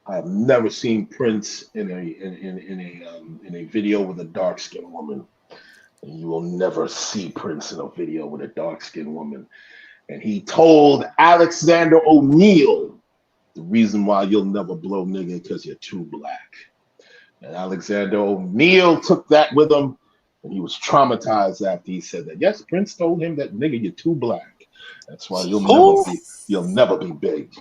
I've never seen Prince in a video with a dark skinned woman. And you will never see Prince in a video with a dark skinned woman. And he told Alexander O'Neal, the reason why you'll never blow nigga because you're too black. And Alexander O'Neal took that with him, and he was traumatized after he said that. Yes, Prince told him that nigga, you're too black. That's why Who? you'll never be big.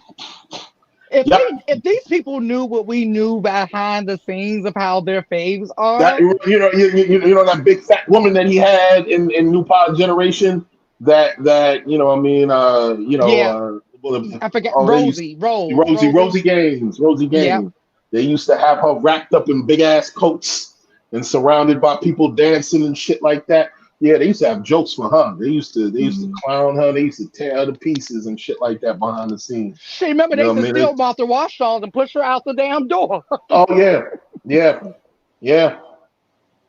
If Yep. these people knew what we knew behind the scenes of how their faves That are, you know that big fat woman that he had in New Power Generation. That you know I mean yeah, well, I forget oh they used Rosie. Rosie Yep. Gaines. They used to have her wrapped up in big ass coats and surrounded by people dancing and shit like that. Yeah, they used to have jokes for her. They used to clown her. They used to tear her to pieces and shit like that behind the scenes. She remember You they know used what I to mean? steal Martha Washall and push her out the damn door. Oh yeah, yeah, yeah,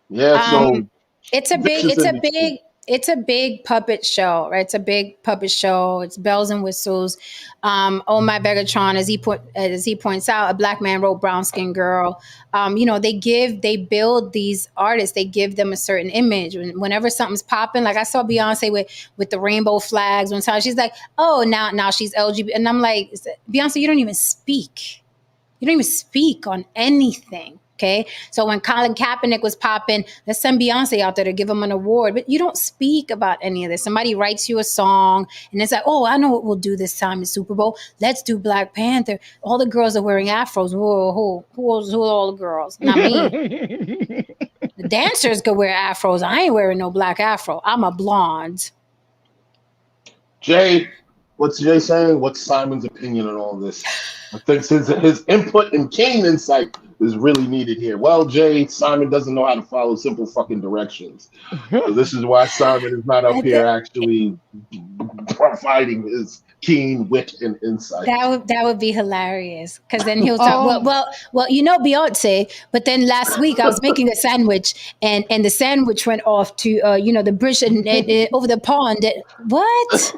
yeah. Um, So it's a big, vicious industry. it's a big puppet show, right? It's a big puppet show. It's bells and whistles. Oh my Begatron, as he points out, a black man wrote Brown Skin Girl. They build these artists, they give them a certain image. Whenever something's popping, like I saw Beyonce with the rainbow flags one time, she's like, oh, now she's LGBT, and I'm like, Beyonce, you don't even speak. You don't even speak on anything. Okay. So when Colin Kaepernick was popping, let's send Beyonce out there to give him an award. But you don't speak about any of this. Somebody writes you a song and it's like, oh, I know what we'll do this time at Super Bowl. Let's do Black Panther. All the girls are wearing afros. Who are all the girls? Not me. The dancers could wear afros. I ain't wearing no black afro. I'm a blonde. Jay, what's Jay saying? What's Simon's opinion on all this? I think his input and keen insight is really needed here. Well, Jay, Simon doesn't know how to follow simple fucking directions. So this is why Simon is not up I here think actually providing his keen wit and insight. That would be hilarious because then he'll talk. Um, Well, Beyonce. But then last week I was making a sandwich and the sandwich went off to the bridge and over the pond. What?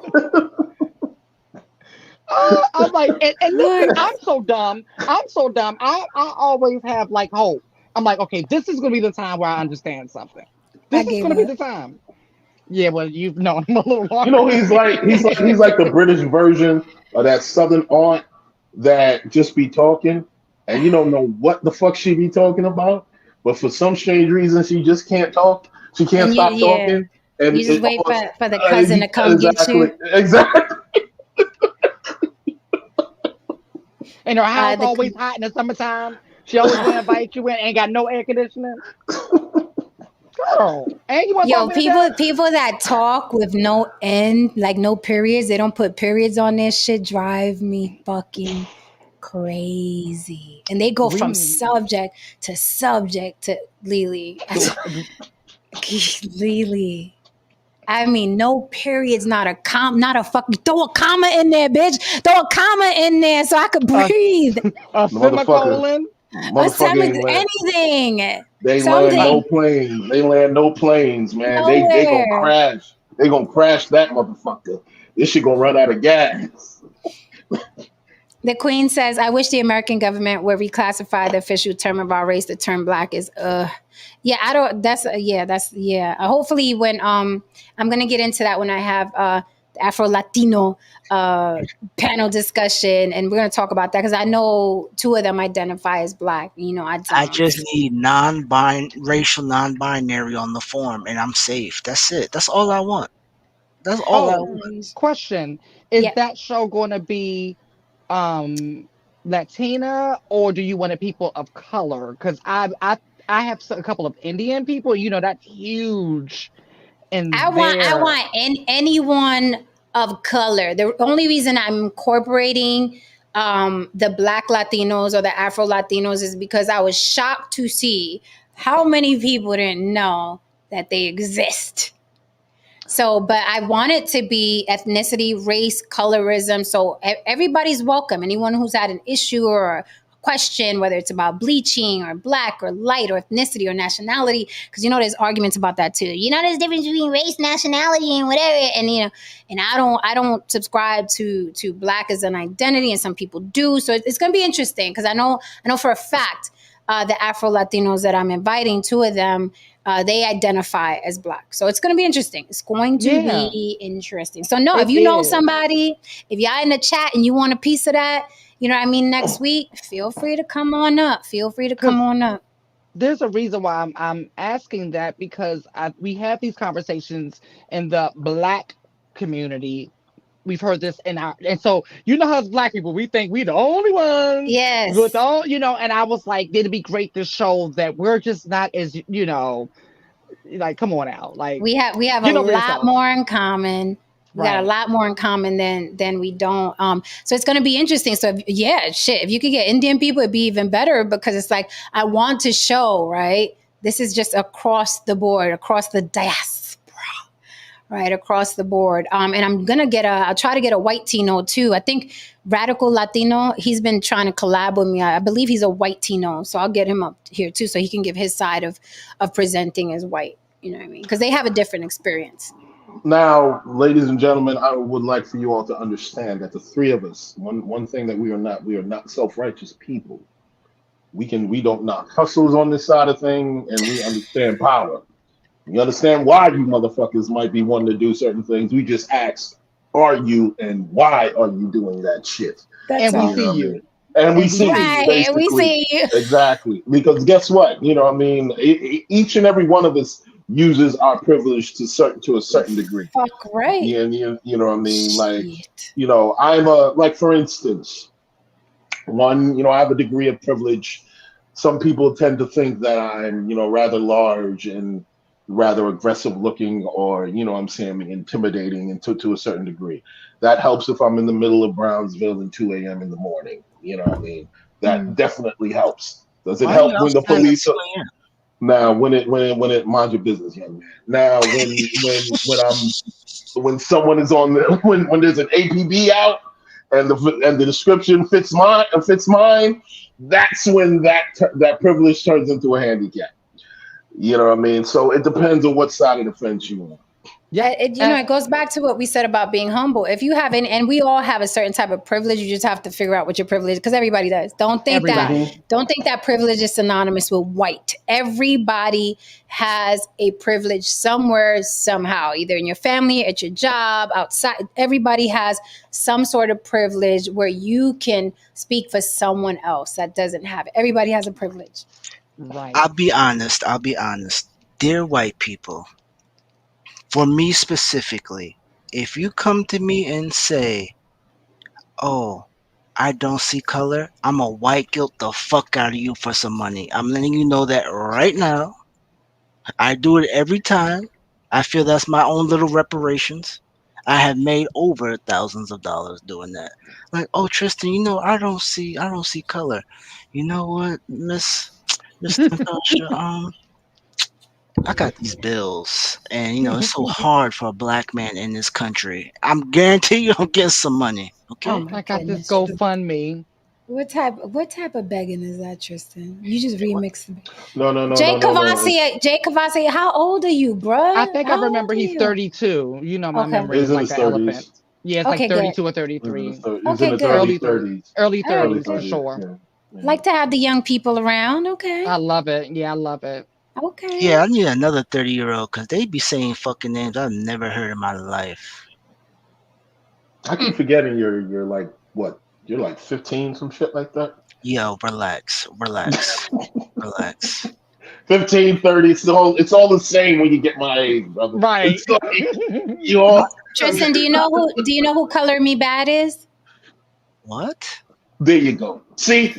I'm like, and listen, What? I'm so dumb. I always have like hope. I'm like, okay, this is gonna be the time where I understand something. I This is gave gonna be up. the time. Yeah, well, you've known him a little You know, longer. he's like the British version of that Southern aunt that just be talking, and you don't know what the fuck she be talking about, but for some strange reason she just can't talk. She can't And stop talking, and you just it wait almost for the cousin to come get you. exactly. And her house The always hot in the summertime. She always gonna invite you in, ain't got no air conditioning. Girl, and you want to talk Yo, me to death? people that talk with no end, like no periods, they don't put periods on their shit, drive me fucking crazy. And they go from We subject to Lily. Lily. I mean, no periods, not a fucking throw a comma in there, bitch. Throw a comma in there so I could a, breathe. a The motherfucker, semicolon. A motherfucker sandwich, ain't land. anything. They land no Something. planes. They land no planes, man. They gonna Nowhere. crash. They gonna crash that motherfucker. This shit gonna run out of gas. The Queen says, I wish the American government would reclassify the official term of our race. The term black is yeah, I don't that's hopefully when I'm gonna get into that when I have the Afro Latino panel discussion, and we're gonna talk about that because I know two of them identify as black. I just need racial non-binary on the form, and I'm safe. That's it. That's all I want. That's all I Oh, want. question: Is yeah. that show going to be Latina, or do you want a people of color? Because I have a couple of Indian people. That's huge in I there. want anyone of color. The only reason I'm incorporating the Black Latinos or the Afro Latinos is because I was shocked to see how many people didn't know that they exist. So, but I want it to be ethnicity, race, colorism. So everybody's welcome. Anyone who's had an issue or a question, whether it's about bleaching or black or light or ethnicity or nationality, because there's arguments about that too. There's a difference between race, nationality, and whatever. And I don't subscribe to black as an identity, and some people do. So it's going to be interesting because I know for a fact the Afro Latinos that I'm inviting, two of them, they identify as black. So it's going to be interesting. It's going to Yeah, be interesting. So no, if it you know is. somebody, if y'all in the chat and you want a piece of that, next week, feel free to come on up. Feel free to come Because on up. there's a reason why I'm asking that, because we have these conversations in the black community. We've heard this and so how as black people we think we the only ones with Yes. all and I was like, it'd be great to show that we're just not as like, come on out, like, We have a get over lot yourself. more in common. We got a Right. lot more in common than we don't. So it's going to be interesting. So if you could get Indian people, it'd be even better because it's like I want to show, right? This is just across the board, across the diaspora, right, across the board. And I'll try to get a white Tino too. I think Radical Latino, he's been trying to collab with me. I believe he's a white Tino, so I'll get him up here too, so he can give his side of presenting as white. You know what I mean? Because they have a different experience. Now, ladies and gentlemen, I would like for you all to understand that the three of us, one thing that we are not self-righteous people. We don't knock hustles on this side of thing, and we understand power. We understand why you motherfuckers might be wanting to do certain things. We just ask, are you, and why are you doing that shit? That's And we all. see you. And we And we see see you, you. Right. We basically. see you. Exactly. Because guess what? Each and every one of us uses our privilege to a certain degree. Fuck right. Yeah, you know what I mean? Like, Shit. I'm like, for instance, I have a degree of privilege. Some people tend to think that I'm, rather large and rather aggressive looking, or, I'm saying intimidating and to a certain degree. That helps if I'm in the middle of Brownsville at 2 a.m. in the morning. You know what I mean? That definitely helps. Does it Why are you help when the outside at police 2 are, a.m.? now when it mind your business, young man. Now when I'm when someone is on the when there's an APB out and the description fits mine, that's when that privilege turns into a handicap. You know what I mean? So it depends on what side of the fence you on. Yeah. It goes back to what we said about being humble. If you have and we all have a certain type of privilege, you just have to figure out what your privilege is because everybody does. Don't think that privilege is synonymous with white. Everybody has a privilege somewhere, somehow, either in your family, at your job, outside. Everybody has some sort of privilege where you can speak for someone else that doesn't have it. Everybody has a privilege. Right. I'll be honest. Dear white people, for me specifically, if you come to me and say, "Oh, I don't see color," I'm a white guilt the fuck out of you for some money. I'm letting you know that right now. I do it every time. I feel that's my own little reparations. I have made over thousands of dollars doing that. Like, oh Tristan, I don't see color. You know what, Miss Natasha, I got these bills, and it's so hard for a black man in this country. I'm guarantee you, I'm getting some money. Okay. Oh my I got this goodness. GoFundMe. What type of begging is that, Tristan? You just remixed it. No. Jay It's, Cavassier, how old are you, bruh? I think I How remember old are he's you? 32. You know, my Okay. memory it's is in like his an elephant. 30s. Yeah, it's like Okay, good. 32 or It's in 33. his early Okay, good. Early 30s. early All right. Early 30s for 30s. sure. Yeah. Like to have the young people around. Okay. I love it. Yeah, I love it. Okay. Yeah, I need another 30-year-old because they be saying fucking names I've never heard in my life. I keep forgetting you're like what? You're like 15, some shit like that. Yo, relax. 15, 30, it's all the same when you get my age, brother. Right. It's like you all Tristan, do you know who Color Me Bad is? What? there you go. See?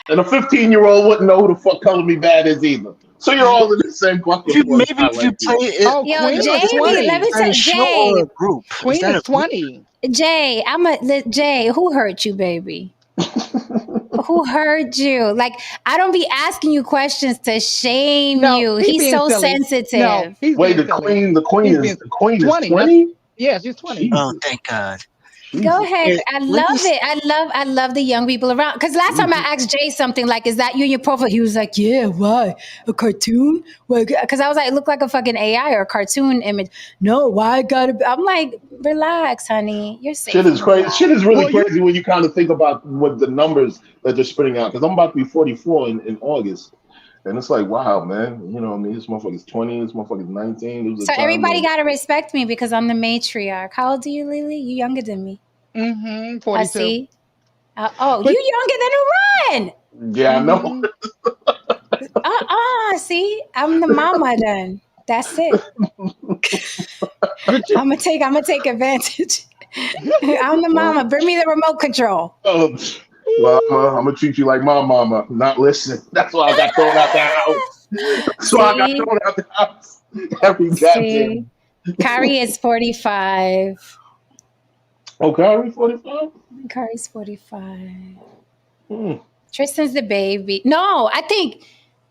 And a 15-year-old wouldn't know who the fuck Color Me Bad is either. So you're all in the same bucket for a guy If you like play you. it, Oh, Yo, Queen Jay, is 20. let me is that tell a show or Jay. a group? Is Queen that is a group? 20. Jay, who hurt you, baby? Who hurt you? Like, I don't be asking you questions to shame No, you. he's He's being so silly. No, sensitive. he's Wait, being the silly. queen He's is being the queen is 20. 20? Yeah, she's 20. Oh, Jesus. thank God. Go Jesus. ahead. Hey, I let me love it. I love the young people around. Because last time I asked Jay something like, "Is that you in your profile?" He was like, "Yeah, why? A cartoon?" Because I was like, "It looked like a fucking AI or a cartoon image." No, why I gotta? I'm like, relax, honey. You're safe. Shit is crazy. Relax. Shit is really Well, you crazy when you kind of think about what the numbers that they're spitting out. Because I'm about to be 44 in August. And it's like, wow, man. You know what I mean? This motherfucker's 20, this motherfucker's 19. There was a So time everybody when gotta respect me because I'm the matriarch. How old are you, Lily? You younger than me. I 42. see. You But younger than Iran. yeah, I know. hmm See, I'm the mama then. That's it. but you, I'm gonna take advantage. I'm the Well, mama. Bring me the remote control. um, well, I'm gonna treat you like my mama, not listen. That's why I got thrown out the house. That's why I got See, thrown out the house every see. goddamn. Kari is 45. Oh, Kyrie 45? Kari's 45. Hmm. Tristan's the baby. No, I think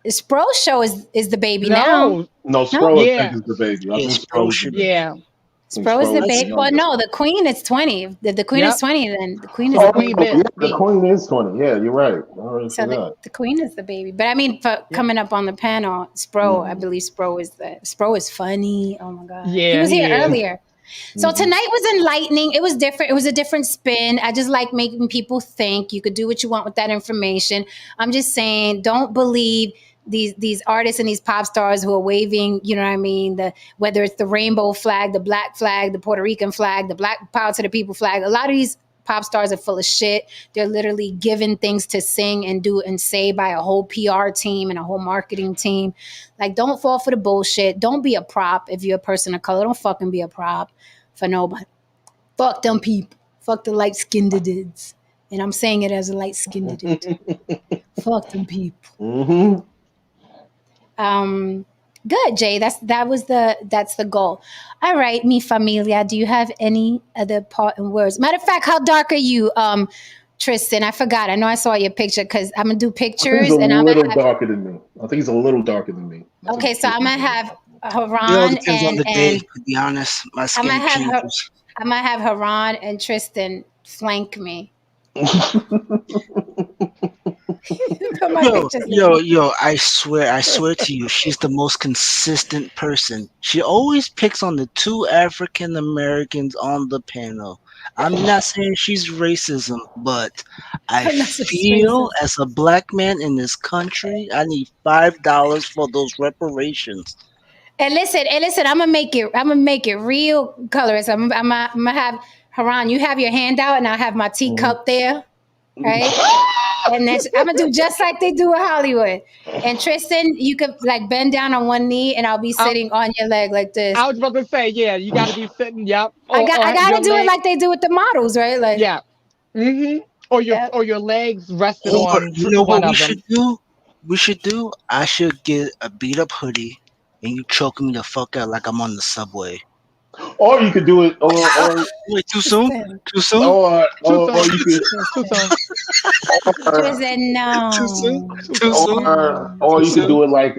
Spro Show is the baby now. no, No, No, Spro, I think, yeah, is the baby. I Yeah, think Spro Spro is the should baby. be. yeah, I think Spro is the Spro is the baby. Well, youngest. no, the queen is 20. The queen is yep. 20. Then the queen is The the Oh, queen baby. no, bit yeah, the me. queen is 20. Yeah, you're right. I already So forgot. the queen is the baby. But I mean, for Yep. coming up on the panel, Spro, I Mm-hmm. believe Spro is funny. Oh my God. He Yeah, was here he is. earlier. So tonight was enlightening. It was different. It was a different spin. I just like making people think. You could do what you want with that information. I'm just saying, don't believe these artists and these pop stars who are waving, you know what I mean, whether it's the rainbow flag, the black flag, the Puerto Rican flag, the black power to the people flag. A lot of these pop stars are full of shit. They're literally given things to sing and do and say by a whole PR team and a whole marketing team. Like, don't fall for the bullshit. Don't be a prop if you're a person of color. Don't fucking be a prop for nobody. Fuck them people. Fuck the light-skinned dudes. And I'm saying it as a light-skinned dude. Fuck them people. Mm-hmm. Good, Jay. That's the goal. All right, mi familia. Do you have any other parting words? Matter of fact, how dark are you, Tristan? I forgot. I know I saw your picture because I'm gonna do I think he's pictures a and I'm gonna little have. darker than me. I think he's a little darker than me. I think Okay, so I'm Tristan's gonna a little have darker. It all Haran depends on the day. and To be honest, my I might skin have her. changes. I might have Haran and Tristan flank me. Put my Yo, pictures yo, in. yo! I swear to you, she's the most consistent person. She always picks on the two African Americans on the panel. I'm not saying she's racism, but I I'm not so feel racist. as a black man in this country, I need $5 for those reparations. And listen. I'm gonna make it. I'm gonna make it real colorist. I'm gonna have Haran. You have your hand out, and I'll have my teacup there, right? And then I'm gonna do just like they do in Hollywood. And Tristan, you could like bend down on one knee, and I'll be I, sitting on your leg like this. I was about to say, yeah, you got to be sitting, yep, I or gotta your do it leg, like they do with the models, right? Like, yeah, hmm yep. or your legs rested Or on you know one what we of them. should do? We should do. I should get a beat up hoodie, and you choke me the fuck out like I'm on the subway. Or you could do it, Wait, too soon? Tristan, Too soon? Too or soon, you could, too Tristan, soon, or, Tristan, Too soon? no, too Too soon. soon? no. Too you could soon? do it like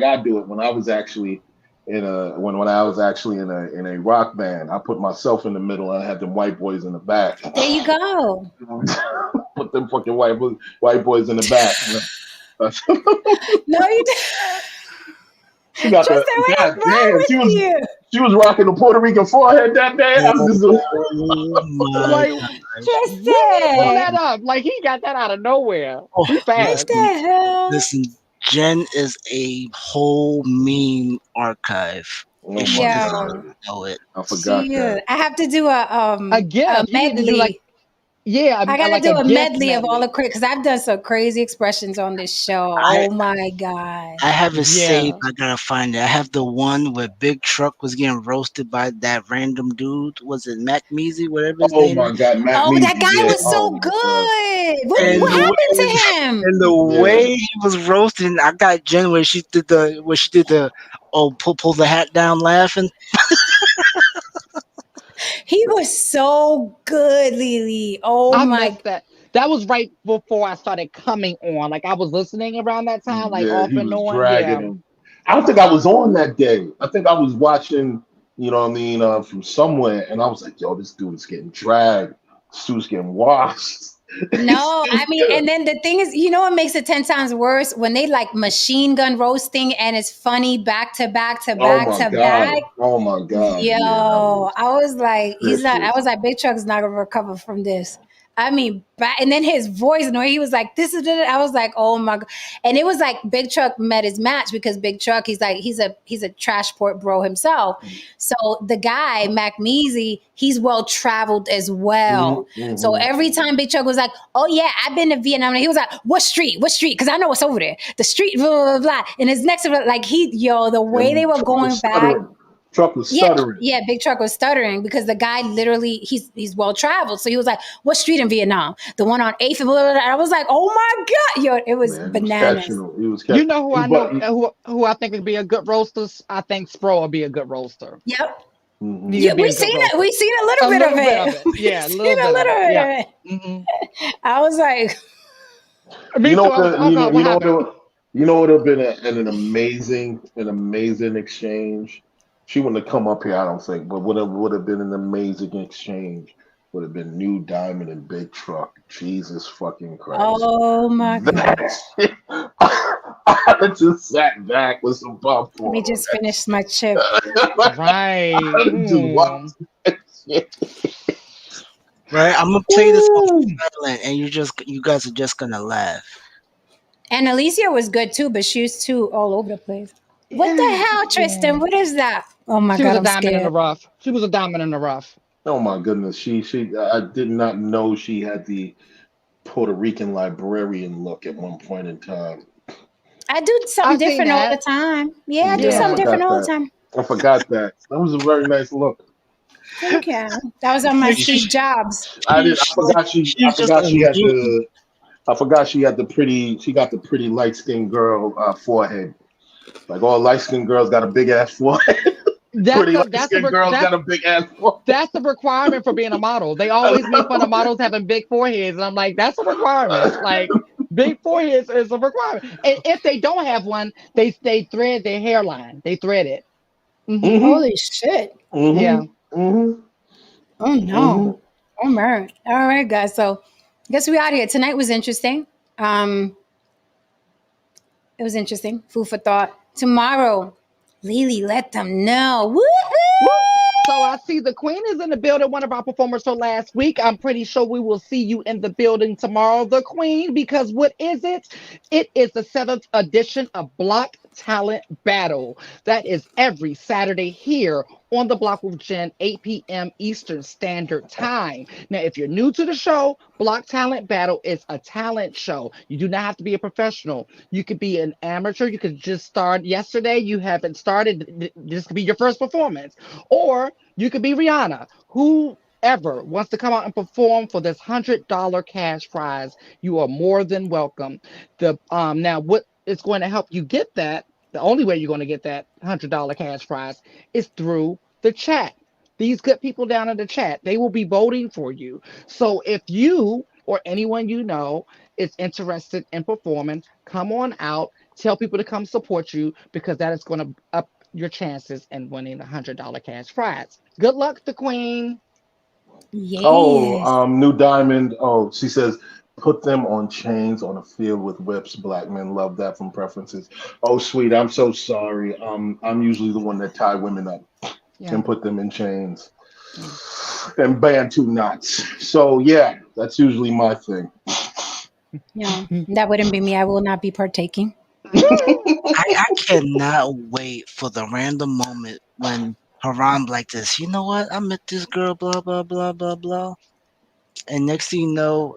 I do it when I was actually when I was actually in a rock band. I put myself in the middle and I had them white boys in the back. There you go. Put them fucking white boys in the back. No, you didn't. She got the Tristan, what is god wrong damn. with you? She was rocking the Puerto Rican forehead that day. I'm just Oh my Like, gosh. when did he pull Tristan, that up? Like he got that out of nowhere, Oh, too what fast. the listen, hell? listen. Jen is a whole meme archive. oh If she my doesn't Yo, god, know it. I forgot she. that. I have to do Again, a you need to do like, medley. yeah, I gotta like do a a gift medley of all the medley. crazy because I've done some crazy expressions on this show. I Oh my god. I have it saved. Yeah, I gotta find it. I have the one where Big Truck was getting roasted by that random dude. Was it Mac Measy, whatever his Oh name my is? god, Matt Oh, that Measy. guy Yeah. was Oh so my god. good. And What the happened way, to him? and the Yeah. way he was roasting, I got Jen where she did the pull the hat down laughing. He was so good, Lily. Oh I my. missed that. That was right before I started coming on. Like I was listening around that time, like Yeah, off he and was on. Yeah, dragging him. I don't think I was on that day. I think I was watching, you know what I mean, from somewhere, and I was like, yo, this dude's getting dragged. This dude's getting washed. This No, I dude's mean, getting- and then the thing is, you know what makes it 10 times worse? When they like machine gun roasting and it's funny back to back to oh back my to god. back. Oh my god. Yo, Yeah, that was I was like, he's not. I vicious. was like, Big Truck's not gonna recover from this. I mean, and then his voice, and he was like, "This is." I was like, "Oh my god!" And it was like Big Truck met his match because Big Truck, he's a trash port bro himself. So the guy Mac Measy, he's well traveled as well. So Mm-hmm. every time Big Truck was like, "Oh yeah, I've been to Vietnam," and he was like, "What street? What street?" Because I know what's over there. The street, blah blah blah. Blah. And his next, like the way they And were Truck was going back. stuttering. Truck was Yeah, stuttering. yeah, Big Truck was stuttering because the guy literally he's well traveled. So he was like, "What street in Vietnam? The one on 8th and blah, blah, blah." I was like, "Oh my god, yo, it was Man, he was catching bananas." him. He was you catching. know who I know who I think would be a good roaster. I think Spro would be a good roaster. Yep. Mm-hmm. He Yeah, would be a good roaster. we seen a A little bit of little bit of it. it, We yeah, a seen little a bit of little it, bit yeah. of it. hmm I was like, Me You know too. I was, what? oh God, what happened? You know what would have been an amazing exchange. She wouldn't have come up here, I don't think, but would have been an amazing exchange. Would have been New Diamond and Big Truck. Jesus fucking Christ! "Oh my god." That shit, I just sat back with some Let popcorn. me just finish my chip. Right. I just watched that shit. Right? I'm gonna play this on Ooh. silent, and you guys are just gonna laugh. And Alicia was good too, but she was too all over the place. What the hell, Tristan? Yeah. What is that? Oh my She was god, a I'm diamond in the scared. rough. She was a diamond in the rough. Oh my goodness, she I did not know she had the Puerto Rican librarian look at one point in time. I do something I've seen different all the that. time. Yeah, I do Yeah, I something Yeah. different forgot all the that. time. I forgot that. That was a very nice look. Thank you. That was on my She, Steve Jobs. I she's just forgot a she had meme. I forgot she had the pretty. She got the pretty light skinned girl forehead. Like all light skinned girls got a big ass forehead. Pretty light skinned girls got a big ass forehead. that's a requirement for being a model. They always make fun of models having big foreheads, and I'm like, that's a requirement. Like Big foreheads is a requirement. And if they don't have one, they thread their hairline. They thread it. Hmm. Mm-hmm. Holy shit. Yeah. Mm-hmm. Mm-hmm. Oh no. Mm-hmm. Oh man. All right, guys. So I guess we out here. Tonight was interesting. It was interesting. Food for thought. Tomorrow, Lily, let them know. Woo! Woohoo! So I see the Queen is in the building, one of our performers from last week. I'm pretty sure we will see you in the building tomorrow, the Queen, because what is it? It is the seventh edition of Block Talent Battle. That is every Saturday here on the Block with Jen, 8 p.m. Eastern Standard Time. Now, if you're new to the show, Block Talent Battle is a talent show. You do not have to be a professional. You could be an amateur. You could just start yesterday. You haven't started. This could be your first performance. Or you could be Rihanna. Whoever wants to come out and perform for this $100 cash prize, you are more than welcome. The Now what is going to help you get that? The only way you're going to get that $100 cash prize is through the chat. These good people down in the chat, they will be voting for you. So if you or anyone you know is interested in performing, come on out. Tell people to come support you because that is going to up your chances in winning the $100 cash prize. Good luck, the Queen. Oh, Yes. New Diamond. Oh, she says, put them on chains on a field with whips. Black men love that from preferences. Oh, sweet. I'm so sorry. I'm usually the one that tie women up Yeah, and put them in chains yeah. and bantu knots. So yeah, that's usually my thing. Yeah. That wouldn't be me. I will not be partaking. I cannot wait for the random moment when Haram like this. You know what? I met this girl, blah blah blah blah blah, and next thing you know,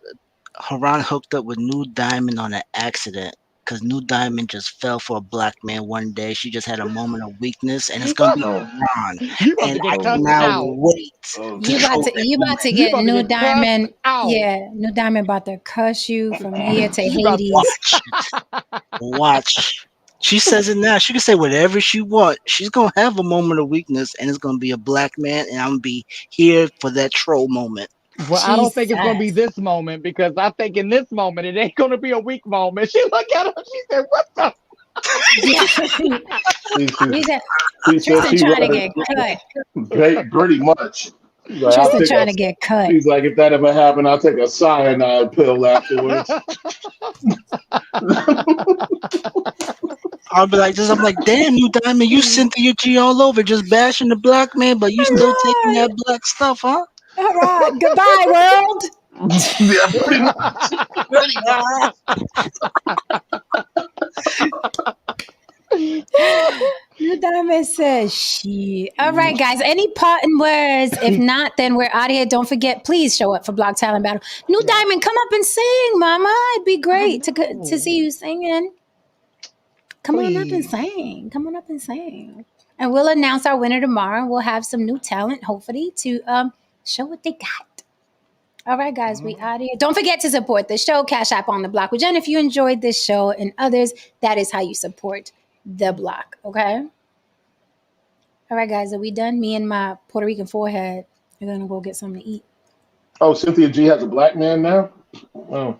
Haran hooked up with New Diamond on an accident because New Diamond just fell for a black man one day. She just had a moment of weakness, and it's gonna be Oh, Haran. You about to And I get cussed oh, cannot out. wait oh, to You about troll to that you woman. about to You get about to New get cussed Diamond. out. Yeah, New Diamond about to cuss you from here to She about to. Hades. Watch it. Watch. She says it now. She can say whatever she wants. She's gonna have a moment of weakness, and it's gonna be a black man, and I'm gonna be here for that troll moment. Well, I don't think Jesus. it's going to be this moment because I think in this moment it ain't going to be a weak moment. She looked at her. She said, "What the?" Yeah. she, she, He said, she said Tristan she trying to rather get cut. pretty much. She's like, I'll Tristan take trying a. to get cut. She's like, if that ever happened, I'll take a cyanide pill afterwards. I'll be like this. I'm like, damn, you Diamond, you Cynthia G all over, just bashing the black man, but you All still taking right. that black stuff, huh? All right. Goodbye, world. Yeah, pretty much. Pretty much. New Diamond says she. All right, guys. Any parting words? If not, then we're out of here. Don't forget, please show up for Block Talent Battle. New Yeah. Diamond, come up and sing, Mama. It'd be I great to know. see you singing. Come on up and Please. sing. Come on up and sing. And we'll announce our winner tomorrow. We'll have some new talent, hopefully, to show what they got. All right, guys, we out of here. Don't forget to support the show. Cash App on the Block with Jen. If you enjoyed this show and others, that is how you support the block. Okay. All right, guys, are we done? Me and my Puerto Rican forehead are gonna go get something to eat. Oh, Cynthia G has a black man now. Oh,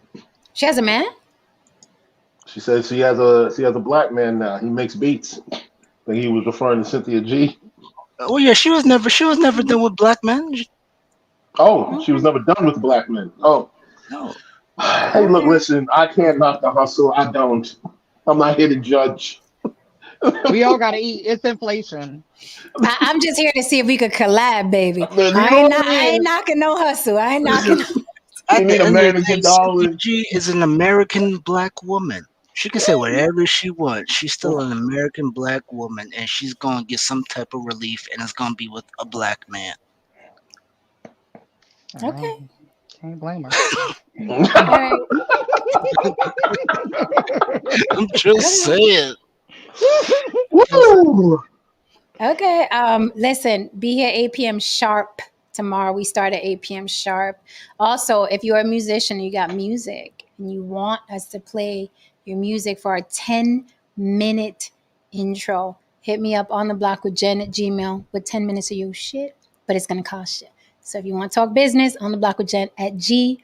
She has a man. she says she has a black man now. He makes beats. I think he was referring to Cynthia G. Oh yeah, she was never done with black men. Oh, she was Okay. never done with black men. Oh, No. hey, look, Okay. listen, I can't knock the hustle. I don't. I'm not here to judge. We all got to eat. It's inflation. I'm just here to see if we could collab, baby. You know what I ain't it knocking no hustle. I ain't knocking. is? We At the need a end of man the to day, get Cynthia dollars. G is an American black woman. She can say whatever she wants. She's still an American black woman, and she's gonna get some type of relief, and it's gonna be with a black man. Oh, Okay. can't blame her. All right. I'm just saying. Woo! Okay. Listen, be here 8 p.m. sharp tomorrow. We start at 8 p.m. sharp. Also, if you're a musician and you got music and you want us to play your music for a 10-minute intro, hit me up on the block with Jen at Gmail with 10 minutes of your shit, but it's gonna cost you. So if you want to talk business, on the block with Jen at Gmail.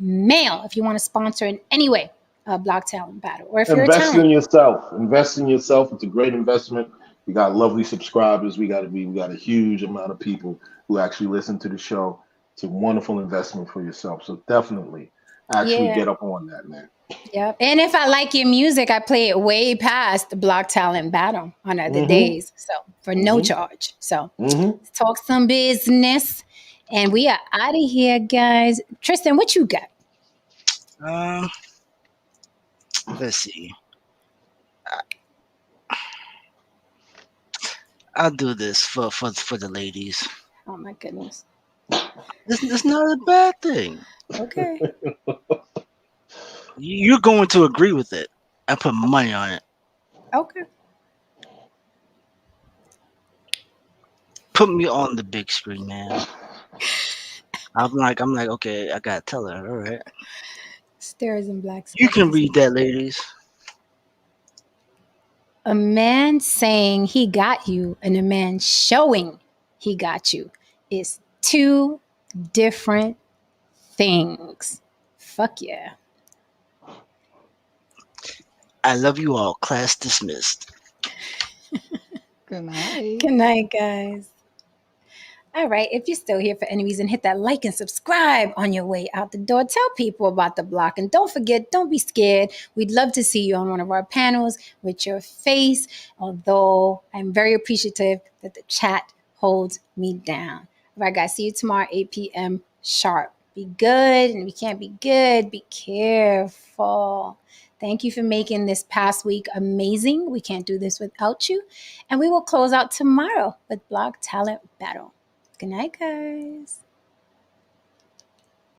If you want to sponsor in any way, Block Talent Battle. Or if you're a Invest in talent, yourself. Invest in yourself. It's a great investment. We got lovely subscribers. We got a huge amount of people who actually listen to the show. It's a wonderful investment for yourself. So definitely actually yeah. get up on that, man. Yep. And if I like your music, I play it way past the Block Talent Battle on other Mm-hmm. days. So for no Mm-hmm. charge. So Mm-hmm. let's talk some business. And we are out of here, guys. Tristan, what you got? Um, let's see. I'll do this for the ladies. Oh my goodness. It's not a bad thing. Okay. You're going to agree with it. I put money on it. Okay. Put me on the big screen, man. I'm like, okay, I gotta tell her. All right, Stairs and black you can spaces. read that, ladies. A man saying he got you and a man showing he got you is two different things. Fuck yeah. I love you all. Class dismissed. Good night. Good night, guys. All right, if you're still here for any reason, hit that like and subscribe on your way out the door. Tell people about the block. And don't forget, don't be scared. We'd love to see you on one of our panels with your face, although I'm very appreciative that the chat holds me down. All right, guys, see you tomorrow, 8 p.m. sharp. Be good, and if you can't be good, be careful. Thank you for making this past week amazing. We can't do this without you. And we will close out tomorrow with Block Talent Battle. Good night, guys.